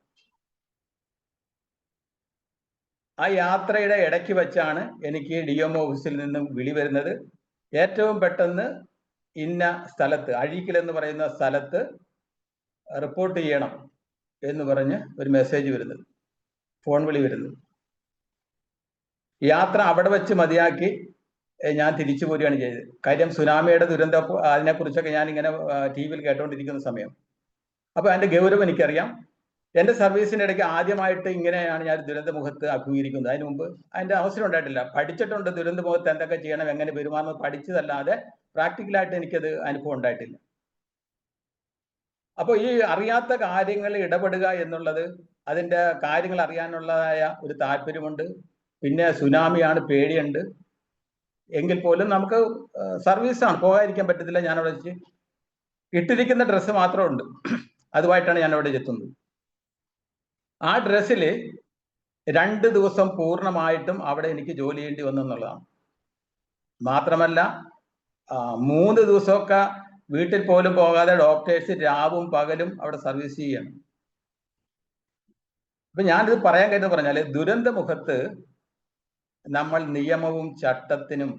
ആ യാത്രയുടെ ഇടയ്ക്ക് വെച്ചാണ് എനിക്ക് DMO ഓഫീസിൽ നിന്നും വിളി വരുന്നത്. ഏറ്റവും പെട്ടെന്ന് ഇന്ന സ്ഥലത്ത് അഴീക്കൽ എന്ന് പറയുന്ന സ്ഥലത്ത് റിപ്പോർട്ട് ചെയ്യണം എന്ന് പറഞ്ഞ് ഒരു മെസ്സേജ് വരുന്നത്, ഫോൺ വിളി വരുന്നത്. യാത്ര അവിടെ വെച്ച് മതിയാക്കി ഞാൻ തിരിച്ചു പോരുകയാണ് ചെയ്തത്. കാര്യം സുനാമിയുടെ ദുരന്തം അതിനെക്കുറിച്ചൊക്കെ ഞാൻ ഇങ്ങനെ TV-യിൽ കേട്ടോണ്ടിരിക്കുന്ന സമയം. അപ്പൊ അതിന്റെ ഗൗരവം എനിക്കറിയാം. എന്റെ സർവീസിന്റെ ഇടയ്ക്ക് ആദ്യമായിട്ട് ഇങ്ങനെയാണ് ഞാൻ ദുരന്തമുഖത്ത് അഭിമുഖീകരിക്കുന്നത്. അതിന് മുമ്പ് അതിന്റെ അവസരം ഉണ്ടായിട്ടില്ല. പഠിച്ചിട്ടുണ്ട് ദുരന്തമുഖത്ത് എന്തൊക്കെ ചെയ്യണം, എങ്ങനെ പെരുമാറണം, പഠിച്ചതല്ലാതെ പ്രാക്ടിക്കലായിട്ട് എനിക്കത് അനുഭവം ഉണ്ടായിട്ടില്ല. അപ്പോൾ ഈ അറിയാത്ത കാര്യങ്ങളിൽ ഇടപെടുക എന്നുള്ളത്, അതിന്റെ കാര്യങ്ങൾ അറിയാനുള്ളതായ ഒരു താല്പര്യമുണ്ട്. പിന്നെ സുനാമിയാണ്, പേടിയുണ്ട്. എങ്കിൽ പോലും നമുക്ക് സർവീസാണ്, പോകാതിരിക്കാൻ പറ്റത്തില്ല. ഞാൻ അവിടെ വെച്ച് ഇട്ടിരിക്കുന്ന ഡ്രസ്സ് മാത്രമുണ്ട്, അതുമായിട്ടാണ് ഞാൻ അവിടെ എത്തുന്നത്. ആ ഡ്രസ്സിൽ 2 ദിവസം പൂർണ്ണമായിട്ടും അവിടെ എനിക്ക് ജോലി ചെയ്യേണ്ടി വന്നെന്നുള്ളതാണ്. മാത്രമല്ല 3 ദിവസമൊക്കെ വീട്ടിൽ പോലും പോകാതെ ഡോക്ടേഴ്സ് രാവും പകലും അവിടെ സർവീസ് ചെയ്യണം. അപ്പൊ ഞാനിത് പറയാൻ കഴിഞ്ഞെന്ന് പറഞ്ഞാല് ദുരന്തമുഖത്ത് നമ്മൾ നിയമവും ചട്ടത്തിനും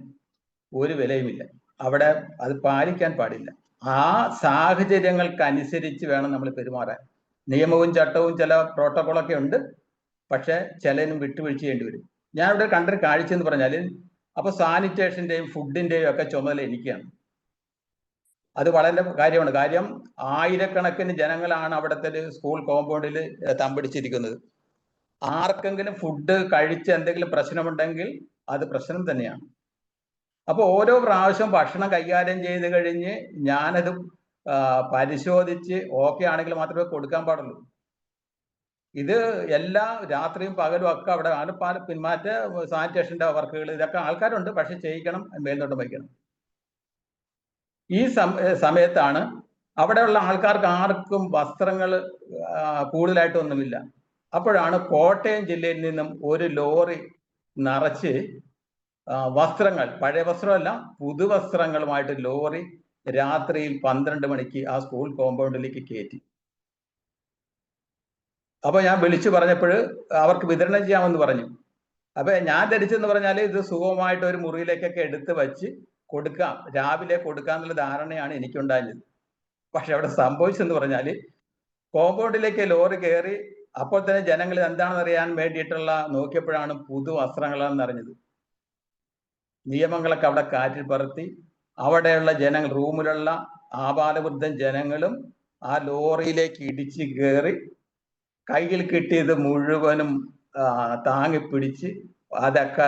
ഒരു വിലയുമില്ല. അവിടെ അത് പാലിക്കാൻ പാടില്ല. ആ സാഹചര്യങ്ങൾക്കനുസരിച്ച് വേണം നമ്മൾ പെരുമാറാൻ. നിയമവും ചട്ടവും ചില പ്രോട്ടോകോളൊക്കെ ഉണ്ട്, പക്ഷെ ചിലതിനും വിട്ടുവീഴ്ച ചെയ്യേണ്ടി വരും. ഞാൻ ഇവിടെ കണ്ടൊരു കാഴ്ച എന്ന് പറഞ്ഞാൽ, അപ്പൊ സാനിറ്റേഷന്റെയും ഫുഡിന്റെയും ഒക്കെ ചുമതല എനിക്കാണ്. അത് വളരെ കാര്യമാണ്. കാര്യം ആയിരക്കണക്കിന് ജനങ്ങളാണ് അവിടുത്തെ സ്കൂൾ കോമ്പൗണ്ടിൽ തമ്പടിച്ചിരിക്കുന്നത്. ആർക്കെങ്കിലും ഫുഡ് കഴിച്ച് എന്തെങ്കിലും പ്രശ്നമുണ്ടെങ്കിൽ അത് പ്രശ്നം തന്നെയാണ്. അപ്പൊ ഓരോ പ്രാവശ്യം ഭക്ഷണം കൈകാര്യം ചെയ്ത് കഴിഞ്ഞ് ഞാനത് പരിശോധിച്ച് ഓക്കെ ആണെങ്കിൽ മാത്രമേ കൊടുക്കാൻ പാടുള്ളൂ. ഇത് എല്ലാ രാത്രിയും പകലും ഒക്കെ അവിടെ പിന്മാറ്റ സാനിറ്റേഷന്റെ വർക്കുകൾ ഇതൊക്കെ ആൾക്കാരുണ്ട്, പക്ഷെ ചെയ്യിക്കണം, മേൽനോട്ടം വയ്ക്കണം. ഈ സമയത്താണ് അവിടെയുള്ള ആൾക്കാർക്ക് ആർക്കും വസ്ത്രങ്ങൾ കൂടുതലായിട്ടൊന്നുമില്ല. അപ്പോഴാണ് കോട്ടയം ജില്ലയിൽ നിന്നും ഒരു ലോറി നിറച്ച് വസ്ത്രങ്ങൾ, പഴയ വസ്ത്രമല്ല പുതുവസ്ത്രങ്ങളുമായിട്ട് ലോറി രാത്രിയിൽ 12 മണിക്ക് ആ സ്കൂൾ കോമ്പൗണ്ടിലേക്ക് കയറ്റി. അപ്പൊ ഞാൻ വിളിച്ചു പറഞ്ഞപ്പോൾ അവർക്ക് വിതരണം ചെയ്യാമെന്ന് പറഞ്ഞു. അപ്പൊ ഞാൻ ധരിച്ചെന്ന് പറഞ്ഞാൽ ഇത് സുഖമായിട്ട് ഒരു മുറിയിലേക്കൊക്കെ എടുത്ത് വച്ച് കൊടുക്കാം, രാവിലെ കൊടുക്കാന്നുള്ള ധാരണയാണ് എനിക്കുണ്ടായത്. പക്ഷെ അവിടെ സംഭവിച്ചെന്ന് പറഞ്ഞാൽ കോമ്പൗണ്ടിലേക്ക് ലോറി കയറി അപ്പോൾ തന്നെ ജനങ്ങൾ എന്താണെന്ന് അറിയാൻ വേണ്ടിയിട്ടുള്ള നോക്കിയപ്പോഴാണ് പുതുവസ്ത്രങ്ങളാണെന്ന് അറിഞ്ഞത്. നിയമങ്ങളൊക്കെ അവിടെ കാറ്റിൽ പറത്തി. അവിടെയുള്ള ജനങ്ങൾ, റൂമിലുള്ള ആബാലവൃദ്ധം ജനങ്ങളും ആ ലോറിയിലേക്ക് ഇടിച്ച് കയറി കയ്യിൽ കിട്ടിയത് മുഴുവനും താങ്ങിപ്പിടിച്ച് അതൊക്കെ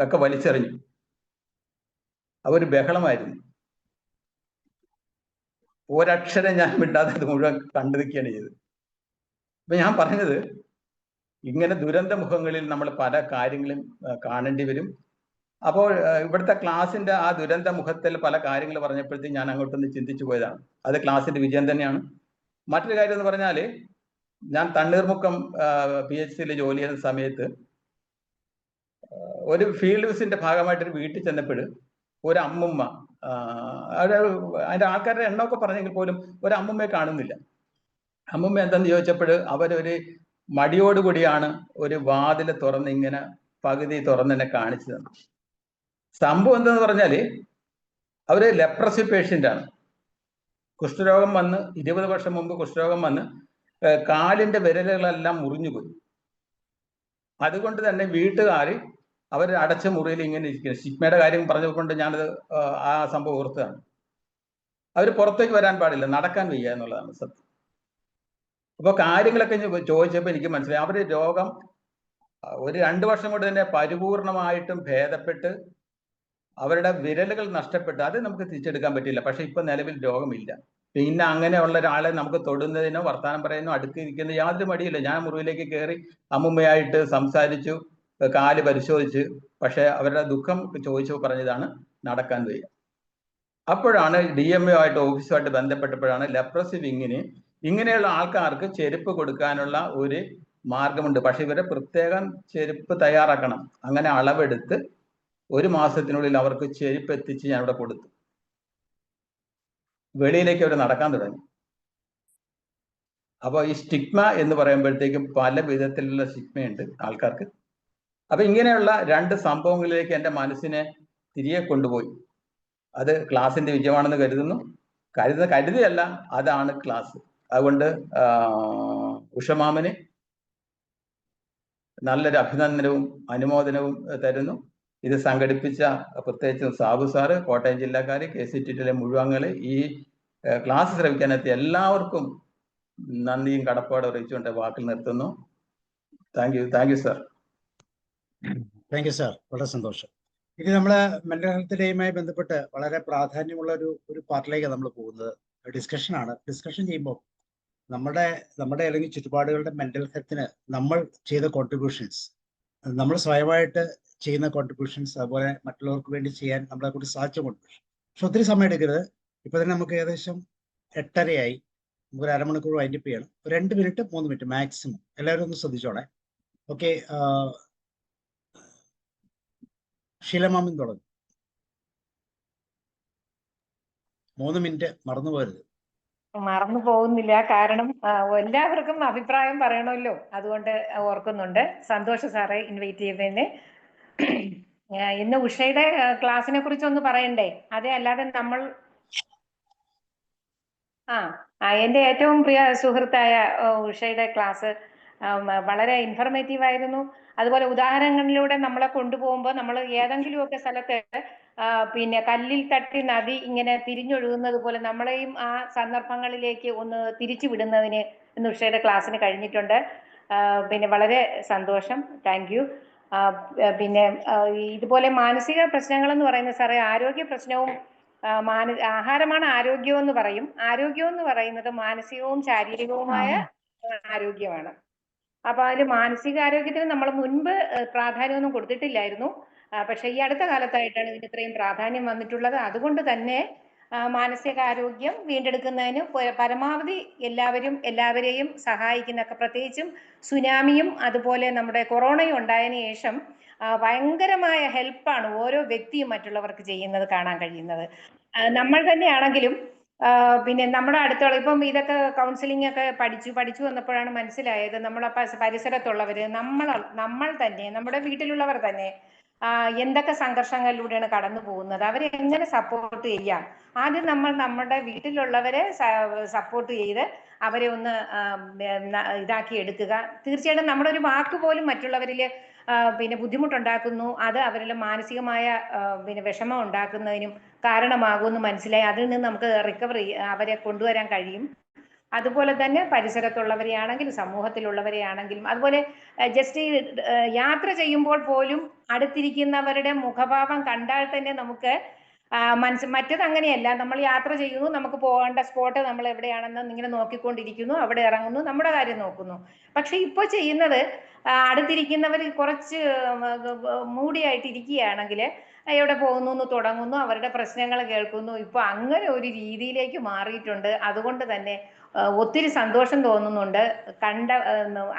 ഒക്കെ വലിച്ചെറിഞ്ഞു. അതൊരു ബഹളമായിരുന്നു. ഒരക്ഷരം ഞാൻ മിണ്ടാതെ അത് മുഴുവൻ കണ്ടു നിൽക്കുകയാണ് ചെയ്തത്. അപ്പൊ ഞാൻ പറഞ്ഞത്, ഇങ്ങനെ ദുരന്തമുഖങ്ങളിൽ നമ്മൾ പല കാര്യങ്ങളും കാണേണ്ടി വരും. അപ്പോൾ ഇവിടുത്തെ ക്ലാസിന്റെ ആ ദുരന്തമുഖത്തിൽ പല കാര്യങ്ങൾ പറഞ്ഞപ്പോഴത്തേക്ക് ഞാൻ അങ്ങോട്ടൊന്ന് ചിന്തിച്ചു പോയതാണ്. അത് ക്ലാസിന്റെ വിജയം തന്നെയാണ്. മറ്റൊരു കാര്യം എന്ന് പറഞ്ഞാൽ, ഞാൻ തണ്ണീർമുക്കം PHCയിൽ ജോലി ചെയ്യുന്ന സമയത്ത് ഒരു ഫീൽഡ് വിസിറ്റിന്റെ ഭാഗമായിട്ടൊരു വീട്ടിൽ ചെന്നപ്പോൾ ഒരു അമ്മുമ്മ, അതിന്റെ ആൾക്കാരുടെ എണ്ണമൊക്കെ പറഞ്ഞെങ്കിൽ പോലും ഒരു അമ്മുമ്മയെ കാണുന്നില്ല. അമ്മുമ്മ എന്തെന്ന് ചോദിച്ചപ്പോൾ അവരൊരു മടിയോടുകൂടിയാണ് ഒരു വാതില് തുറന്ന് ഇങ്ങനെ പകുതി തുറന്ന് എന്നെ കാണിച്ചു തന്നു. സംഭവം എന്തെന്ന് പറഞ്ഞാല് അവര് ലെപ്രസി പേഷ്യൻ്റ് ആണ്. കുഷ്ഠരോഗം വന്ന് 20 വർഷം മുമ്പ് കുഷ്ഠരോഗം വന്ന് കാലിന്റെ വിരലുകളെല്ലാം മുറിഞ്ഞുപോയി. അതുകൊണ്ട് തന്നെ വീട്ടുകാർ അവർ അടച്ച മുറിയിൽ ഇങ്ങനെ ഇരിക്കുക. സ്റ്റിഗ്മയുടെ കാര്യം പറഞ്ഞുകൊണ്ട് ഞാനത് ആ സംഭവം ഓർത്തതാണ്. അവർ പുറത്തേക്ക് വരാൻ പാടില്ല, നടക്കാൻ വയ്യ എന്നുള്ളതാണ് സത്യം. അപ്പോൾ കാര്യങ്ങളൊക്കെ ചോദിച്ചപ്പോൾ എനിക്ക് മനസ്സിലായി അവർ രോഗം ഒരു 2 വർഷം കൊണ്ട് തന്നെ പരിപൂർണമായിട്ടും ഭേദപ്പെട്ട് അവരുടെ വിരലുകൾ നഷ്ടപ്പെട്ട് അത് നമുക്ക് തിരിച്ചെടുക്കാൻ പറ്റില്ല. പക്ഷെ ഇപ്പൊ നിലവിൽ രോഗമില്ല. പിന്നെ അങ്ങനെയുള്ള ഒരാളെ നമുക്ക് തൊടുന്നതിനോ വർത്താനം പറയുന്നോ അടുക്കിരിക്കുന്ന യാതൊരു മടിയില്ല. ഞാൻ മുറിയിലേക്ക് കയറി അമ്മുമ്മയായിട്ട് സംസാരിച്ചു, കാല് പരിശോധിച്ച്. പക്ഷെ അവരുടെ ദുഃഖം ചോദിച്ചു പറഞ്ഞതാണ് നടക്കാൻ വയ്യ. അപ്പോഴാണ് DMO ആയിട്ട് ഓഫീസുമായിട്ട് ബന്ധപ്പെട്ടപ്പോഴാണ് ലെപ്രസി വിങ്ങിന് ഇങ്ങനെയുള്ള ആൾക്കാർക്ക് ചെരുപ്പ് കൊടുക്കാനുള്ള ഒരു മാർഗമുണ്ട്. പക്ഷെ ഇവരെ പ്രത്യേകം ചെരുപ്പ് തയ്യാറാക്കണം. അങ്ങനെ അളവെടുത്ത് 1 മാസത്തിനുള്ളിൽ അവർക്ക് ചെരുപ്പ് എത്തിച്ച് ഞാൻ ഇവിടെ കൊടുത്തു. വെളിയിലേക്ക് അവർ നടക്കാൻ തുടങ്ങി. അപ്പോൾ ഈ സ്റ്റിഗ്മ എന്ന് പറയുമ്പോഴത്തേക്കും പല വിധത്തിലുള്ള സ്റ്റിഗ്മയുണ്ട് ആൾക്കാർക്ക്. അപ്പൊ ഇങ്ങനെയുള്ള 2 സംഭവങ്ങളിലേക്ക് എൻ്റെ മനസ്സിനെ തിരികെ കൊണ്ടുപോയി. അത് ക്ലാസിന്റെ വിജയമാണെന്ന് കരുതിയല്ല, അതാണ് ക്ലാസ്. അതുകൊണ്ട് ഉഷമാമന് നല്ലൊരു അഭിനന്ദനവും അനുമോദനവും തരുന്നു. ഇത് സംഘടിപ്പിച്ച പ്രത്യേകിച്ചും സാബു സാറ്, കോട്ടയം ജില്ലക്കാര്, KCTലെ മുഴുവങ്ങള്, ഈ ക്ലാസ് ശ്രമിക്കാനെത്തിയ എല്ലാവർക്കും നന്ദിയും കടപ്പാടും അറിയിച്ചുകൊണ്ട് വാക്കിൽ നിർത്തുന്നു. Thank you sir. Thank you sir, വളരെ സന്തോഷം. ഇനി നമ്മള് മെന്റൽ ഹെൽത്ത് ഡേയുമായി ബന്ധപ്പെട്ട് വളരെ പ്രാധാന്യമുള്ള ഒരു പാർട്ടിലേക്ക് നമ്മൾ പോകുന്നത് ഡിസ്കഷനാണ്. ഡിസ്കഷൻ ചെയ്യുമ്പോൾ നമ്മുടെ അല്ലെങ്കിൽ ചുറ്റുപാടുകളുടെ മെന്റൽ ഹെൽത്തിന് നമ്മൾ ചെയ്ത കോൺട്രിബ്യൂഷൻസ്, നമ്മൾ സ്വയമായിട്ട് ചെയ്യുന്ന കോൺട്രിബ്യൂഷൻസ്, അതുപോലെ മറ്റുള്ളവർക്ക് വേണ്ടി ചെയ്യാൻ നമ്മളെ കൂടി സാധിച്ച കോൺട്രിബ്യൂഷൻ. പക്ഷെ ഒത്തിരി സമയം എടുക്കരുത്. ഇപ്പൊ തന്നെ നമുക്ക് ഏകദേശം 8:30 നമുക്ക് 1 അരമണിക്കൂർ വൈൻഡപ്പ് ചെയ്യണം. 2 മിനിറ്റ് 3 മിനിറ്റ് മാക്സിമം. എല്ലാവരും ഒന്ന് ശ്രദ്ധിച്ചോളെ. ഓക്കെ, ഷീലമാമൻ തുടങ്ങും. 3 മിനിറ്റ് മറന്നു പോകരുത്. മറന്നു പോകുന്നില്ല, കാരണം എല്ലാവർക്കും അഭിപ്രായം പറയണമല്ലോ, അതുകൊണ്ട് ഓർക്കുന്നുണ്ട്. സന്തോഷം സാറേ ഇൻവൈറ്റ് ചെയ്തതിന്. ഇന്ന് ഉഷയുടെ ക്ലാസ്സിനെ കുറിച്ച് ഒന്ന് പറയണ്ടേ? അതെ, അല്ലാതെ നമ്മൾ എൻ്റെ ഏറ്റവും പ്രിയ സുഹൃത്തായ ഉഷയുടെ ക്ലാസ് വളരെ ഇൻഫർമേറ്റീവ് ആയിരുന്നു. അതുപോലെ ഉദാഹരണങ്ങളിലൂടെ നമ്മളെ കൊണ്ടുപോകുമ്പോൾ നമ്മൾ ഏതെങ്കിലുമൊക്കെ സ്ഥലത്ത് പിന്നെ കല്ലിൽ തട്ടി നദി ഇങ്ങനെ തിരിഞ്ഞൊഴുകുന്നത് പോലെ നമ്മളെയും ആ സന്ദർഭങ്ങളിലേക്ക് ഒന്ന് തിരിച്ചു വിടുന്നതിന് ഇന്ന് ഉഷയുടെ ക്ലാസ്സിന് കഴിഞ്ഞിട്ടുണ്ട്. പിന്നെ വളരെ സന്തോഷം, താങ്ക് യു. പിന്നെ ഇതുപോലെ മാനസിക പ്രശ്നങ്ങൾ എന്ന് പറയുന്നത് സാറേ, ആരോഗ്യ പ്രശ്നവും ആഹാരമാണ് ആരോഗ്യം എന്ന് പറയും. ആരോഗ്യം എന്ന് പറയുന്നത് മാനസികവും ശാരീരികവുമായ ആരോഗ്യമാണ്. അപ്പൊ അതിൽ മാനസികാരോഗ്യത്തിന് നമ്മൾ മുൻപ് പ്രാധാന്യമൊന്നും കൊടുത്തിട്ടില്ലായിരുന്നു. പക്ഷെ ഈ അടുത്ത കാലത്തായിട്ടാണ് ഇതിന് ഇത്രയും പ്രാധാന്യം വന്നിട്ടുള്ളത്. അതുകൊണ്ട് തന്നെ മാനസികാരോഗ്യം വീണ്ടെടുക്കുന്നതിന് പരമാവധി എല്ലാവരെയും സഹായിക്കുന്നൊക്കെ, പ്രത്യേകിച്ചും സുനാമിയും അതുപോലെ നമ്മുടെ കൊറോണയും ഉണ്ടായതിനു ശേഷം ഭയങ്കരമായ ഹെൽപ്പാണ് ഓരോ വ്യക്തിയും മറ്റുള്ളവർക്ക് ചെയ്യുന്നത് കാണാൻ കഴിയുന്നത്. നമ്മൾ തന്നെയാണെങ്കിലും പിന്നെ നമ്മുടെ അടുത്തുള്ള ഇപ്പം ഇതൊക്കെ കൗൺസിലിംഗ് ഒക്കെ പഠിച്ചു വന്നപ്പോഴാണ് മനസ്സിലായത്, നമ്മളെ പരിസരത്തുള്ളവര്, നമ്മൾ തന്നെ, നമ്മുടെ വീട്ടിലുള്ളവർ തന്നെ എന്തൊക്കെ സംഘർഷങ്ങളിലൂടെയാണ് കടന്നു പോകുന്നത്, അവരെ എങ്ങനെ സപ്പോർട്ട് ചെയ്യാം. ആദ്യം നമ്മൾ നമ്മുടെ വീട്ടിലുള്ളവരെ സപ്പോർട്ട് ചെയ്ത് അവരെ ഒന്ന് ഇതാക്കി എടുക്കുക. തീർച്ചയായിട്ടും നമ്മുടെ ഒരു വാക്ക് പോലും മറ്റുള്ളവരിൽ പിന്നെ ബുദ്ധിമുട്ടുണ്ടാക്കുന്നു, അത് അവരിൽ മാനസികമായ പിന്നെ വിഷമം ഉണ്ടാക്കുന്നതിനും കാരണമാകുമെന്ന് മനസ്സിലായി. അതിൽ നിന്ന് നമുക്ക് റിക്കവറി അവരെ കൊണ്ടുവരാൻ കഴിയും. അതുപോലെ തന്നെ പരിസരത്തുള്ളവരെയാണെങ്കിലും സമൂഹത്തിലുള്ളവരെയാണെങ്കിലും, അതുപോലെ ജസ്റ്റ് യാത്ര ചെയ്യുമ്പോൾ പോലും അടുത്തിരിക്കുന്നവരുടെ മുഖഭാവം കണ്ടാൽ തന്നെ നമുക്ക് മറ്റത് അങ്ങനെയല്ല. നമ്മൾ യാത്ര ചെയ്യുന്നു, നമുക്ക് പോകേണ്ട സ്പോട്ട് നമ്മൾ എവിടെയാണെന്ന് ഇങ്ങനെ നോക്കിക്കൊണ്ടിരിക്കുന്നു, അവിടെ ഇറങ്ങുന്നു, നമ്മുടെ കാര്യം നോക്കുന്നു. പക്ഷെ ഇപ്പോൾ ചെയ്യുന്നത് അടുത്തിരിക്കുന്നവർ കുറച്ച് മൂടിയായിട്ട് ഇരിക്കുകയാണെങ്കിൽ എവിടെ പോകുന്നു എന്ന് തുടങ്ങുന്നു, അവരുടെ പ്രശ്നങ്ങൾ കേൾക്കുന്നു. ഇപ്പൊ അങ്ങനെ ഒരു രീതിയിലേക്ക് മാറിയിട്ടുണ്ട്. അതുകൊണ്ട് തന്നെ ഒത്തിരി സന്തോഷം തോന്നുന്നുണ്ട്.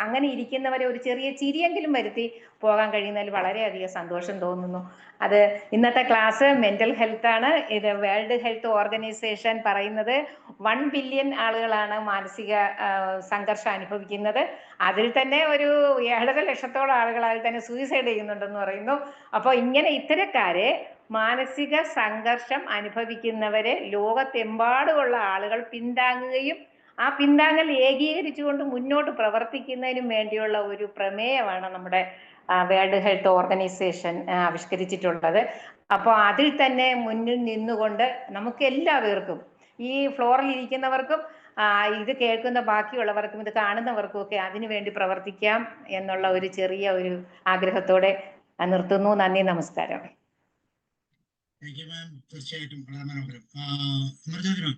അങ്ങനെ ഇരിക്കുന്നവരെ ഒരു ചെറിയ ചിരിയെങ്കിലും വരുത്തി പോകാൻ കഴിയുന്നതിൽ വളരെയധികം സന്തോഷം തോന്നുന്നു. അത് ഇന്നത്തെ ക്ലാസ് മെന്റൽ ഹെൽത്ത് ആണ്. ഇത് വേൾഡ് ഹെൽത്ത് ഓർഗനൈസേഷൻ പറയുന്നത് 1 ബില്യൺ ആളുകളാണ് മാനസിക സംഘർഷം അനുഭവിക്കുന്നത്. അതിൽ തന്നെ ഒരു 7.5 ലക്ഷത്തോളം ആളുകൾ അതിൽ തന്നെ സൂയിസൈഡ് ചെയ്യുന്നുണ്ടെന്ന് പറയുന്നു. അപ്പോൾ ഇങ്ങനെ ഇത്തരക്കാരെ മാനസിക സംഘർഷം അനുഭവിക്കുന്നവരെ ലോകത്തെമ്പാടുമുള്ള ആളുകൾ പിന്താങ്ങുകയും ആ പിന്താങ്ങൽ ഏകീകരിച്ചുകൊണ്ട് മുന്നോട്ട് പ്രവർത്തിക്കുന്നതിനും വേണ്ടിയുള്ള ഒരു പ്രമേയമാണ് നമ്മുടെ വേൾഡ് ഹെൽത്ത് ഓർഗനൈസേഷൻ ആവിഷ്കരിച്ചിട്ടുള്ളത്. അപ്പോൾ അതിൽ തന്നെ മുന്നിൽ നിന്നുകൊണ്ട് നമുക്ക് എല്ലാവർക്കും, ഈ ഫ്ലോറിൽ ഇരിക്കുന്നവർക്കും ഇത് കേൾക്കുന്ന ബാക്കിയുള്ളവർക്കും ഇത് കാണുന്നവർക്കും ഒക്കെ അതിനു വേണ്ടി പ്രവർത്തിക്കാം എന്നുള്ള ഒരു ചെറിയ ഒരു ആഗ്രഹത്തോടെ നിർത്തുന്നു. നന്ദി, നമസ്കാരം. തീർച്ചയായിട്ടും വളരെ മനോഹരം. അമർജ്യോതി മാം.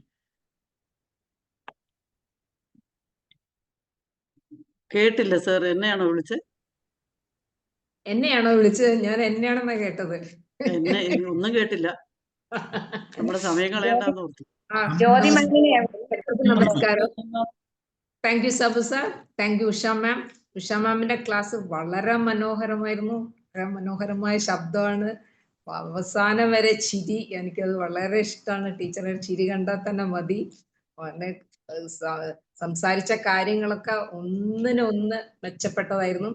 കേട്ടില്ല സാർ, എന്നെയാണോ വിളിച്ചത്? എന്നെയാണോ വിളിച്ചത്? ഞാൻ എന്നെയാണെന്നാ കേട്ടത്. എന്നെ ഒന്നും കേട്ടില്ല. നമ്മുടെ സമയം കളയണ്ടെന്ന് ഓർത്തു. ജ്യോതി നമസ്കാരം. Thank you Sabu sir, thank you Usha ma'am. Usha മാമിന്റെ ക്ലാസ് വളരെ മനോഹരമായിരുന്നു. വളരെ മനോഹരമായ ശബ്ദമാണ്. അവസാനം വരെ ചിരി, എനിക്കത് വളരെ ഇഷ്ടമാണ്. ടീച്ചറുടെ ചിരി കണ്ടാൽ തന്നെ മതി. സംസാരിച്ച കാര്യങ്ങളൊക്കെ ഒന്നിനൊന്ന് മെച്ചപ്പെട്ടതായിരുന്നു.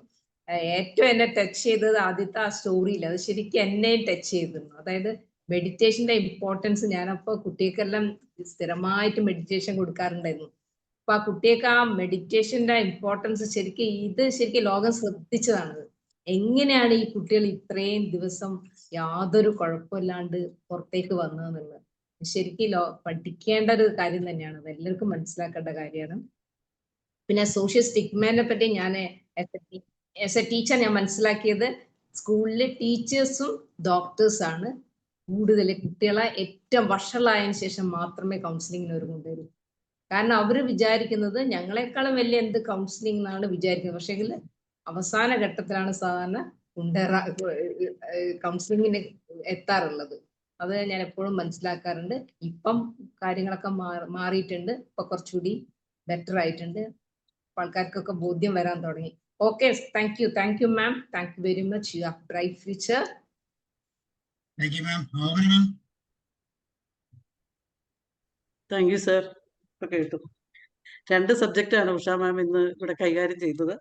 ഏറ്റവും എന്നെ ടച്ച് ചെയ്തത് ആദ്യത്തെ ആ സ്റ്റോറിയിൽ, അത് ശരിക്കും എന്നെയും ടച്ച് ചെയ്തിരുന്നു. അതായത് മെഡിറ്റേഷന്റെ ഇമ്പോർട്ടൻസ്. ഞാനപ്പോ കുട്ടികൾക്കെല്ലാം സ്ഥിരമായിട്ട് മെഡിറ്റേഷൻ കൊടുക്കാറുണ്ടായിരുന്നു. അപ്പൊ ആ കുട്ടികൾക്ക് ആ മെഡിറ്റേഷന്റെ ഇമ്പോർട്ടൻസ് ശരിക്കും ലോകം ശ്രദ്ധിച്ചതാണ്. എങ്ങനെയാണ് ഈ കുട്ടികൾ ഇത്രയും ദിവസം യാതൊരു കുഴപ്പമില്ലാണ്ട് പുറത്തേക്ക് വന്നതെന്നുള്ളത് ശരിക്കും പഠിക്കേണ്ട ഒരു കാര്യം തന്നെയാണ്. അത് എല്ലാവർക്കും മനസ്സിലാക്കേണ്ട കാര്യമാണ്. പിന്നെ സോഷ്യൽ സ്റ്റിഗ്മേനെ പറ്റി ഞാൻ ആസ് എ ടീച്ചർ ഞാൻ മനസ്സിലാക്കിയത്, സ്കൂളിലെ ടീച്ചേഴ്സും ഡോക്ടേഴ്സാണ് കൂടുതൽ കുട്ടികളെ ഏറ്റവും വഷളായതിനു ശേഷം മാത്രമേ കൗൺസിലിങ്ങിന് അവർ കൊണ്ടുവരൂ. കാരണം അവര് വിചാരിക്കുന്നത് ഞങ്ങളെക്കാളും വലിയ എന്ത് കൗൺസിലിംഗ് എന്നാണ് വിചാരിക്കുന്നത്. പക്ഷേ അവസാന ഘട്ടത്തിലാണ് സാധാരണ കൗൺസിലിങ്ങിന് എത്താറുള്ളത്. അത് ഞാൻ എപ്പോഴും മനസ്സിലാക്കാറുണ്ട്. ഇപ്പം കാര്യങ്ങളൊക്കെ മാറിയിട്ടുണ്ട്. ഇപ്പൊ കുറച്ചുകൂടി ബെറ്റർ ആയിട്ടുണ്ട്. ആൾക്കാർക്കൊക്കെ ബോധ്യം വരാൻ തുടങ്ങി. Okay, thank you ma'am. Thank you very much. You have bright future. Thank you ma'am. Thank you sir. ഇപ്പൊ കേട്ടു. 2 സബ്ജക്റ്റാണ് ഉഷ മാം ഇന്ന് ഇവിടെ കൈകാര്യം ചെയ്തത്.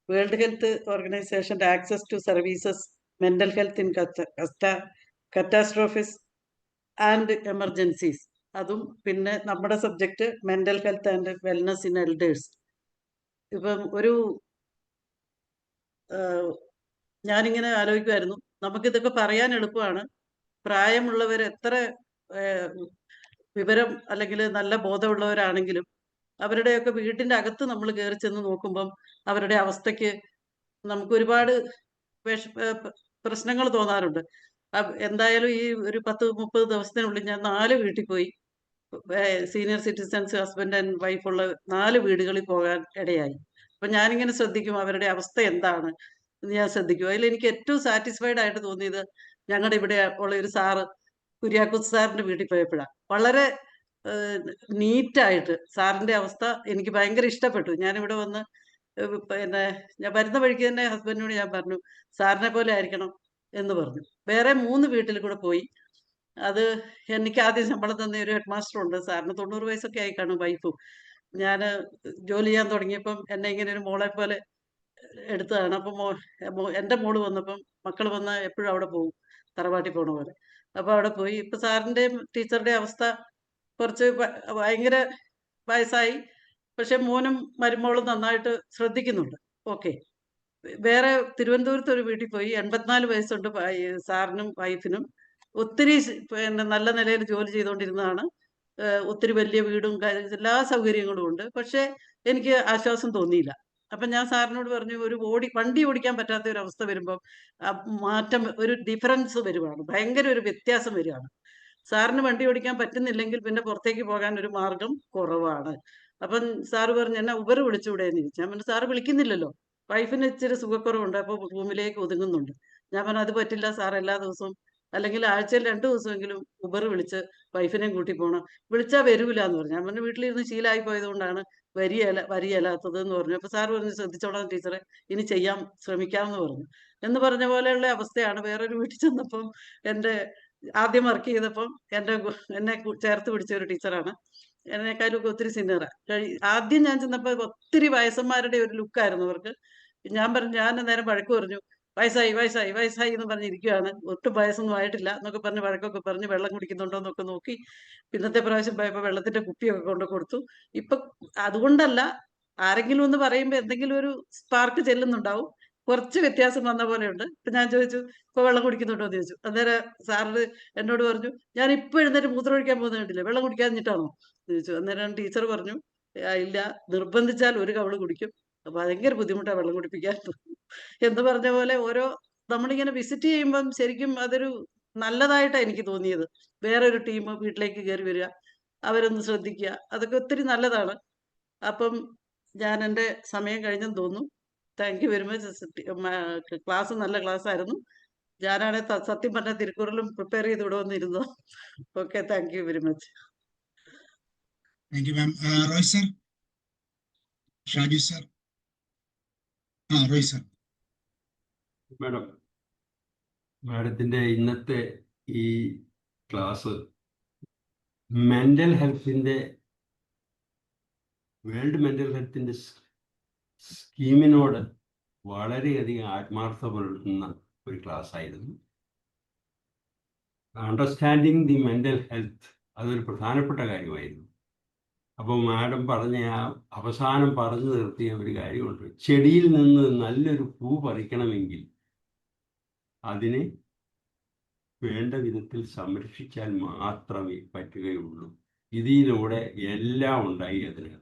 വേൾഡ് ഹെൽത്ത് ഓർഗനൈസേഷന്റെ access to services, mental health in catastrophes and emergencies, അതും പിന്നെ നമ്മുടെ subject mental health and wellness in elders. ഇപ്പം ഞാനിങ്ങനെ ആലോചിക്കുമായിരുന്നു, നമുക്കിതൊക്കെ പറയാൻ എളുപ്പമാണ്. പ്രായമുള്ളവർ എത്ര വിവരം അല്ലെങ്കിൽ നല്ല ബോധമുള്ളവരാണെങ്കിലും അവരുടെയൊക്കെ വീട്ടിൻ്റെ അകത്ത് നമ്മൾ കയറി ചെന്ന് നോക്കുമ്പം അവരുടെ അവസ്ഥയ്ക്ക് നമുക്ക് ഒരുപാട് പ്രശ്നങ്ങൾ തോന്നാറുണ്ട്. എന്തായാലും ഈ ഒരു 10-30 ദിവസത്തിനുള്ളിൽ ഞാൻ 4 വീട്ടിൽ പോയി. സീനിയർ സിറ്റിസൺസ്, ഹസ്ബൻഡ് ആൻഡ് വൈഫുള്ള 4 വീടുകളിൽ പോകാൻ ഇടയായി. അപ്പം ഞാനിങ്ങനെ ശ്രദ്ധിക്കും അവരുടെ അവസ്ഥ എന്താണ് എന്ന് ഞാൻ ശ്രദ്ധിക്കും. അതിൽ എനിക്ക് ഏറ്റവും സാറ്റിസ്ഫൈഡ് ആയിട്ട് തോന്നിയത് ഞങ്ങളുടെ ഇവിടെ ഉള്ള ഒരു സാറ്, കുര്യാക്കോസ് സാറിൻ്റെ വീട്ടിൽ പോയപ്പോഴാണ്. വളരെ നീറ്റായിട്ട് സാറിൻ്റെ അവസ്ഥ എനിക്ക് ഭയങ്കര ഇഷ്ടപ്പെട്ടു. ഞാനിവിടെ വന്ന് പിന്നെ ഞാൻ വരുന്ന വഴിക്ക് തന്നെ ഹസ്ബൻഡിനോട് ഞാൻ പറഞ്ഞു, സാറിനെ പോലെ ആയിരിക്കണം എന്ന് പറഞ്ഞു. വേറെ 3 വീട്ടിൽ കൂടെ പോയി. അത് എനിക്ക് ആദ്യം ശമ്പളം തന്ന ഒരു ഹെഡ് മാസ്റ്റർ ഉണ്ട്. സാറിന് 90 വയസ്സൊക്കെ ആയി കാണും. വൈഫും ഞാൻ ജോലി ചെയ്യാൻ തുടങ്ങിയപ്പം എന്നെ ഇങ്ങനെ ഒരു മോളെ പോലെ എടുത്തതാണ്. അപ്പം എൻ്റെ മോള് വന്നപ്പം മക്കൾ വന്നാൽ എപ്പോഴും അവിടെ പോകും, തറവാട്ടിൽ പോണ പോലെ. അപ്പോൾ അവിടെ പോയി. ഇപ്പം സാറിൻ്റെയും ടീച്ചറുടെ അവസ്ഥ കുറച്ച് ഭയങ്കര വയസ്സായി, പക്ഷെ മോനും മരുമോളും നന്നായിട്ട് ശ്രദ്ധിക്കുന്നുണ്ട്. ഓക്കെ. വേറെ തിരുവനന്തപുരത്ത് ഒരു വീട്ടിൽ പോയി. 84 വയസ്സുണ്ട് സാറിനും വൈഫിനും. ഒത്തിരി പിന്നെ നല്ല നിലയിൽ ജോലി ചെയ്തുകൊണ്ടിരുന്നതാണ്. ഒത്തിരി വലിയ വീടും എല്ലാ സൗകര്യങ്ങളും ഉണ്ട്. പക്ഷേ എനിക്ക് ആശ്വാസം തോന്നിയില്ല. അപ്പം ഞാൻ സാറിനോട് പറഞ്ഞു, ഒരു വണ്ടി ഓടിക്കാൻ പറ്റാത്ത ഒരു അവസ്ഥ വരുമ്പം മാറ്റം, ഒരു ഡിഫറൻസ് വരുവാണ്, ഭയങ്കര ഒരു വ്യത്യാസം വരികയാണ്. സാറിന് വണ്ടി ഓടിക്കാൻ പറ്റുന്നില്ലെങ്കിൽ പിന്നെ പുറത്തേക്ക് പോകാൻ ഒരു മാർഗം കുറവാണ്. അപ്പം സാറ് പറഞ്ഞു, എന്നെ ഉബർ വിളിച്ചുകൂടെ എന്ന് ചോദിച്ചു. ഞാൻ പറഞ്ഞു, സാറ് വിളിക്കുന്നില്ലല്ലോ, വൈഫിന് ഇച്ചിരി സുഖക്കുറവുണ്ട്, അപ്പോൾ റൂമിലേക്ക് ഒതുങ്ങുന്നുണ്ട്. ഞാൻ പറഞ്ഞു, അത് പറ്റില്ല സാർ, എല്ലാ ദിവസവും അല്ലെങ്കിൽ ആഴ്ചയിൽ 2 ദിവസമെങ്കിലും ഉബർ വിളിച്ച് വൈഫിനെയും കൂട്ടി പോകണം. വിളിച്ചാൽ വരൂല എന്ന് പറഞ്ഞു. ഞാൻ പറഞ്ഞു, വീട്ടിലിരുന്ന് ശീലമായി പോയതുകൊണ്ടാണ് വരികയല്ലാത്തത് എന്ന് പറഞ്ഞു. അപ്പോൾ സാറ് പറഞ്ഞു, ശ്രദ്ധിച്ചോളാം ടീച്ചറെ, ഇനി ശ്രമിക്കാമെന്ന് പറഞ്ഞു. എന്ന് പറഞ്ഞ പോലെയുള്ള അവസ്ഥയാണ്. വേറൊരു വീട്ടിൽ ചെന്നപ്പം ആദ്യം വർക്ക് ചെയ്തപ്പം എന്നെ ചേർത്ത് പിടിച്ച ഒരു ടീച്ചറാണ്. എന്നെക്കാളൊക്കെ ഒത്തിരി സീനിയറാണ്. ആദ്യം ഞാൻ ചെന്നപ്പോൾ ഒത്തിരി വയസ്സന്മാരുടെ ഒരു ലുക്കായിരുന്നു അവർക്ക്. ഞാൻ പറഞ്ഞു, ഞാൻ നേരം വഴക്ക് പറഞ്ഞു, വയസ്സായി വയസ്സായി വയസ്സായി എന്ന് പറഞ്ഞിരിക്കുകയാണ്, ഒട്ടും വയസ്സൊന്നും ആയിട്ടില്ല എന്നൊക്കെ പറഞ്ഞ് വഴക്കൊക്കെ പറഞ്ഞ് വെള്ളം കുടിക്കുന്നുണ്ടോ എന്നൊക്കെ നോക്കി. പിന്നത്തെ പ്രാവശ്യം പോയപ്പോൾ വെള്ളത്തിന്റെ കുപ്പിയൊക്കെ കൊണ്ട് കൊടുത്തു. ഇപ്പൊ അതുകൊണ്ടല്ല, ആരെങ്കിലും ഒന്ന് പറയുമ്പോൾ എന്തെങ്കിലും ഒരു സ്പാർക്ക് ചെല്ലുന്നുണ്ടാവും. കുറച്ച് വ്യത്യാസം വന്ന പോലെയുണ്ട്. ഇപ്പൊ ഞാൻ ചോദിച്ചു, ഇപ്പൊ വെള്ളം കുടിക്കുന്നുണ്ടോ എന്ന് ചോദിച്ചു. അന്നേരം സാറ് എന്നോട് പറഞ്ഞു, ഞാൻ ഇപ്പൊ എഴുന്നേറ്റ് മൂത്രം ഒഴിക്കാൻ പോകുന്ന കണ്ടില്ലേ, വെള്ളം കുടിക്കാഞ്ഞിട്ടാണോ എന്ന് ചോദിച്ചു. അന്നേരം ടീച്ചർ പറഞ്ഞു, ഇല്ല, നിർബന്ധിച്ചാൽ ഒരു കവള് കുടിക്കും, അപ്പൊ ഭയങ്കര ബുദ്ധിമുട്ടാണ് വെള്ളം കുടിപ്പിക്കാൻ എന്ന് പറഞ്ഞ പോലെ ഓരോ നമ്മളിങ്ങനെ വിസിറ്റ് ചെയ്യുമ്പം ശരിക്കും അതൊരു നല്ലതായിട്ടാണ് എനിക്ക് തോന്നിയത്. വേറൊരു ടീം വീട്ടിലേക്ക് കയറി വരിക, അവരൊന്ന് ശ്രദ്ധിക്കുക, അതൊക്കെ ഒത്തിരി നല്ലതാണ്. അപ്പം ഞാൻ എൻ്റെ സമയം കഴിഞ്ഞെന്ന് തോന്നുന്നു. Thank you very much. Class നല്ല ക്ലാസ് ആയിരുന്നു. ഞാനാണെ സത്യം പറഞ്ഞ തിരുക്കുറളും പ്രിപ്പയർ ചെയ്ത് ഇവിടെ വന്നിരുന്നു. Okay, thank you very much. Thank you ma'am. Roy sir, Shaju sir. Roy sir. മാഡത്തിന്റെ ഇന്നത്തെ ഈ ക്ലാസ് മെന്റൽ ഹെൽത്തിന്റെ, വേൾഡ് മെന്റൽ ഹെൽത്തിന്റെ സ്കീമിനോട് വളരെയധികം ആത്മാർത്ഥത പുലർത്തുന്ന ഒരു ക്ലാസ് ആയിരുന്നു. അണ്ടർസ്റ്റാൻഡിങ് ദി മെന്റൽ ഹെൽത്ത് അതൊരു പ്രധാനപ്പെട്ട കാര്യമായിരുന്നു. അപ്പോൾ മാഡം പറഞ്ഞ ആ അവസാനം പറഞ്ഞു നിർത്തിയ ഒരു കാര്യമുണ്ട്, ചെടിയിൽ നിന്ന് നല്ലൊരു പൂ പറിക്കണമെങ്കിൽ അതിനെ വേണ്ട വിധത്തിൽ സംരക്ഷിച്ചാൽ മാത്രമേ പറ്റുകയുള്ളൂ. ഇതിലൂടെ എല്ലാം ഉണ്ടായി. അതിന്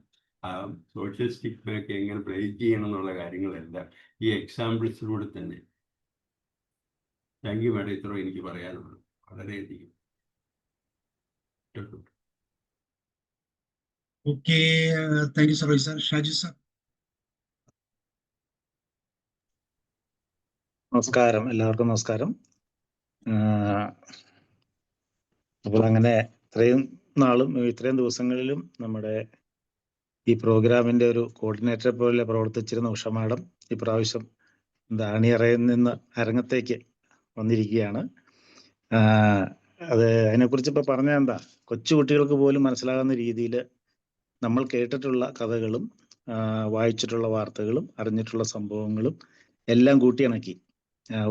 ആ സോഷ്യൽ സ്റ്റിഗ്മയൊക്കെ എങ്ങനെ ബ്രേക്ക് ചെയ്യണം എന്നുള്ള കാര്യങ്ങളെല്ലാം ഈ എക്സാമ്പിൾസിലൂടെ തന്നെ. താങ്ക് യു മാഡം, ഇത്രയും എനിക്ക് പറയാനുള്ളൂ. വളരെയധികം ഇഷ്ടപ്പെട്ടു. Okay, thank you sir. Roy sir. Shaju sir. നമസ്കാരം, എല്ലാവർക്കും നമസ്കാരം. അപ്പോൾ അങ്ങനെ ഇത്രയും നാളും ഇത്രയും ദിവസങ്ങളിലും നമ്മുടെ ഈ പ്രോഗ്രാമിന്റെ ഒരു കോർഡിനേറ്ററെ പോലെ പ്രവർത്തിച്ചിരുന്ന ഉഷ മാഡം ഇപ്രാവശ്യം അണിയറയിൽ നിന്ന് അരങ്ങത്തേക്ക് വന്നിരിക്കുകയാണ്. അത് അതിനെക്കുറിച്ച് ഇപ്പൊ പറഞ്ഞ എന്താ, കൊച്ചു കുട്ടികൾക്ക് പോലും മനസ്സിലാകുന്ന രീതിയിൽ നമ്മൾ കേട്ടിട്ടുള്ള കഥകളും വായിച്ചിട്ടുള്ള വാർത്തകളും അറിഞ്ഞിട്ടുള്ള സംഭവങ്ങളും എല്ലാം കൂട്ടിയിണക്കി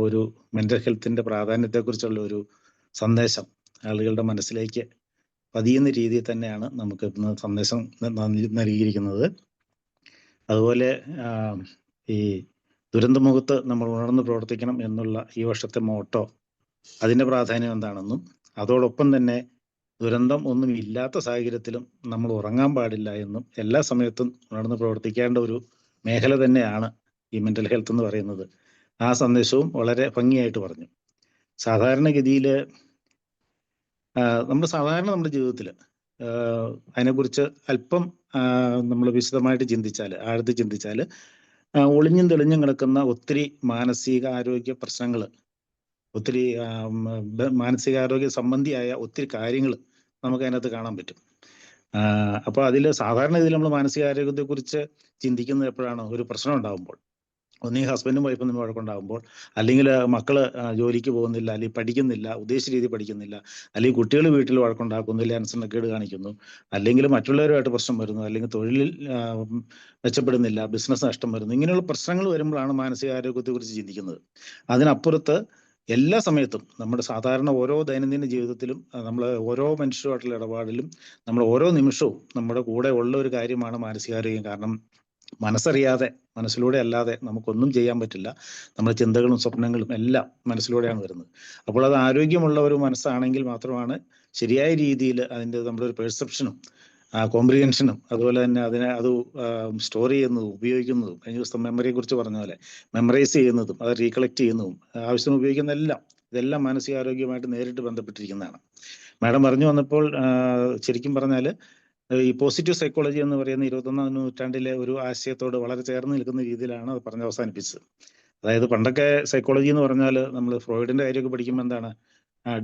ഒരു മെന്റൽ ഹെൽത്തിന്റെ പ്രാധാന്യത്തെക്കുറിച്ചുള്ള ഒരു സന്ദേശം ആളുകളുടെ മനസ്സിലേക്ക് പതിയുന്ന രീതിയിൽ തന്നെയാണ് നമുക്ക് ഇന്ന് സന്ദേശം നൽകിയിരിക്കുന്നത്. അതുപോലെ ഈ ദുരന്തമുഖത്ത് നമ്മൾ ഉണർന്ന് പ്രവർത്തിക്കണം എന്നുള്ള ഈ വർഷത്തെ മോട്ടോ, അതിൻ്റെ പ്രാധാന്യം എന്താണെന്നും അതോടൊപ്പം തന്നെ ദുരന്തം ഒന്നും ഇല്ലാത്ത സാഹചര്യത്തിലും നമ്മൾ ഉറങ്ങാൻ പാടില്ല എന്നും എല്ലാ സമയത്തും ഉണർന്ന് പ്രവർത്തിക്കേണ്ട ഒരു മേഖല തന്നെയാണ് ഈ മെന്റൽ ഹെൽത്ത് എന്ന് പറയുന്നത്. ആ സന്ദേശവും വളരെ ഭംഗിയായിട്ട് പറഞ്ഞു. സാധാരണഗതിയിൽ നമ്മുടെ ജീവിതത്തിൽ അതിനെക്കുറിച്ച് അല്പം നമ്മൾ വിശദമായിട്ട് ചിന്തിച്ചാൽ, ആഴത്തിൽ ചിന്തിച്ചാൽ, ഒളിഞ്ഞും തെളിഞ്ഞും കിടക്കുന്ന ഒത്തിരി മാനസികാരോഗ്യ പ്രശ്നങ്ങൾ, ഒത്തിരി മാനസികാരോഗ്യ സംബന്ധിയായ ഒത്തിരി കാര്യങ്ങൾ നമുക്ക് അതിനകത്ത് കാണാൻ പറ്റും. അപ്പോൾ അതിൽ സാധാരണ ഇതിൽ നമ്മൾ മാനസികാരോഗ്യത്തെക്കുറിച്ച് ചിന്തിക്കുന്നത് എപ്പോഴാണ്? ഒരു പ്രശ്നം ഉണ്ടാകുമ്പോൾ. ഒന്നീ ഹസ്ബൻഡും വൈഫും തമ്മിൽ വഴക്കുണ്ടാകുമ്പോൾ, അല്ലെങ്കിൽ മക്കള് ജോലിക്ക് പോകുന്നില്ല, അല്ലെങ്കിൽ പഠിക്കുന്നില്ല, ഉദ്ദേശിച്ച രീതിയിൽ പഠിക്കുന്നില്ല, അല്ലെങ്കിൽ കുട്ടികൾ വീട്ടിൽ വഴക്കുണ്ടാക്കുന്നില്ല, അനുസരണക്കേട് കാണിക്കുന്നു, അല്ലെങ്കിൽ മറ്റുള്ളവരുമായിട്ട് പ്രശ്നം വരുന്നു, അല്ലെങ്കിൽ തൊഴിലിൽ മെച്ചപ്പെടുന്നില്ല, ബിസിനസ് നഷ്ടം വരുന്നു. ഇങ്ങനെയുള്ള പ്രശ്നങ്ങൾ വരുമ്പോഴാണ് മാനസികാരോഗ്യത്തെക്കുറിച്ച് ചിന്തിക്കുന്നത്. അതിനപ്പുറത്ത് എല്ലാ സമയത്തും നമ്മുടെ സാധാരണ ഓരോ ദൈനംദിന ജീവിതത്തിലും നമ്മൾ ഓരോ മനുഷ്യരുമായിട്ടുള്ള ഇടപാടിലും നമ്മൾ ഓരോ നിമിഷവും നമ്മുടെ കൂടെ ഉള്ള ഒരു കാര്യമാണ് മാനസികാരോഗ്യം. കാരണം മനസ്സറിയാതെ, മനസ്സിലൂടെ അല്ലാതെ നമുക്കൊന്നും ചെയ്യാൻ പറ്റില്ല. നമ്മുടെ ചിന്തകളും സ്വപ്നങ്ങളും എല്ലാം മനസ്സിലൂടെയാണ് വരുന്നത്. അപ്പോൾ അത് ആരോഗ്യമുള്ള ഒരു മനസ്സാണെങ്കിൽ മാത്രമാണ് ശരിയായ രീതിയിൽ അതിൻ്റെ നമ്മുടെ ഒരു പെർസെപ്ഷനും കോംപ്രിഹെൻഷനും അതുപോലെ തന്നെ അത് സ്റ്റോർ ചെയ്യുന്നതും ഉപയോഗിക്കുന്നതും, കഴിഞ്ഞ ദിവസം മെമ്മറിയെ കുറിച്ച് പറഞ്ഞ പോലെ മെമ്മറൈസ് ചെയ്യുന്നതും അത് റീകളക്ട് ചെയ്യുന്നതും ആവശ്യത്തിന് ഉപയോഗിക്കുന്ന ഇതെല്ലാം മാനസികാരോഗ്യമായിട്ട് നേരിട്ട് ബന്ധപ്പെട്ടിരിക്കുന്നതാണ്. മാഡം പറഞ്ഞു വന്നപ്പോൾ ശരിക്കും പറഞ്ഞാൽ ഈ പോസിറ്റീവ് സൈക്കോളജി എന്ന് പറയുന്ന 21ാം നൂറ്റാണ്ടിലെ ഒരു ആശയത്തോട് വളരെ ചേർന്ന് നിൽക്കുന്ന രീതിയിലാണ് അത് പറഞ്ഞ് അവസാനിപ്പിച്ചത്. അതായത് പണ്ടൊക്കെ സൈക്കോളജി എന്ന് പറഞ്ഞാൽ നമ്മൾ ഫ്രോയിഡിന്റെ കാര്യമൊക്കെ പഠിക്കുമ്പോൾ എന്താണ്,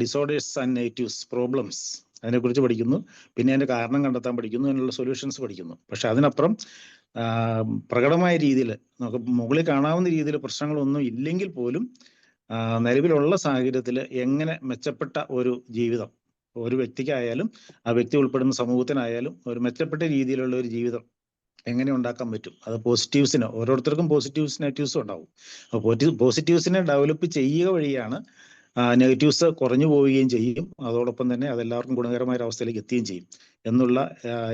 ഡിസോർഡേഴ്സ് ആൻഡ് നേറ്റീവ്സ്, പ്രോബ്ലംസ്, അതിനെക്കുറിച്ച് പഠിക്കുന്നു, പിന്നെ അതിന്റെ കാരണം കണ്ടെത്താൻ പഠിക്കുന്നു, അതിനുള്ള സൊല്യൂഷൻസ് പഠിക്കുന്നു. പക്ഷെ അതിനപ്പുറം പ്രകടമായ രീതിയിൽ നമുക്ക് മുകളിൽ കാണാവുന്ന രീതിയിൽ പ്രശ്നങ്ങളൊന്നും ഇല്ലെങ്കിൽ പോലും നിലവിലുള്ള സാഹചര്യത്തിൽ എങ്ങനെ മെച്ചപ്പെട്ട ഒരു ജീവിതം ഒരു വ്യക്തിക്കായാലും ആ വ്യക്തി ഉൾപ്പെടുന്ന സമൂഹത്തിനായാലും ഒരു മെച്ചപ്പെട്ട രീതിയിലുള്ള ഒരു ജീവിതം എങ്ങനെ ഉണ്ടാക്കാൻ പറ്റും. അത് പോസിറ്റീവ്സിന് ഓരോരുത്തർക്കും പോസിറ്റീവ്സ് നെഗറ്റീവ്സും ഉണ്ടാവും. അപ്പോൾ പോസിറ്റീവ്സിനെ ഡെവലപ്പ് ചെയ്യുക വഴിയാണ് നെഗറ്റീവ്സ് കുറഞ്ഞു പോവുകയും ചെയ്യും. അതോടൊപ്പം തന്നെ അതെല്ലാവർക്കും ഗുണകരമായ ഒരു അവസ്ഥയിലേക്ക് എത്തുകയും ചെയ്യും എന്നുള്ള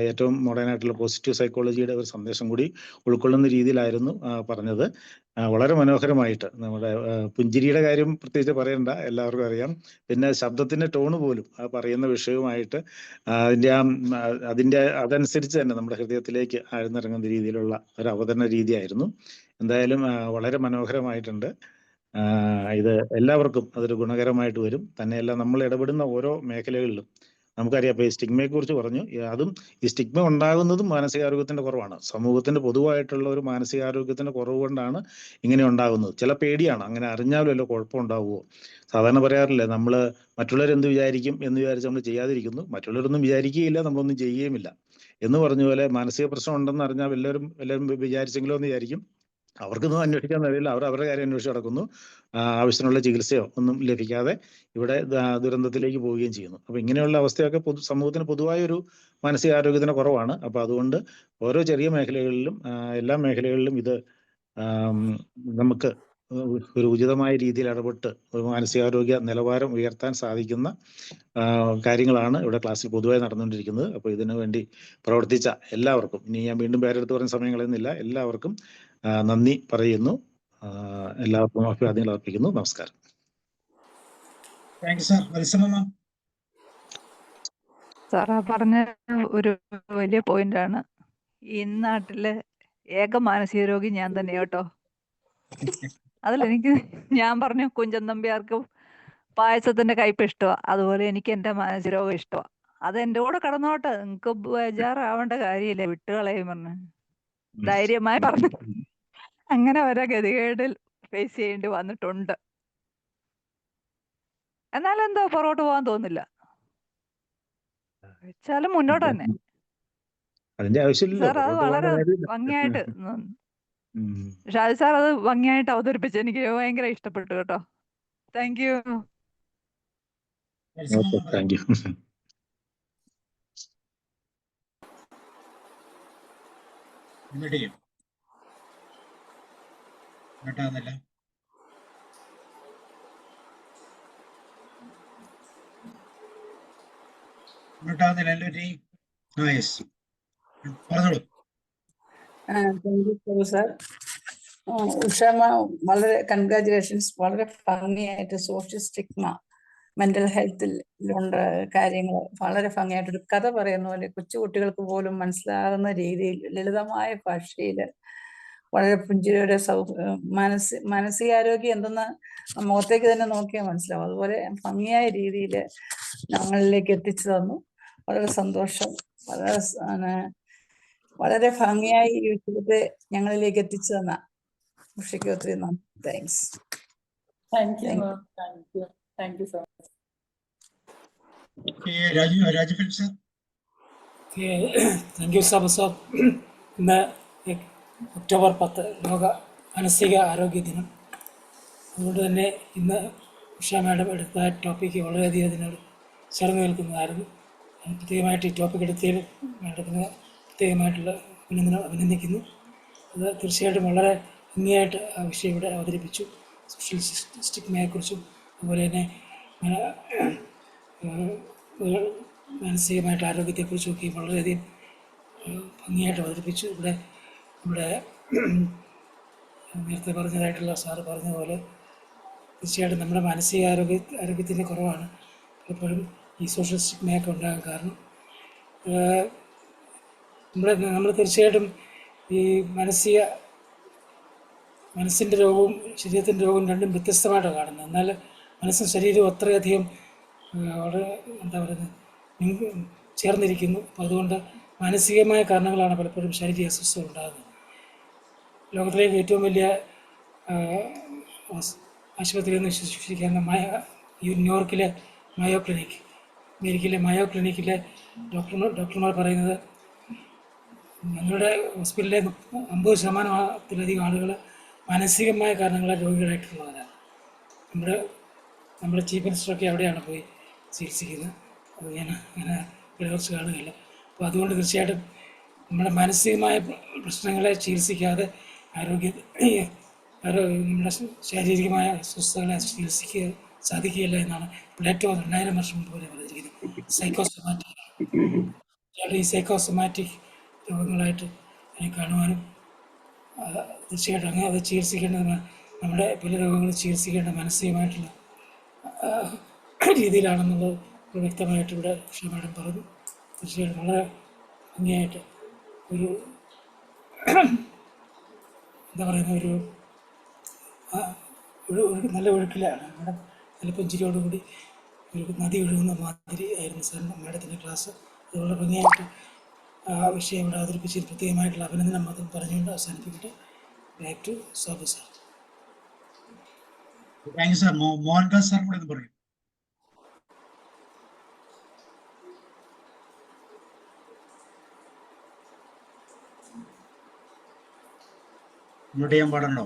ഏറ്റവും മോഡേൺ ആയിട്ടുള്ള പോസിറ്റീവ് സൈക്കോളജിയുടെ ഒരു സന്ദേശം കൂടി ഉൾക്കൊള്ളുന്ന രീതിയിലായിരുന്നു പറഞ്ഞത്. വളരെ മനോഹരമായിട്ട് നമ്മുടെ പുഞ്ചിരിയുടെ കാര്യം പ്രത്യേകിച്ച് പറയണ്ട, എല്ലാവർക്കും അറിയാം. പിന്നെ ശബ്ദത്തിന്റെ ടോണ് പോലും ആ പറയുന്ന വിഷയവുമായിട്ട് അതിന്റെ അതനുസരിച്ച് തന്നെ നമ്മുടെ ഹൃദയത്തിലേക്ക് ആഴ്ന്നിറങ്ങുന്ന രീതിയിലുള്ള ഒരു അവതരണ രീതിയായിരുന്നു. എന്തായാലും വളരെ മനോഹരമായിട്ടുണ്ട്. ഇത് എല്ലാവർക്കും അതൊരു ഗുണകരമായിട്ട് വരും. തന്നെയല്ല, നമ്മൾ ഇടപെടുന്ന ഓരോ മേഖലകളിലും നമുക്കറിയാം. ഇപ്പൊ ഈ സ്റ്റിഗ്മയെ കുറിച്ച് പറഞ്ഞു. അതും ഈ സ്റ്റിഗ്മ ഉണ്ടാകുന്നതും മാനസികാരോഗ്യത്തിന്റെ കുറവാണ്. സമൂഹത്തിന്റെ പൊതുവായിട്ടുള്ള ഒരു മാനസികാരോഗ്യത്തിന്റെ കുറവ് കൊണ്ടാണ് ഇങ്ങനെ ഉണ്ടാകുന്നത്. ചില പേടിയാണ്, അങ്ങനെ അറിഞ്ഞാലും വല്ല കുഴപ്പം ഉണ്ടാവുമോ. സാധാരണ പറയാറില്ലേ, നമ്മൾ മറ്റുള്ളവരെന്ത് വിചാരിക്കും എന്ന് വിചാരിച്ച് നമ്മൾ ചെയ്യാതിരിക്കുന്നു, മറ്റുള്ളവരൊന്നും വിചാരിക്കുകയില്ല, നമ്മളൊന്നും ചെയ്യുകയുമില്ല എന്ന് പറഞ്ഞ പോലെ മാനസിക പ്രശ്നം ഉണ്ടെന്ന് അറിഞ്ഞാൽ എല്ലാവരും വിചാരിച്ചെങ്കിലോ എന്ന് വിചാരിക്കും. അവർക്കൊന്നും അന്വേഷിക്കാൻ അറിയില്ല, അവർ അവരുടെ കാര്യം അന്വേഷിച്ച് നടക്കുന്നു. ആവശ്യത്തിനുള്ള ചികിത്സയോ ഒന്നും ലഭിക്കാതെ ഇവിടെ ദുരന്തത്തിലേക്ക് പോവുകയും ചെയ്യുന്നു. അപ്പൊ ഇങ്ങനെയുള്ള അവസ്ഥയൊക്കെ സമൂഹത്തിന് പൊതുവായ ഒരു മാനസികാരോഗ്യത്തിന് കുറവാണ്. അപ്പൊ അതുകൊണ്ട് ഓരോ ചെറിയ മേഖലകളിലും എല്ലാ മേഖലകളിലും ഇത് നമുക്ക് ഒരു ഉചിതമായ രീതിയിൽ ഇടപെട്ട് ഒരു മാനസികാരോഗ്യ നിലവാരം ഉയർത്താൻ സാധിക്കുന്ന കാര്യങ്ങളാണ് ഇവിടെ ക്ലാസ്സിൽ പൊതുവായി നടന്നുകൊണ്ടിരിക്കുന്നത്. അപ്പോൾ ഇതിനു വേണ്ടി പ്രവർത്തിച്ച എല്ലാവർക്കും, ഇനി ഞാൻ വീണ്ടും പേരെടുത്ത് പറഞ്ഞ സമയം കളയുന്നില്ല, എല്ലാവർക്കും നന്ദി പറയുന്നു. എല്ലാവർക്കും അഭിവാദ്യങ്ങൾ അർപ്പിക്കുന്നു. നമസ്കാരം. സാറാ പറഞ്ഞ ഒരു വലിയ പോയിന്റാണ്. ഈ നാട്ടിലെ ഏക മാനസിക രോഗി ഞാൻ തന്നെ കേട്ടോ. അതിലെനിക്ക് ഞാൻ പറഞ്ഞു, കുഞ്ചൻ നമ്പ്യാർക്ക് പായസത്തിന്റെ കയ്പ് ഇഷ്ടമാണ്, അതുപോലെ എനിക്ക് എൻ്റെ മാനസിക രോഗം ഇഷ്ടമാണ്. അത് എൻ്റെ കൂടെ കടന്നോട്ടെ, നിങ്ങൾക്ക് ബേജാറാവേണ്ട കാര്യമില്ല, വിട്ടുകളയും പറഞ്ഞു ധൈര്യമായി പറഞ്ഞു. അങ്ങനെ വരെ ഗതികേടിൽ ഫേസ് ചെയ്യേണ്ടി വന്നിട്ടുണ്ട്. എന്നാലും എന്തോ പുറകോട്ട് പോകാൻ തോന്നില്ല, വെച്ചാലും മുന്നോട്ട് തന്നെ. അതിന്റെ ആവശ്യമില്ലല്ലോ. സാർ അത് വളരെ ഭംഗിയായിട്ട് ഷാജി സാർ അത് ഭംഗിയായിട്ട് അവതരിപ്പിച്ചു. എനിക്ക് ഭയങ്കര ഇഷ്ടപ്പെട്ടു കേട്ടോ. Thank you. Thank you. ഉഷാമ്മ, വളരെ കൺഗ്രാജുലേഷൻസ്. വളരെ ഭംഗിയായിട്ട് സോഷ്യൽ സ്റ്റിഗ്മ, മെന്റൽ ഹെൽത്തിലുള്ള കാര്യങ്ങൾ വളരെ ഭംഗിയായിട്ട് ഒരു കഥ പറയുന്ന പോലെ കൊച്ചുകുട്ടികൾക്ക് പോലും മനസ്സിലാകുന്ന രീതിയിൽ ലളിതമായ ഭാഷയിൽ വളരെ പുഞ്ചിരിയുടെ മാനസികാരോഗ്യം എന്തെന്ന് മുഖത്തേക്ക് തന്നെ നോക്കിയാൽ മനസ്സിലാവും. അതുപോലെ ഭംഗിയായ രീതിയിൽ ഞങ്ങളിലേക്ക് എത്തിച്ചു തന്നു. വളരെ സന്തോഷം. വളരെ ഭംഗിയായി ഈ വിഷയത്തെ ഞങ്ങളിലേക്ക് എത്തിച്ചു തന്ന ഉഷയ്ക്ക് ഒത്തിരി നന്ദി. Thanks. Thank you so much. Thank you sir. ഇന്ന് ഒക്ടോബർ 10 ലോക മാനസിക ആരോഗ്യ ദിനം. അതുകൊണ്ട് തന്നെ ഇന്ന് ഉഷ മാഡം എടുത്ത ടോപ്പിക്ക് വളരെയധികം അതിനോട് ചേർന്ന് നിൽക്കുന്നതായിരുന്നു. പ്രത്യേകമായിട്ട് ഈ ടോപ്പിക് എടുത്തതിൽ മാഡത്തിന് പ്രത്യേകമായിട്ടുള്ള അഭിനന്ദിക്കുന്നു. അത് തീർച്ചയായിട്ടും വളരെ ഭംഗിയായിട്ട് ആ വിഷയം ഇവിടെ അവതരിപ്പിച്ചു. സോഷ്യൽ സ്റ്റിഗ്മയെക്കുറിച്ചും അതുപോലെ തന്നെ മാനസികമായിട്ട് ആരോഗ്യത്തെക്കുറിച്ചും ഒക്കെ വളരെയധികം ഭംഗിയായിട്ട് അവതരിപ്പിച്ചു. ഇവിടെ നമ്മുടെ നേരത്തെ പറഞ്ഞതായിട്ടുള്ള സാറ് പറഞ്ഞതുപോലെ തീർച്ചയായിട്ടും നമ്മുടെ മാനസിക ആരോഗ്യത്തിൻ്റെ കുറവാണ് പലപ്പോഴും ഈ സോഷ്യൽ സ്റ്റിഗ്മയൊക്കെ ഉണ്ടാകാൻ കാരണം. നമ്മൾ തീർച്ചയായിട്ടും ഈ മനസ്സിൻ്റെ രോഗവും ശരീരത്തിൻ്റെ രോഗവും രണ്ടും വ്യത്യസ്തമായിട്ടാണ് കാണുന്നത്. എന്നാൽ മനസ്സും ശരീരവും അത്രയധികം വളരെ എന്താ പറയുന്നത് ചേർന്നിരിക്കുന്നു. അപ്പോൾ അതുകൊണ്ട് മാനസികമായ കാരണങ്ങളാണ് പലപ്പോഴും ശാരീരിക അസ്വസ്ഥത ഉണ്ടാകുന്നത്. ലോകത്തിലേക്ക് ഏറ്റവും വലിയ ആശുപത്രി എന്ന് വിശ്വസിക്കുന്ന ന്യൂയോർക്കിലെ മയോ ക്ലിനിക്, അമേരിക്കയിലെ മയോ ക്ലിനിക്കിലെ ഡോക്ടർമാർ പറയുന്നത് ഞങ്ങളുടെ ഹോസ്പിറ്റലിലെ 50% ആളുകൾ മാനസികമായ കാരണങ്ങളാൽ രോഗികളായിട്ടുള്ളവരാണ്. നമ്മുടെ ചീഫ് മിനിസ്റ്ററൊക്കെ അവിടെയാണ് പോയി ചികിത്സിക്കുന്നത്. അത് ഞാൻ അങ്ങനെ കുറിച്ച് കാണുകയില്ല. അപ്പോൾ അതുകൊണ്ട് തീർച്ചയായിട്ടും നമ്മുടെ മാനസികമായ പ്രശ്നങ്ങളെ ചികിത്സിക്കാതെ നമ്മുടെ ശാരീരികമായ അസ്വസ്ഥതകളെ ചികിത്സിക്കുക സാധിക്കുകയില്ല എന്നാണ് പ്ലേറ്റോ 2000 വർഷം മുമ്പ് പോലെ പറഞ്ഞിരിക്കുന്നത്. ഈ സൈക്കോസൊമാറ്റിക് രോഗങ്ങളായിട്ട് അതിനെ കാണുവാനും തീർച്ചയായിട്ടും അങ്ങനെ അത് ചികിത്സിക്കേണ്ടത് നമ്മുടെ പല രോഗങ്ങളും ചികിത്സിക്കേണ്ട മാനസികമായിട്ടുള്ള രീതിയിലാണെന്നുള്ളത് വ്യക്തമായിട്ട് ഇവിടെ മാഡം പറഞ്ഞു. തീർച്ചയായിട്ടും വളരെ ഭംഗിയായിട്ട് ഒരു എന്താ പറയുന്ന ഒരു നല്ല ഒഴുക്കിലാണ് മാഡം, നല്ല പുഞ്ചിരിയോടുകൂടി ഒരു നദി ഒഴുകുന്ന മാതിരി ആയിരുന്നു സാർ മാഡത്തിൻ്റെ ക്ലാസ്. അതുപോലെ ഭംഗിയായിട്ട് ആ വിഷയം ഇവിടെ അവതരിപ്പിച്ച് പ്രത്യേകമായിട്ടുള്ള അഭിനന്ദനം മാത്രം പറഞ്ഞുകൊണ്ട് അവസാനിപ്പിക്കട്ടെ. Back to Sabu sir. Thank you sir. Mohandas sir കൂടെ പറയും. മ്യൂട്ട് ചെയ്യാൻ പാടുണ്ടോ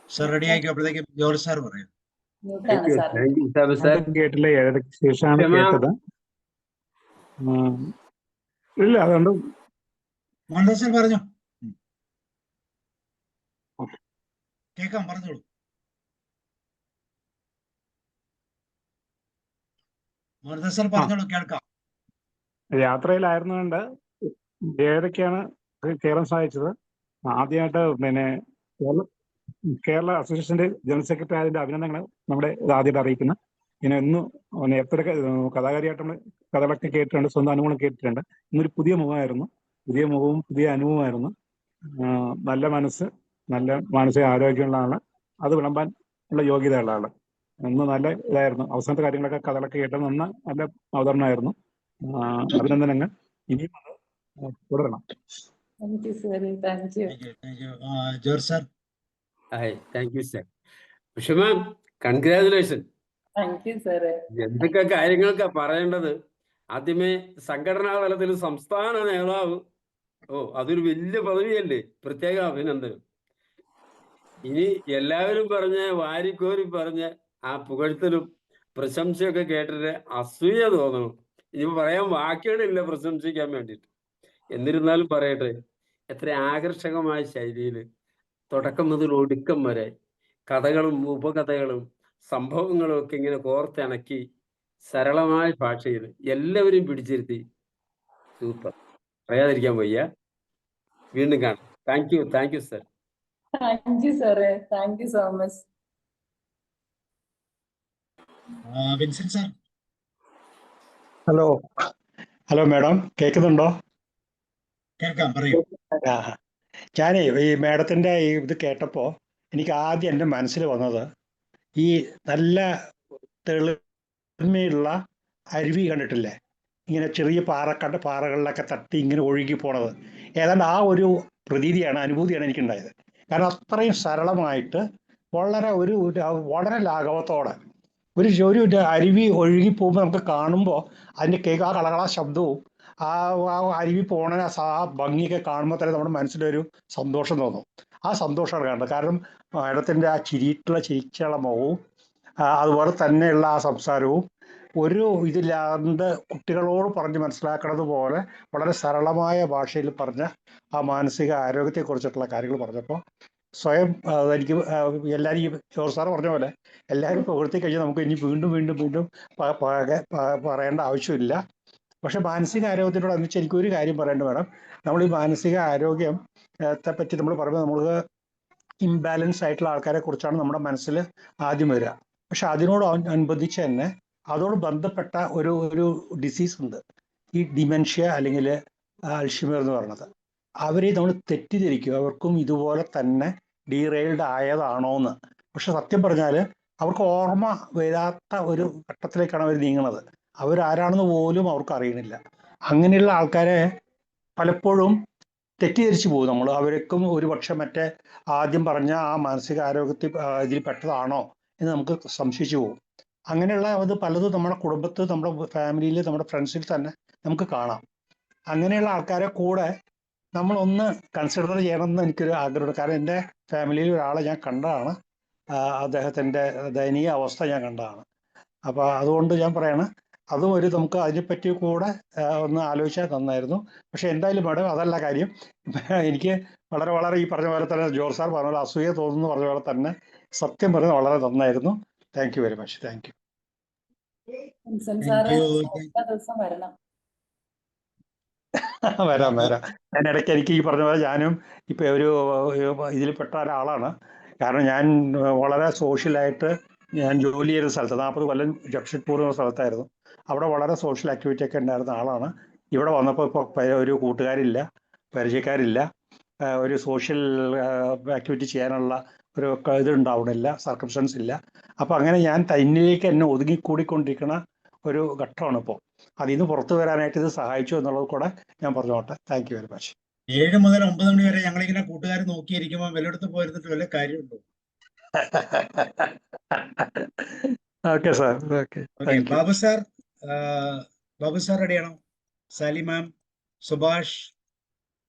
സാർ? റെഡി ആയിക്കപ്പോഴത്തേക്കും ജോർജ് സാർ പറയും. കേട്ടില്ല, ഏതൊക്കെ ശേഷമാണ് കേട്ടത്. ഇല്ല, അതുകൊണ്ട് മോഹൻദാസ് സാർ പറഞ്ഞോ. കേൾക്കാം, പറഞ്ഞോളൂ. മോഹൻദാസ് സാർ പറഞ്ഞോളൂ, കേൾക്കാം. യാത്രയിലായിരുന്നുകൊണ്ട് ഏതൊക്കെയാണ് കയറാൻ സാധിച്ചത്. ആദ്യമായിട്ട് കേരള അസോസിയേഷന്റെ ജനറൽ സെക്രട്ടറി ആയതിന്റെ അഭിനന്ദനങ്ങൾ നമ്മുടെ ആദ്യമായിട്ട് അറിയിക്കുന്നു. പിന്നെ എത്ര കഥാകാരിയായിട്ട് നമ്മൾ കഥകളൊക്കെ കേട്ടിട്ടുണ്ട്, സ്വന്തം അനുഭവം കേട്ടിട്ടുണ്ട്. ഇന്നൊരു പുതിയ മുഖമായിരുന്നു, പുതിയ മുഖവും പുതിയ അനുഭവമായിരുന്നു. നല്ല മനസ്സ്, നല്ല മാനസിക ആരോഗ്യമുള്ള ആള്, അത് വിളമ്പാൻ ഉള്ള യോഗ്യതയുള്ള ആള്. ഇന്ന് നല്ല ഇതായിരുന്നു. അവസാനത്തെ കാര്യങ്ങളൊക്കെ കഥകളൊക്കെ കേട്ടത് നല്ല അവതരണമായിരുന്നു. അഭിനന്ദനങ്ങൾ. ഇനിയും അത് തുടരണം. George sir. Thank you sir. പക്ഷേ മാം, കൺഗ്രാജുലേഷൻ. എന്തൊക്കെ കാര്യങ്ങൾക്കാ പറയേണ്ടത്. ആദ്യമേ സംഘടനാ തലത്തിൽ സംസ്ഥാന നേതാവ്, അതൊരു വലിയ പദവിയല്ലേ, പ്രത്യേക അഭിനന്ദനം. ഇനി എല്ലാവരും പറഞ്ഞ് വാരിക്കോരി പറഞ്ഞ് ആ പുകഴ്ത്തലും പ്രശംസയൊക്കെ കേട്ടിട്ട് അസൂയ തോന്നണം. ഇനി പറയാൻ വാക്കുകളില്ല പ്രശംസിക്കാൻ വേണ്ടിയിട്ട്. എന്നിരുന്നാലും പറയട്ടെ, എത്ര ആകർഷകമായ ശൈലിയിൽ തുടക്കം മുതൽ ഒടുക്കം വരെ കഥകളും ഉപകഥകളും സംഭവങ്ങളും ഒക്കെ ഇങ്ങനെ കോർത്തിണക്കി സരളമായ ഭാഷയിൽ എല്ലാവരും പിടിച്ചിരുത്തി. സൂപ്പർ, പറയാതിരിക്കാൻ വയ്യ. വീണ്ടും കാണാം. Thank you sir. Thank you സാറേ, thank you so much. Vincent sir. Hello madam, കേൾക്കുന്നുണ്ടോ? കേൾക്കാം, പറയൂ. ഞാനേ ഈ മാഡത്തിന്റെ ഈ ഇത് കേട്ടപ്പോ എനിക്ക് ആദ്യം എൻ്റെ മനസ്സിൽ വന്നത് ഈ നല്ല തെളിമയുള്ള അരുവി കണ്ടിട്ടില്ലേ, ഇങ്ങനെ ചെറിയ പാറകളിലൊക്കെ തട്ടി ഇങ്ങനെ ഒഴുകി പോണത്. ഏതാണ്ട് ആ ഒരു പ്രതീതിയാണ്, അനുഭൂതിയാണ് എനിക്കുണ്ടായത്. കാരണം അത്രയും സരളമായിട്ട് വളരെ ലാഘവത്തോടെ ഒരു അരുവി ഒഴുകി പോകുമ്പോൾ നമുക്ക് കാണുമ്പോൾ അതിൻ്റെ ആ കളകള ശബ്ദവും ആ അരുവി പോണ ആ ഭംഗിയൊക്കെ കാണുമ്പോൾ തന്നെ നമ്മുടെ മനസ്സിലൊരു സന്തോഷം തോന്നും. ആ സന്തോഷമാണ് കാണുന്നത്. കാരണം മാഡത്തിൻ്റെ ആ ചിരിച്ചുള്ള മുഖവും അതുപോലെ തന്നെയുള്ള ആ സംസാരവും ഒരു ഇതില്ലാണ്ട് കുട്ടികളോട് പറഞ്ഞ് മനസ്സിലാക്കുന്നത് പോലെ വളരെ സരളമായ ഭാഷയിൽ പറഞ്ഞ ആ മാനസിക ആരോഗ്യത്തെക്കുറിച്ചിട്ടുള്ള കാര്യങ്ങൾ പറഞ്ഞപ്പോൾ സ്വയം എനിക്ക് എല്ലാവരും ഈ ജോർജ് സാർ പറഞ്ഞ പോലെ എല്ലാവരും പുകഴ്ത്തി കഴിഞ്ഞാൽ നമുക്ക് ഇനി വീണ്ടും പറയേണ്ട ആവശ്യമില്ല. പക്ഷെ മാനസിക ആരോഗ്യത്തിനോട് അനുസരിച്ച് എനിക്കൊരു കാര്യം പറയേണ്ടി വേണം. നമ്മൾ ഈ മാനസിക ആരോഗ്യത്തെ പറ്റി നമ്മൾ പറയുമ്പോൾ നമ്മൾക്ക് ഇംബാലൻസ് ആയിട്ടുള്ള ആൾക്കാരെ കുറിച്ചാണ് നമ്മുടെ മനസ്സിൽ ആദ്യം വരിക. പക്ഷെ അതിനോട് അനുബന്ധിച്ച് തന്നെ അതോട് ബന്ധപ്പെട്ട ഒരു ഡിസീസ് ഉണ്ട്, ഈ ഡിമെൻഷ്യ അല്ലെങ്കിൽ അൽഷിമർ എന്ന് പറയുന്നത്. അവരെ നമ്മൾ തെറ്റിദ്ധരിക്കും, അവർക്കും ഇതുപോലെ തന്നെ ഡീറെയിൽഡ് ആയതാണോ എന്ന്. പക്ഷെ സത്യം പറഞ്ഞാൽ അവർക്ക് ഓർമ്മ വരാത്ത ഒരു ഘട്ടത്തിലേക്കാണ് അവർ നീങ്ങുന്നത്. അവരാരാണെന്ന് പോലും അവർക്ക് അറിയണില്ല. അങ്ങനെയുള്ള ആൾക്കാരെ പലപ്പോഴും തെറ്റിദ്ധരിച്ചു പോകും നമ്മൾ. അവർക്കും ഒരുപക്ഷെ മറ്റേ ആദ്യം പറഞ്ഞ ആ മാനസിക ആരോഗ്യത്തിൽ ഇതിൽ പെട്ടതാണോ എന്ന് നമുക്ക് സംശയിച്ചു പോകും. അങ്ങനെയുള്ള അത് പലതും നമ്മുടെ കുടുംബത്തിൽ, നമ്മുടെ ഫാമിലിയിൽ, നമ്മുടെ ഫ്രണ്ട്സിൽ തന്നെ നമുക്ക് കാണാം. അങ്ങനെയുള്ള ആൾക്കാരെ കൂടെ നമ്മളൊന്ന് കൺസിഡർ ചെയ്യണമെന്ന് എനിക്കൊരു ആഗ്രഹമുണ്ട്. കാരണം എൻ്റെ ഫാമിലിയിൽ ഒരാളെ ഞാൻ കണ്ടതാണ്, അദ്ദേഹത്തിൻ്റെ ദയനീയ അവസ്ഥ ഞാൻ കണ്ടതാണ്. അപ്പോൾ അതുകൊണ്ട് ഞാൻ പറയാണ്, അതും നമുക്ക് അതിനെപ്പറ്റി കൂടെ ഒന്ന് ആലോചിച്ചാൽ നന്നായിരുന്നു. പക്ഷെ എന്തായാലും മാഡം അതല്ല കാര്യം. എനിക്ക് വളരെ വളരെ ഈ പറഞ്ഞ പോലെ തന്നെ ജോർജ് സാർ പറഞ്ഞ പോലെ അസൂയ തോന്നുന്നു പറഞ്ഞ പോലെ തന്നെ സത്യം പറഞ്ഞത് വളരെ നന്നായിരുന്നു. Thank you very much. Thank you. ദിവസം വരണം. വരാം. ഞാൻ ഇടയ്ക്ക് എനിക്ക് ഈ പറഞ്ഞ പോലെ ഞാനും ഇപ്പൊ ഇതിൽപ്പെട്ട ഒരാളാണ്. കാരണം ഞാൻ വളരെ സോഷ്യലായിട്ട് ഞാൻ ജോലി ചെയ്ത സ്ഥലത്ത് 40 കൊല്ലം ജംഷഡ്പൂർ എന്ന സ്ഥലത്തായിരുന്നു. അവിടെ വളരെ സോഷ്യൽ ആക്ടിവിറ്റി ഒക്കെ ഉണ്ടായിരുന്ന ആളാണ്. ഇവിടെ വന്നപ്പോൾ ഇപ്പോൾ ഒരു കൂട്ടുകാരില്ല, പരിചയക്കാരില്ല, ഒരു സോഷ്യൽ ആക്ടിവിറ്റി ചെയ്യാനുള്ള ഒരു ഇത് ഉണ്ടാവണില്ല, സർക്കംസ്റ്റൻസ് ഇല്ല. അപ്പം അങ്ങനെ ഞാൻ തന്നിലേക്ക് എന്നെ ഒതുങ്ങിക്കൂടിക്കൊണ്ടിരിക്കുന്ന ഒരു ഘട്ടമാണ് ഇപ്പോൾ. അതിൽ നിന്ന് പുറത്തു വരാനായിട്ട് ഇത് സഹായിച്ചു എന്നുള്ളത് കൂടെ ഞാൻ പറഞ്ഞോട്ടെ. Thank you very much. 7 മുതൽ 9 മണി വരെ ഞങ്ങളിങ്ങനെ കൂട്ടുകാർ നോക്കിയിരിക്കുമ്പോൾ വല്ലയിടത്ത് പോയിരുന്നിട്ട് വല്ല കാര്യമുണ്ടോ? Okay sir. Okay, Babu sir റെഡിയാണോ? സാലി മാം, സുഭാഷ്.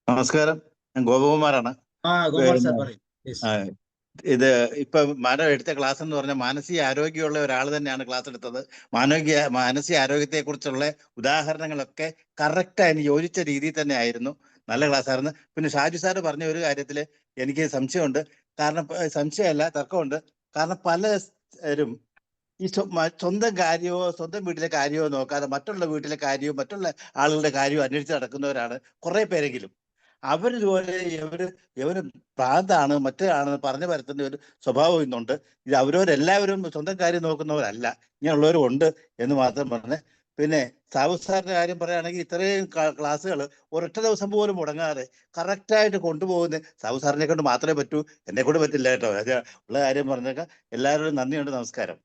നമസ്കാരം, ഞാൻ ഗോപകുമാറാണ്. ഗോപാൽ സാർ പറയും. ഇത് ഇപ്പൊ മാഡം എടുത്ത ക്ലാസ് എന്ന് പറഞ്ഞാൽ മാനസിക ആരോഗ്യമുള്ള ഒരാൾ തന്നെയാണ് ക്ലാസ് എടുത്തത്. മാനസിക ആരോഗ്യത്തെ കുറിച്ചുള്ള ഉദാഹരണങ്ങളൊക്കെ കറക്റ്റ് അതിന് യോജിച്ച രീതിയിൽ തന്നെ ആയിരുന്നു. നല്ല ക്ലാസ് ആയിരുന്നു. പിന്നെ ഷാജു സാറ് പറഞ്ഞ ഒരു കാര്യത്തിൽ എനിക്ക് സംശയമുണ്ട്. കാരണം സംശയമല്ല, തർക്കമുണ്ട്. കാരണം പലരും ഈ സ്വന്തം കാര്യമോ സ്വന്തം വീട്ടിലെ കാര്യമോ നോക്കാതെ മറ്റുള്ള വീട്ടിലെ കാര്യവും മറ്റുള്ള ആളുകളുടെ കാര്യവും അന്വേഷിച്ച് നടക്കുന്നവരാണ് കുറെ പേരെങ്കിലും. അവരിതുപോലെ ഇവര് ഭ്രാന്താണ് മറ്റേതാണെന്ന് പറഞ്ഞു പരത്തുന്ന ഒരു സ്വഭാവം ഇന്നുണ്ട്. ഇത് അവരവരെല്ലാവരും സ്വന്തം കാര്യം നോക്കുന്നവരല്ല, ഇങ്ങനെയുള്ളവരും ഉണ്ട് എന്ന് മാത്രം പറഞ്ഞ്. പിന്നെ സാബു സാറിന്റെ കാര്യം പറയുകയാണെങ്കിൽ ഇത്രയും ക്ലാസ്സുകൾ ഒരൊറ്റ ദിവസം പോലും മുടങ്ങാതെ കറക്റ്റായിട്ട് കൊണ്ടുപോകുന്ന സാബു സാറിനെ കൊണ്ട് മാത്രമേ പറ്റൂ. എന്നെ കൊണ്ട് പറ്റില്ല കേട്ടോ. ഉള്ള കാര്യം പറഞ്ഞേക്കാം. എല്ലാവരോടും നന്ദിയുണ്ട്. നമസ്കാരം.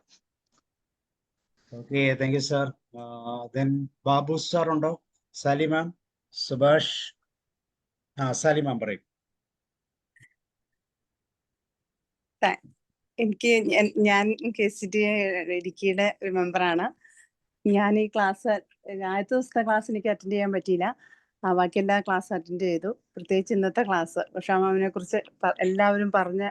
Okay, thank you sir. Then Babu sir ഉണ്ടോ? സാലി മാം, സുഭാഷ്. സാലി മാം പറയും. ഞാൻ KCT ഇടുക്കിയുടെ ഒരു മെമ്പറാണ്. ഞാൻ ഈ ക്ലാസ് ആദ്യത്തെ ദിവസത്തെ ക്ലാസ് എനിക്ക് അറ്റൻഡ് ചെയ്യാൻ പറ്റിയില്ല. ബാക്കി എല്ലാ ക്ലാസ് അറ്റൻഡ് ചെയ്തു. പ്രത്യേകിച്ച് ഇന്നത്തെ ക്ലാസ് ഉഷാ മാമിനെ കുറിച്ച് എല്ലാവരും പറഞ്ഞ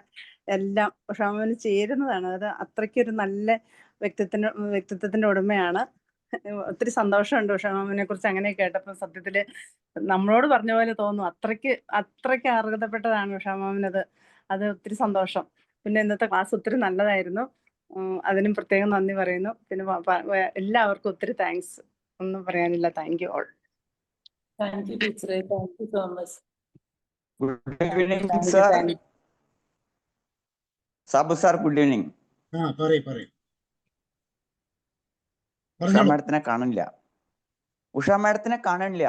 എല്ലാം ഉഷാ മാമിന് ചേരുന്നതാണ്. അത് അത്രയ്ക്കൊരു നല്ല വ്യക്തിത്വത്തിന്റെ ഉടമയാണ്. ഒത്തിരി സന്തോഷമുണ്ട് ഉഷാ മാമിനെ കുറിച്ച് അങ്ങനെ കേട്ടപ്പോൾ. സത്യത്തില് നമ്മളോട് പറഞ്ഞ പോലെ തോന്നും, അത്രയ്ക്ക് അർഹതപ്പെട്ടതാണ് ഉഷാ മാമിനത്. അത് ഒത്തിരി സന്തോഷം. പിന്നെ ഇന്നത്തെ ക്ലാസ് ഒത്തിരി നല്ലതായിരുന്നു. അതിനും പ്രത്യേകം നന്ദി പറയുന്നു. പിന്നെ എല്ലാവർക്കും ഒത്തിരി താങ്ക്സ്. ഒന്നും പറയാനില്ല. Thank you all. Thank you ടീച്ചറെ. Thank you so much. Good evening sir. Sabu sir, good evening. Usha മാഡത്തിനെ കാണില്ല.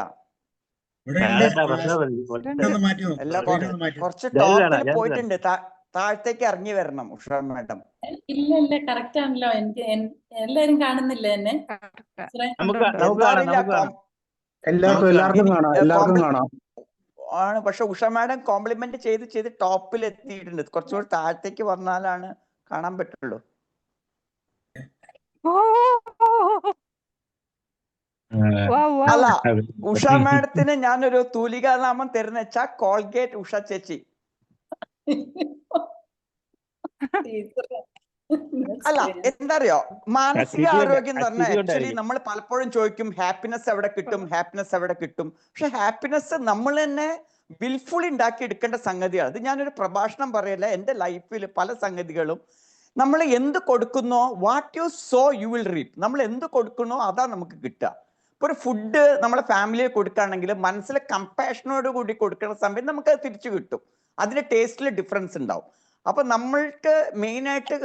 കുറച്ച് ടോപ്പിൽ പോയിട്ടുണ്ട്. താഴത്തേക്ക് ഇറങ്ങി വരണം ഉഷാ മാഡം. ഇല്ല, കറക്റ്റ് ആണല്ലോ. എനിക്ക് എല്ലാരും കാണുന്നില്ല എന്നെ. എല്ലാവർക്കും കാണാം ആണ്. പക്ഷെ ഉഷ മാഡം കോംപ്ലിമെന്റ് ചെയ്ത് ടോപ്പിൽ എത്തിയിട്ടുണ്ട്. കുറച്ചുകൂടി താഴത്തേക്ക് വന്നാലാണ് കാണാൻ പറ്റുള്ളൂ. അല്ല, ഉഷ മാഡത്തിന് ഞാനൊരു തൂലികാനാമം തരുന്ന വെച്ചാ കോൾഗേറ്റ് ഉഷ ചേച്ചി. അല്ല, എന്താ അറിയോ, മാനസിക ആരോഗ്യം എന്ന് പറഞ്ഞാൽ ആക്ച്വലി നമ്മൾ പലപ്പോഴും ചോദിക്കും ഹാപ്പിനെസ് എവിടെ കിട്ടും. പക്ഷെ ഹാപ്പിനെസ് നമ്മൾ തന്നെ വിൽഫുള്ളി ഉണ്ടാക്കി എടുക്കേണ്ട സംഗതിയാണ്. അത് ഞാനൊരു പ്രഭാഷണം പറയല്ല, എൻ്റെ ലൈഫിൽ പല സംഗതികളും നമ്മൾ എന്ത് കൊടുക്കുന്നോ, what you sow you will reap. നമ്മൾ എന്ത് കൊടുക്കുന്നോ അതാ നമുക്ക് കിട്ടുക. ഇപ്പൊ ഒരു ഫുഡ് നമ്മളെ ഫാമിലിയെ കൊടുക്കുകയാണെങ്കിൽ മനസ്സിലെ കമ്പാഷനോട് കൂടി കൊടുക്കുന്ന സമയത്ത് നമുക്ക് അത് തിരിച്ചു കിട്ടും. അതിന്റെ ടേസ്റ്റിൽ ഡിഫറൻസ് ഉണ്ടാവും. അപ്പൊ നമ്മൾക്ക് മെയിനായിട്ട്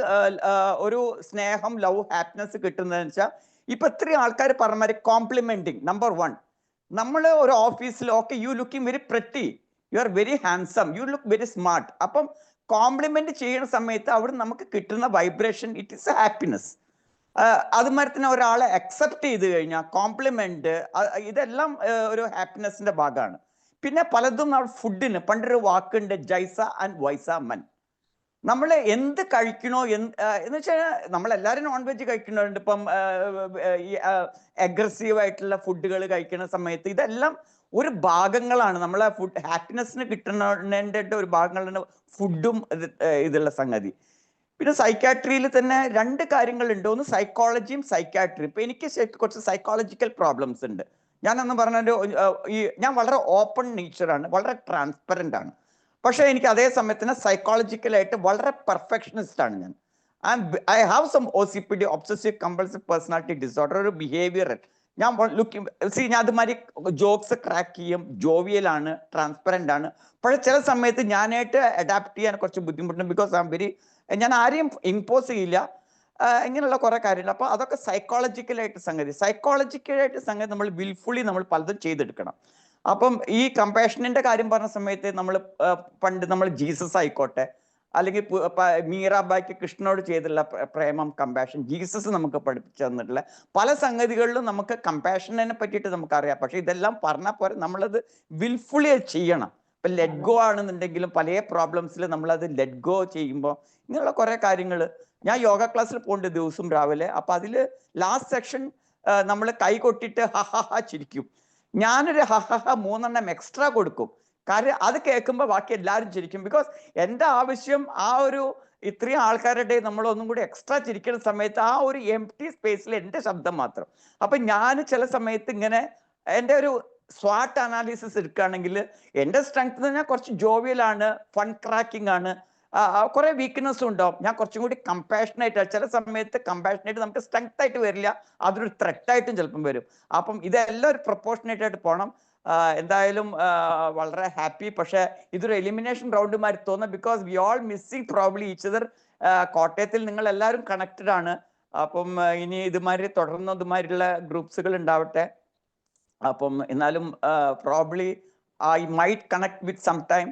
ഒരു സ്നേഹം, ലവ്, ഹാപ്പിനെസ് കിട്ടുന്നതെന്ന് വെച്ചാൽ ഇപ്പൊ ഇത്രയും ആൾക്കാർ പറഞ്ഞ മാതിരി കോംപ്ലിമെന്റിങ്. നമ്പർ 1, നമ്മൾ ഒരു ഓഫീസിൽ okay you looking very pretty, you are very handsome, you look very smart. അപ്പം കോംപ്ലിമെന്റ് ചെയ്യുന്ന സമയത്ത് അവിടെ നമുക്ക് കിട്ടുന്ന vibration, it is A happiness. അതുമാതിരി തന്നെ ഒരാളെ അക്സെപ്റ്റ് ചെയ്ത് കഴിഞ്ഞാൽ കോംപ്ലിമെന്റ്, ഇതെല്ലാം ഒരു ഹാപ്പിനെസിന്റെ ഭാഗമാണ്. പിന്നെ പലതും ഫുഡിന് പണ്ടൊരു വാക്കുണ്ട്, ജൈസ ആൻഡ് വൈസ മൻ. നമ്മൾ എന്ത് കഴിക്കണോ എന്ന് വെച്ചാൽ നമ്മളെല്ലാവരും നോൺ വെജ് കഴിക്കുന്നുണ്ട്. ഇപ്പം അഗ്രസീവ് ആയിട്ടുള്ള ഫുഡുകൾ കഴിക്കുന്ന സമയത്ത് ഇതെല്ലാം ഒരു ഭാഗങ്ങളാണ്. നമ്മളെ ഫുഡ് ഹാപ്പിനെസ്സിന് കിട്ടുന്നതിൻ്റെ ഒരു ഭാഗങ്ങളാണ് ഫുഡും ഇതുള്ള സംഗതി. പിന്നെ സൈക്കാട്രിയിൽ തന്നെ 2 കാര്യങ്ങളുണ്ട്. ഒന്ന് സൈക്കോളജിയും സൈക്കാട്രിയും. ഇപ്പൊ എനിക്ക് കുറച്ച് സൈക്കോളജിക്കൽ പ്രോബ്ലംസ് ഉണ്ട്. ഞാനൊന്നും പറഞ്ഞൊരു ഞാൻ വളരെ ഓപ്പൺ നേച്ചറാണ്, വളരെ ട്രാൻസ്പെറൻ്റ് ആണ്. പക്ഷെ എനിക്ക് അതേ സമയത്തിന് സൈക്കോളജിക്കലായിട്ട് വളരെ പെർഫെക്ഷനിസ്റ്റ് ആണ് ഞാൻ. I have some OCPD, obsessive compulsive personality disorder, ഒരു ബിഹേവിയറൽ. ഞാൻ ഞാൻ അതുമാതിരി ജോക്സ് ക്രാക്ക് ചെയ്യും, ജോവിയലാണ്, ട്രാൻസ്പെറൻ്റ് ആണ്. പക്ഷെ ചില സമയത്ത് ഞാനായിട്ട് അഡാപ്റ്റ് ചെയ്യാൻ കുറച്ച് ബുദ്ധിമുട്ടുണ്ട്. ബിക്കോസ് ഞാൻ ആരെയും ഇമ്പോസ് ചെയ്യില്ല, ഇങ്ങനെയുള്ള കുറെ കാര്യങ്ങൾ. അപ്പൊ അതൊക്കെ സൈക്കോളജിക്കലായിട്ട് സംഗതി നമ്മൾ വിൽഫുള്ളി നമ്മൾ പലതും ചെയ്തെടുക്കണം. അപ്പം ഈ കമ്പാഷനിന്റെ കാര്യം പറഞ്ഞ സമയത്ത് പണ്ട് നമ്മൾ ജീസസ് ആയിക്കോട്ടെ, അല്ലെങ്കിൽ മീറാബായ്ക്ക് കൃഷ്ണനോട് ചെയ്തിട്ടുള്ള പ്രേമം, കമ്പാഷൻ, ജീസസ് നമുക്ക് പഠിപ്പിച്ചു തന്നിട്ടുള്ള പല സംഗതികളിലും നമുക്ക് കമ്പാഷനെ പറ്റിയിട്ട് നമുക്കറിയാം. പക്ഷെ ഇതെല്ലാം പറഞ്ഞാൽ പോരെ, നമ്മളത് വിൽഫുള്ളി ചെയ്യണം. ഇപ്പൊ ലെറ്റ് ഗോ ആണെന്നുണ്ടെങ്കിലും പല പ്രോബ്ലംസിൽ നമ്മളത് ലെറ്റ് ഗോ ചെയ്യുമ്പോൾ ഇങ്ങനെയുള്ള കുറെ കാര്യങ്ങൾ. ഞാൻ യോഗ ക്ലാസ്സിൽ പോകുന്നുണ്ട് ദിവസം രാവിലെ. അപ്പൊ അതില് ലാസ്റ്റ് സെക്ഷൻ നമ്മൾ കൈ കൊട്ടിട്ട് ഹഹ ചിരിക്കും. ഞാനൊരു ഹഹ 3 എക്സ്ട്രാ കൊടുക്കും. കാര്യം അത് കേൾക്കുമ്പോൾ ബാക്കി എല്ലാവരും ചിരിക്കും. ബിക്കോസ് എൻ്റെ ആവശ്യം ഇത്രയും ആൾക്കാരുടെ നമ്മളൊന്നും കൂടി എക്സ്ട്രാ ചിരിക്കുന്ന സമയത്ത് ആ ഒരു എംപ്റ്റി സ്പേസിൽ എൻ്റെ ശബ്ദം മാത്രം. അപ്പൊ ഞാൻ ചില സമയത്ത് ഇങ്ങനെ എൻ്റെ ഒരു സ്വാട്ട് അനാലിസിസ് എടുക്കുകയാണെങ്കിൽ എൻ്റെ സ്ട്രെങ്ത് എന്ന് പറഞ്ഞാൽ കുറച്ച് ജോവിയലാണ്, ഫൺ ക്രാക്കിംഗ് ആണ്, കുറെ വീക്ക്നെസ്സും ഉണ്ടാവും. ഞാൻ കുറച്ചും കൂടി കമ്പാഷനായിട്ട്, ചില സമയത്ത് കമ്പാഷനായിട്ട് നമുക്ക് സ്ട്രെങ്ത് ആയിട്ട് വരില്ല, അതൊരു ത്രെട്ടായിട്ടും ചിലപ്പം വരും. അപ്പം ഇതെല്ലാം ഒരു പ്രൊപ്പോർഷനേറ്റ് ആയിട്ട് പോകണം. എന്തായാലും വളരെ ഹാപ്പി. പക്ഷെ ഇതൊരു എലിമിനേഷൻ റൗണ്ട് മാതിരി തോന്നുന്നു. Because we all missing probably each other. കോട്ടയത്തിൽ നിങ്ങൾ എല്ലാവരും കണക്റ്റഡ് ആണ്. അപ്പം ഇനി തുടർന്ന് ഇതുമാതിരിയുള്ള ഗ്രൂപ്പ്സുകൾ ഉണ്ടാവട്ടെ. അപ്പം എന്നാലും probably I might connect with some time.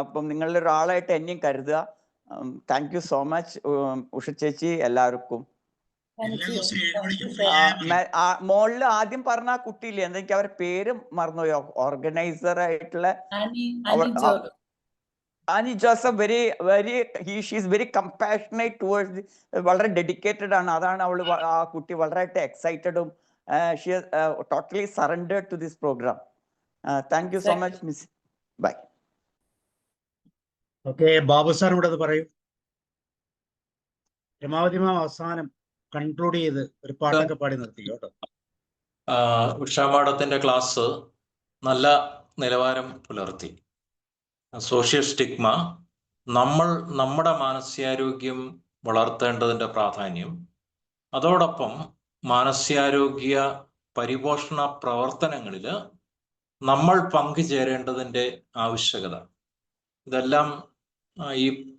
അപ്പം നിങ്ങളുടെ ഒരാളായിട്ട് എന്നെയും കരുതുക. Thank you so much Usha ചേച്ചി, എല്ലാവർക്കും. മോളില് ആദ്യം പറഞ്ഞ കുട്ടിയില്ലേ, എന്തെങ്കിലും അവരുടെ പേര് മറന്നുപോയോ, ഓർഗനൈസർ ആയിട്ടുള്ള Annie Joseph. She's very compassionate towards, വളരെ ഡെഡിക്കേറ്റഡ് ആണ്. അതാണ് ആ കുട്ടി വളരെ എക്സൈറ്റഡും she totally surrendered to this programme. Thank you so much miss. Bye. Okay, Babu sir ഇവിടെ പറയൂ. രമാവതി മാം അവസാനം കൺക്ലൂഡ് ചെയ്ത് ഒരു പാട്ടൊക്കെ പാടി നിർത്തി കേട്ടോ. ഉഷ മാഡത്തിന്റെ ക്ലാസ് നല്ല നിലവാരം പുലർത്തി. സോഷ്യൽ സ്റ്റിഗ്മ, നമ്മുടെ മാനസികാരോഗ്യം വളർത്തേണ്ടതിൻ്റെ പ്രാധാന്യം, അതോടൊപ്പം മാനസികാരോഗ്യ പരിപോഷണ പ്രവർത്തനങ്ങളിൽ നമ്മൾ പങ്കുചേരേണ്ടതിൻ്റെ ആവശ്യകത, ഇതെല്ലാം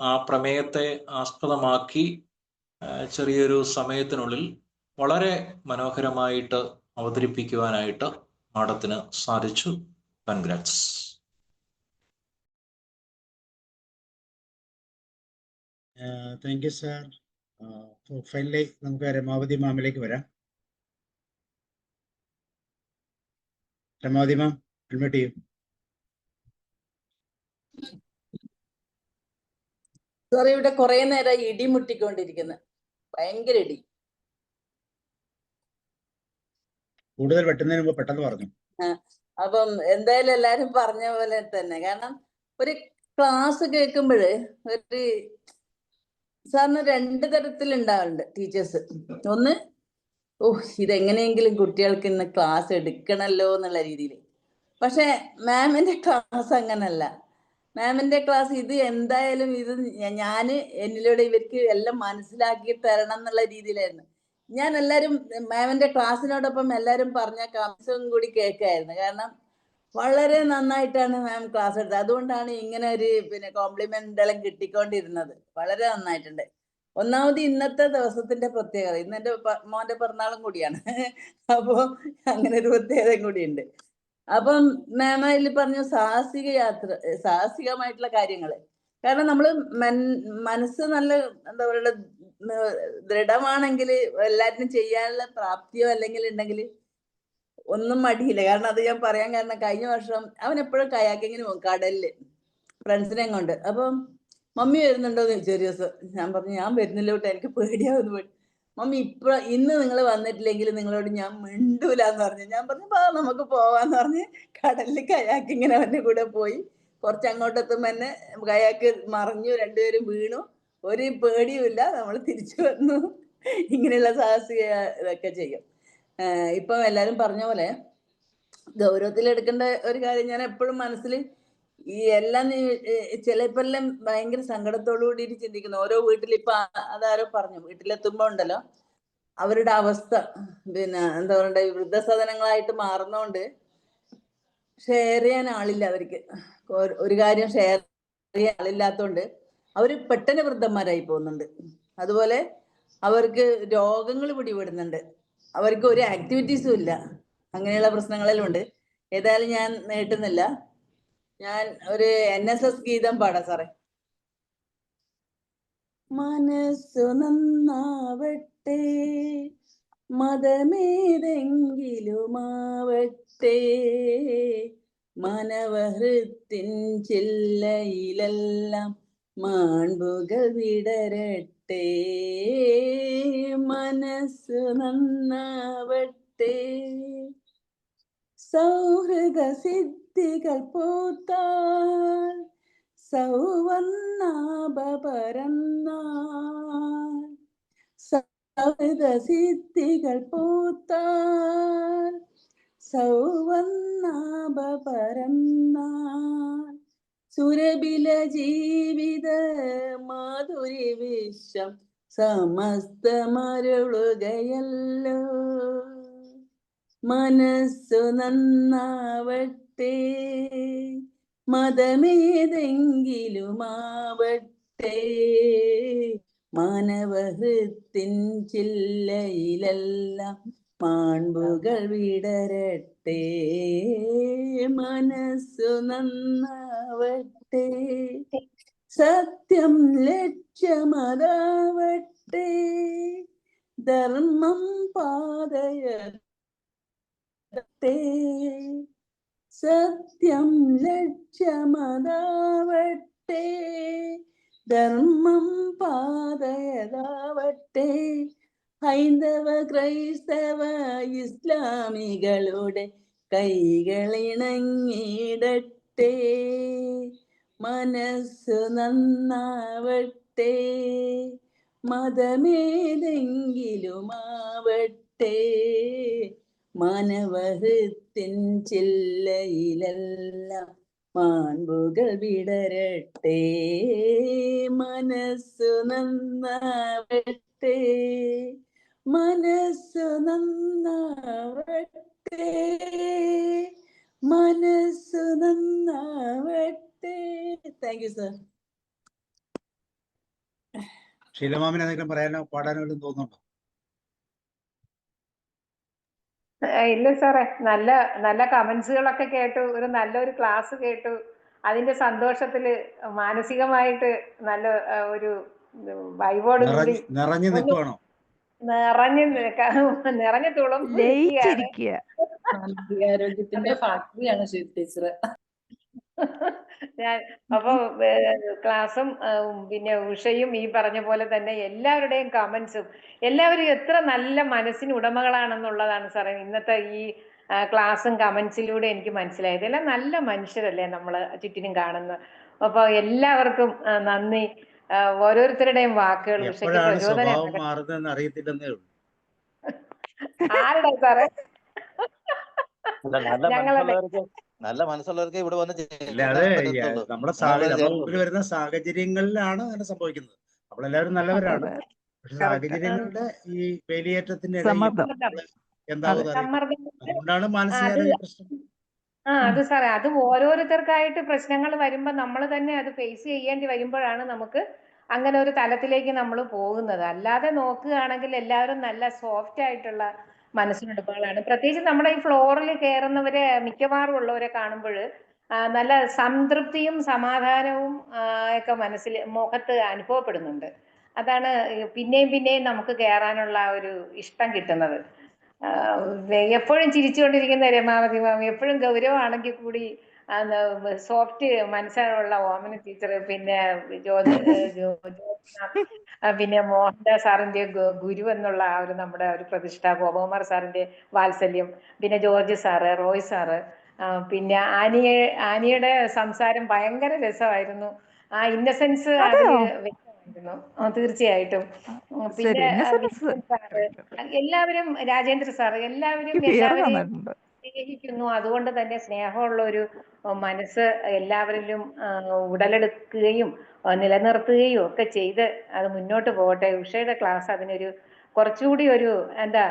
ആ പ്രമേയത്തെ ആസ്പദമാക്കി ചെറിയൊരു സമയത്തിനുള്ളിൽ വളരെ മനോഹരമായിട്ട് അവതരിപ്പിക്കുവാനായിട്ട് മാഡത്തിന് സാധിച്ചു. Congrats. Thank you sir. Finally നമുക്ക് രമാവതി മാമിലേക്ക് വരാം. രമാവതി മാം, അഡ്മിറ്റ് ചെയ്യും. സാർ, ഇവിടെ കുറെ നേരം ഇടി മുട്ടിക്കൊണ്ടിരിക്കുന്നു, ഭയങ്കര ഇടി. കൂടുതൽ വെട്ടുന്നതിന് മുമ്പ് പെട്ടെന്ന് പറഞ്ഞു. അപ്പം എന്തായാലും എല്ലാരും പറഞ്ഞ പോലെ തന്നെ, കാരണം ഒരു ക്ലാസ് കേൾക്കുമ്പോൾ ഒരു സാറിന് 2 തരത്തിലുണ്ടാവുന്നുണ്ട് ടീച്ചേഴ്സ്. ഒന്ന്, ഇതെങ്ങനെയെങ്കിലും കുട്ടികൾക്ക് ഇന്ന് ക്ലാസ് എടുക്കണല്ലോ എന്നുള്ള രീതിയിൽ. പക്ഷെ മാമിന്റെ ക്ലാസ് അങ്ങനല്ല. മാമിന്റെ ക്ലാസ് ഇത് എന്തായാലും എന്നിലൂടെ ഇവർക്ക് എല്ലാം മനസ്സിലാക്കി തരണം എന്നുള്ള രീതിയിലായിരുന്നു. ഞാൻ എല്ലാവരും മാമിന്റെ ക്ലാസ്സിനോടൊപ്പം എല്ലാവരും പറഞ്ഞ കമന്റ്സും കൂടി കേൾക്കായിരുന്നു. കാരണം വളരെ നന്നായിട്ടാണ് മാം ക്ലാസ് എടുത്തത്. അതുകൊണ്ടാണ് ഇങ്ങനെ ഒരു കോംപ്ലിമെന്റ് എല്ലാം കിട്ടിക്കൊണ്ടിരുന്നത്. വളരെ നന്നായിട്ടുണ്ട്. ഒന്നാമത് ഇന്നത്തെ ദിവസത്തിന്റെ പ്രത്യേകത, ഇന്ന് എൻ്റെ മോന്റെ പിറന്നാളും കൂടിയാണ്. അപ്പോ അങ്ങനെ ഒരു പ്രത്യേകതയും കൂടിയുണ്ട്. അപ്പം മാം അതിൽ പറഞ്ഞു സാഹസികമായിട്ടുള്ള കാര്യങ്ങൾ. കാരണം നമ്മൾ മനസ്സ് നല്ല എന്താ പറയുക ദൃഢമാണെങ്കിൽ എല്ലാറ്റിനും ചെയ്യാനുള്ള പ്രാപ്തിയോ അല്ലെങ്കിൽ ഉണ്ടെങ്കിൽ ഒന്നും മടിയില്ല. കാരണം അത് ഞാൻ പറയാൻ കാരണം, കഴിഞ്ഞ വർഷം അവൻ എപ്പോഴും കയാക്കിങ്ങിന് പോകും കടലില് ഫ്രണ്ട്സിനെ കൊണ്ട്. അപ്പം മമ്മി വരുന്നുണ്ടോന്ന് ചോദിച്ചു ഒരു ദിവസം. ഞാൻ പറഞ്ഞു ഞാൻ വരുന്നില്ലോട്ട്, എനിക്ക് പേടിയാവുന്നു പോയി. മമ്മി ഇന്ന് നിങ്ങൾ വന്നിട്ടില്ലെങ്കിൽ നിങ്ങളോട് ഞാൻ മിണ്ടൂലെന്ന് പറഞ്ഞു. ഞാൻ പറഞ്ഞു നമുക്ക് പോവാന്ന് പറഞ്ഞ് കടലിൽ കയാക്കിങ്ങിന് അവൻ്റെ കൂടെ പോയി. കുറച്ച് അങ്ങോട്ടെത്തുമ്പോൾ തന്നെ കയാക്ക് മറിഞ്ഞു, 2 പേരും വീണു. ഒരു പേടിയുമില്ല, നമ്മൾ തിരിച്ചു വന്നു. ഇങ്ങനെയുള്ള സാഹസിക ഇതൊക്കെ ചെയ്യും. ഇപ്പം എല്ലാരും പറഞ്ഞ പോലെ ഗൗരവത്തിലെടുക്കേണ്ട ഒരു കാര്യം ഞാൻ എപ്പോഴും മനസ്സിൽ ഈ എല്ലാം ചിലപ്പോഴെല്ലാം ഭയങ്കര സങ്കടത്തോടു കൂടിയിട്ട് ചിന്തിക്കുന്നു. ഓരോ വീട്ടിൽ ഇപ്പൊ അതാരോ പറഞ്ഞു, വീട്ടിലെത്തുമ്പോ ഉണ്ടല്ലോ അവരുടെ അവസ്ഥ പിന്നെ എന്താ പറയണ്ട, വൃദ്ധസദനങ്ങളായിട്ട് മാറുന്നോണ്ട് ഷെയർ ചെയ്യാൻ ആളില്ല അവർക്ക്. ഒരു കാര്യം ഷെയർ ചെയ്യാൻ ആളില്ലാത്തോണ്ട് അവര് പെട്ടെന്ന് വൃദ്ധന്മാരായി പോകുന്നുണ്ട്. അതുപോലെ അവർക്ക് രോഗങ്ങൾ പിടിപെടുന്നുണ്ട്, അവർക്ക് ഒരു ആക്ടിവിറ്റീസും ഇല്ല. അങ്ങനെയുള്ള പ്രശ്നങ്ങളെല്ലാം ഉണ്ട്. ഏതായാലും ഞാൻ നീട്ടുന്നില്ല. ഞാൻ ഒരു NSS ഗീതം പാടാം സാറേ. മനസ്സു നന്നാവട്ടെ, മതമേതെങ്കിലുമാവട്ടെ, മനവഹൃത്തിൻ ചില്ലയിലെല്ലാം മാൺപുകൾ വിടരട്ടെ. മനസ്സു നന്നാവട്ടെ, സൗഹൃദ സിദ്ധികൾ പൂത്താൽ, സൗവർണ്ണാഭ പരന്നാൽ, സൗഹൃദ സിദ്ധികൾ പൂത്താൽ, സൗവർണ്ണാഭ പരന്നാൽ, സുരബില ജീവിത മാധുരി വിശ്വം സമസ്തമരുളുകയല്ലോ. മനസ്സു നന്നാവട്ടെ, മതമേതെങ്കിലുമാവട്ടെ, മാനവഹൃത്തിൻ ചില്ലയിലെല്ലാം മാൺപുകൾ വിടരട്ടെ. മനസ്സു നന്നാവട്ടെ, സത്യം ലക്ഷ്യമതാവട്ടെ, ധർമ്മം പാതയട്ടെ, സത്യം ലക്ഷ്യമതാവട്ടെ, ധർമ്മം പാതയതാവട്ടെ. ഹൈന്ദവ ക്രൈസ്തവ ഇസ്ലാമികളുടെ കൈകളിണങ്ങിടട്ടെ. മനസ്സു നന്നാവട്ടെ, മതമേതെങ്കിലുമാവട്ടെ, മാനവഹൃത്തിൻ ചില്ലയിലെല്ലാം മാൺപുകൾ വിടരട്ടെ. മനസ്സു നന്നാവട്ടെ, മനസ്സു നന്നാവട്ടെ, മനസ്സു നന്നാവട്ടെ. Thank you sir. ഷീലമാമിന് എന്തെങ്കിലും പറയാനോ പാടാനോ വല്ലതും തോന്നുന്നുണ്ടോ? ഇല്ല സാറേ, നല്ല നല്ല കമന്റ്സുകളൊക്കെ കേട്ടു, ഒരു നല്ലൊരു ക്ലാസ് കേട്ടു. അതിന്റെ സന്തോഷത്തില് മാനസികമായിട്ട് നല്ല ഒരു വൈബോട് കൂടി നിറഞ്ഞു നിൽക്കുവാണോ? നിറഞ്ഞു തുളുമ്പ് ലയിച്ചിരിക്കുക. മാനസികാരോഗ്യത്തിന്റെ ഫാക്ടറിയാണ് ടീച്ചർ. ഞാൻ അപ്പൊ ക്ലാസ്സും പിന്നെ ഉഷയും ഈ പറഞ്ഞ പോലെ തന്നെ എല്ലാവരുടെയും കമന്റ്സും, എല്ലാവരും എത്ര നല്ല മനസ്സിന് ഉടമകളാണെന്നുള്ളതാണ് സാറേ ഇന്നത്തെ ഈ ക്ലാസ്സും കമന്റ്സിലൂടെ എനിക്ക് മനസ്സിലായത്. എല്ലാം നല്ല മനുഷ്യരല്ലേ നമ്മള് ചുറ്റിനും കാണുന്നത്. അപ്പൊ എല്ലാവർക്കും നന്ദി. ഓരോരുത്തരുടെയും വാക്കുകൾ ഉഷയ്ക്ക് പ്രചോദനം. മാറുന്നതെന്ന് അറിയത്തില്ലെന്നേ ഉള്ളൂ. ആരുടെ സാറേ? നല്ല മനസ്സുള്ളവർക്ക് ഇവിടെ വന്ന് അല്ലാതെ നമ്മുടെ മുമ്പിൽ വരുന്ന സാഹചര്യങ്ങളിലാണ് അങ്ങനെ സംഭവിക്കുന്നത്. നമ്മളെല്ലാവരും നല്ലവരാണ്, പക്ഷെ സാഹചര്യങ്ങളുടെ ഈ വേലിയേറ്റത്തിന്റെ അതുകൊണ്ടാണ് മാനസികാരോഗ്യ പ്രശ്നം. അത് സാറേ, അത് ഓരോരുത്തർക്കായിട്ട് പ്രശ്നങ്ങൾ വരുമ്പോ നമ്മൾ തന്നെ അത് ഫേസ് ചെയ്യേണ്ടി വരുമ്പോഴാണ് നമുക്ക് അങ്ങനെ ഒരു തലത്തിലേക്ക് നമ്മൾ പോകുന്നത്. അല്ലാതെ നോക്കുകയാണെങ്കിൽ എല്ലാവരും നല്ല സോഫ്റ്റ് ആയിട്ടുള്ള മനസ്സിനുടമകളാണ്. പ്രത്യേകിച്ച് നമ്മുടെ ഈ ഫ്ലോറിൽ കയറുന്നവരെ മിക്കവാറും ഉള്ളവരെ കാണുമ്പോൾ നല്ല സംതൃപ്തിയും സമാധാനവും ഒക്കെ മനസ്സിൽ മുഖത്ത് അനുഭവപ്പെടുന്നുണ്ട്. അതാണ് പിന്നെയും പിന്നെയും നമുക്ക് കയറാനുള്ള ഒരു ഇഷ്ടം കിട്ടുന്നത്. എപ്പോഴും ചിരിച്ചുകൊണ്ടിരിക്കുന്ന രമാവതി മാം, എപ്പോഴും ഗൗരവമാണെങ്കിൽ കൂടി സോഫ്റ്റ് മനസ്സിലുള്ള ഓമന ടീച്ചർ, പിന്നെ പിന്നെ മോഹൻദാസ് സാറിന്റെ ഗുരു എന്നുള്ള ആ ഒരു നമ്മുടെ ഒരു പ്രതിഷ്ഠ, ഗോപകുമാർ സാറിന്റെ വാത്സല്യം, പിന്നെ ജോർജ് സാറ്, റോയ് സാറ്, പിന്നെ ആനിയുടെ സംസാരം ഭയങ്കര രസമായിരുന്നു. ആ ഇന്നസെൻസ് അതിന് വ്യക്തമായിരുന്നു. തീർച്ചയായിട്ടും. പിന്നെ സാറ്, എല്ലാവരും രാജേന്ദ്ര സാർ എല്ലാവരെയും സ്നേഹിക്കുന്നു. അതുകൊണ്ട് തന്നെ സ്നേഹമുള്ള ഒരു മനസ്സ് എല്ലാവരിലും ഉടലെടുക്കുകയും നിലനിർത്തുകയും ഒക്കെ ചെയ്ത് അത് മുന്നോട്ട് പോകട്ടെ. ഉഷയുടെ ക്ലാസ് അതിനൊരു കുറച്ചുകൂടി ഒരു എന്താ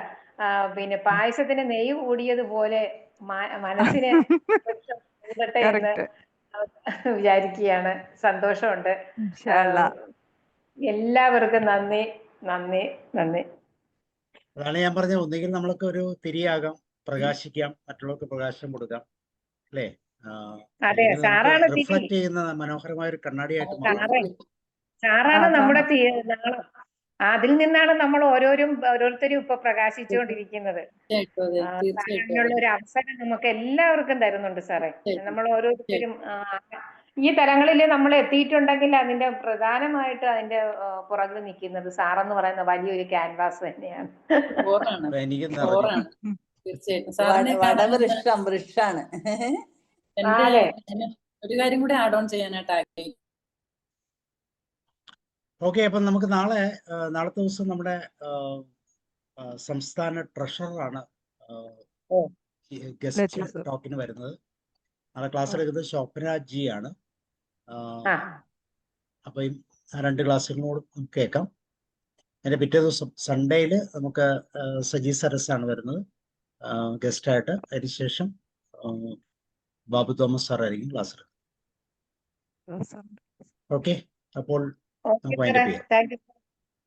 പിന്നെ പായസത്തിന് നെയ്യ് കൂടിയതുപോലെ മനസ്സിന് കൂടട്ടെ എന്ന് വിചാരിക്കുകയാണ്. സന്തോഷമുണ്ട്. എല്ലാവർക്കും നന്ദി നന്ദി നന്ദി. അതാണ് ഞാൻ പറഞ്ഞത്, ഒന്നുകിൽ നമ്മൾക്ക് ഒരു തിരിയാകാം, പ്രകാശിക്കാം, മറ്റുള്ളവർക്ക് പ്രകാശം കൊടുക്കാം, അല്ലേ? റിഫ്ലക്ട് ചെയ്യുന്ന മനോഹരമായ ഒരു കണ്ണാടിയായിട്ട് മാറും. സാറാണ് നമ്മുടെ നാളം. അതിൽ നിന്നാണ് നമ്മൾ ഓരോരുത്തരും ഇപ്പൊ പ്രകാശിച്ചുകൊണ്ടിരിക്കുന്നത്. അതിനുള്ള ഒരു അവസരം നമുക്ക് എല്ലാവർക്കും തരുന്നുണ്ട് സാറേ. നമ്മൾ ഓരോരുത്തരും ഈ തലങ്ങളിൽ നമ്മൾ എത്തിയിട്ടുണ്ടെങ്കിൽ അതിന്റെ പ്രധാനമായിട്ട് അതിന്റെ പുറകിൽ നിൽക്കുന്നത് സാറെന്ന് പറയുന്ന വലിയൊരു ക്യാൻവാസ് തന്നെയാണ്. വൃക്ഷാണ്. ഒരു കാര്യം കൂടി ആഡ് ഓൺ ചെയ്യാനായിട്ട് ആഗ്രഹിക്കുന്നു. ഓക്കെ, അപ്പം നമുക്ക് നാളത്തെ ദിവസം നമ്മുടെ സംസ്ഥാന ട്രഷററാണ് ഗസ്റ്റ് ടോക്കിന് വരുന്നത്. നാളെ ക്ലാസ് എടുക്കുന്നത് സ്വപ്ന ജി ആണ്. അപ്പൊ ഈ 2 ക്ലാസ്സുകളോട് നമുക്ക് കേൾക്കാം. അതിന്റെ പിറ്റേ ദിവസം സൺഡേയിൽ നമുക്ക് സജി സരസാണ് വരുന്നത് ഗസ്റ്റായിട്ട്. അതിനുശേഷം ബാബു തോമസ് സാർ ആയിരിക്കും ക്ലാസ് എടുക്കുന്നത്. ഓക്കെ, അപ്പോൾ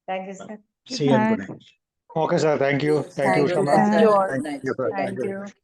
thank you sir. See you and good night. Okay, sir. Thank you. Thank you so much. Thank you.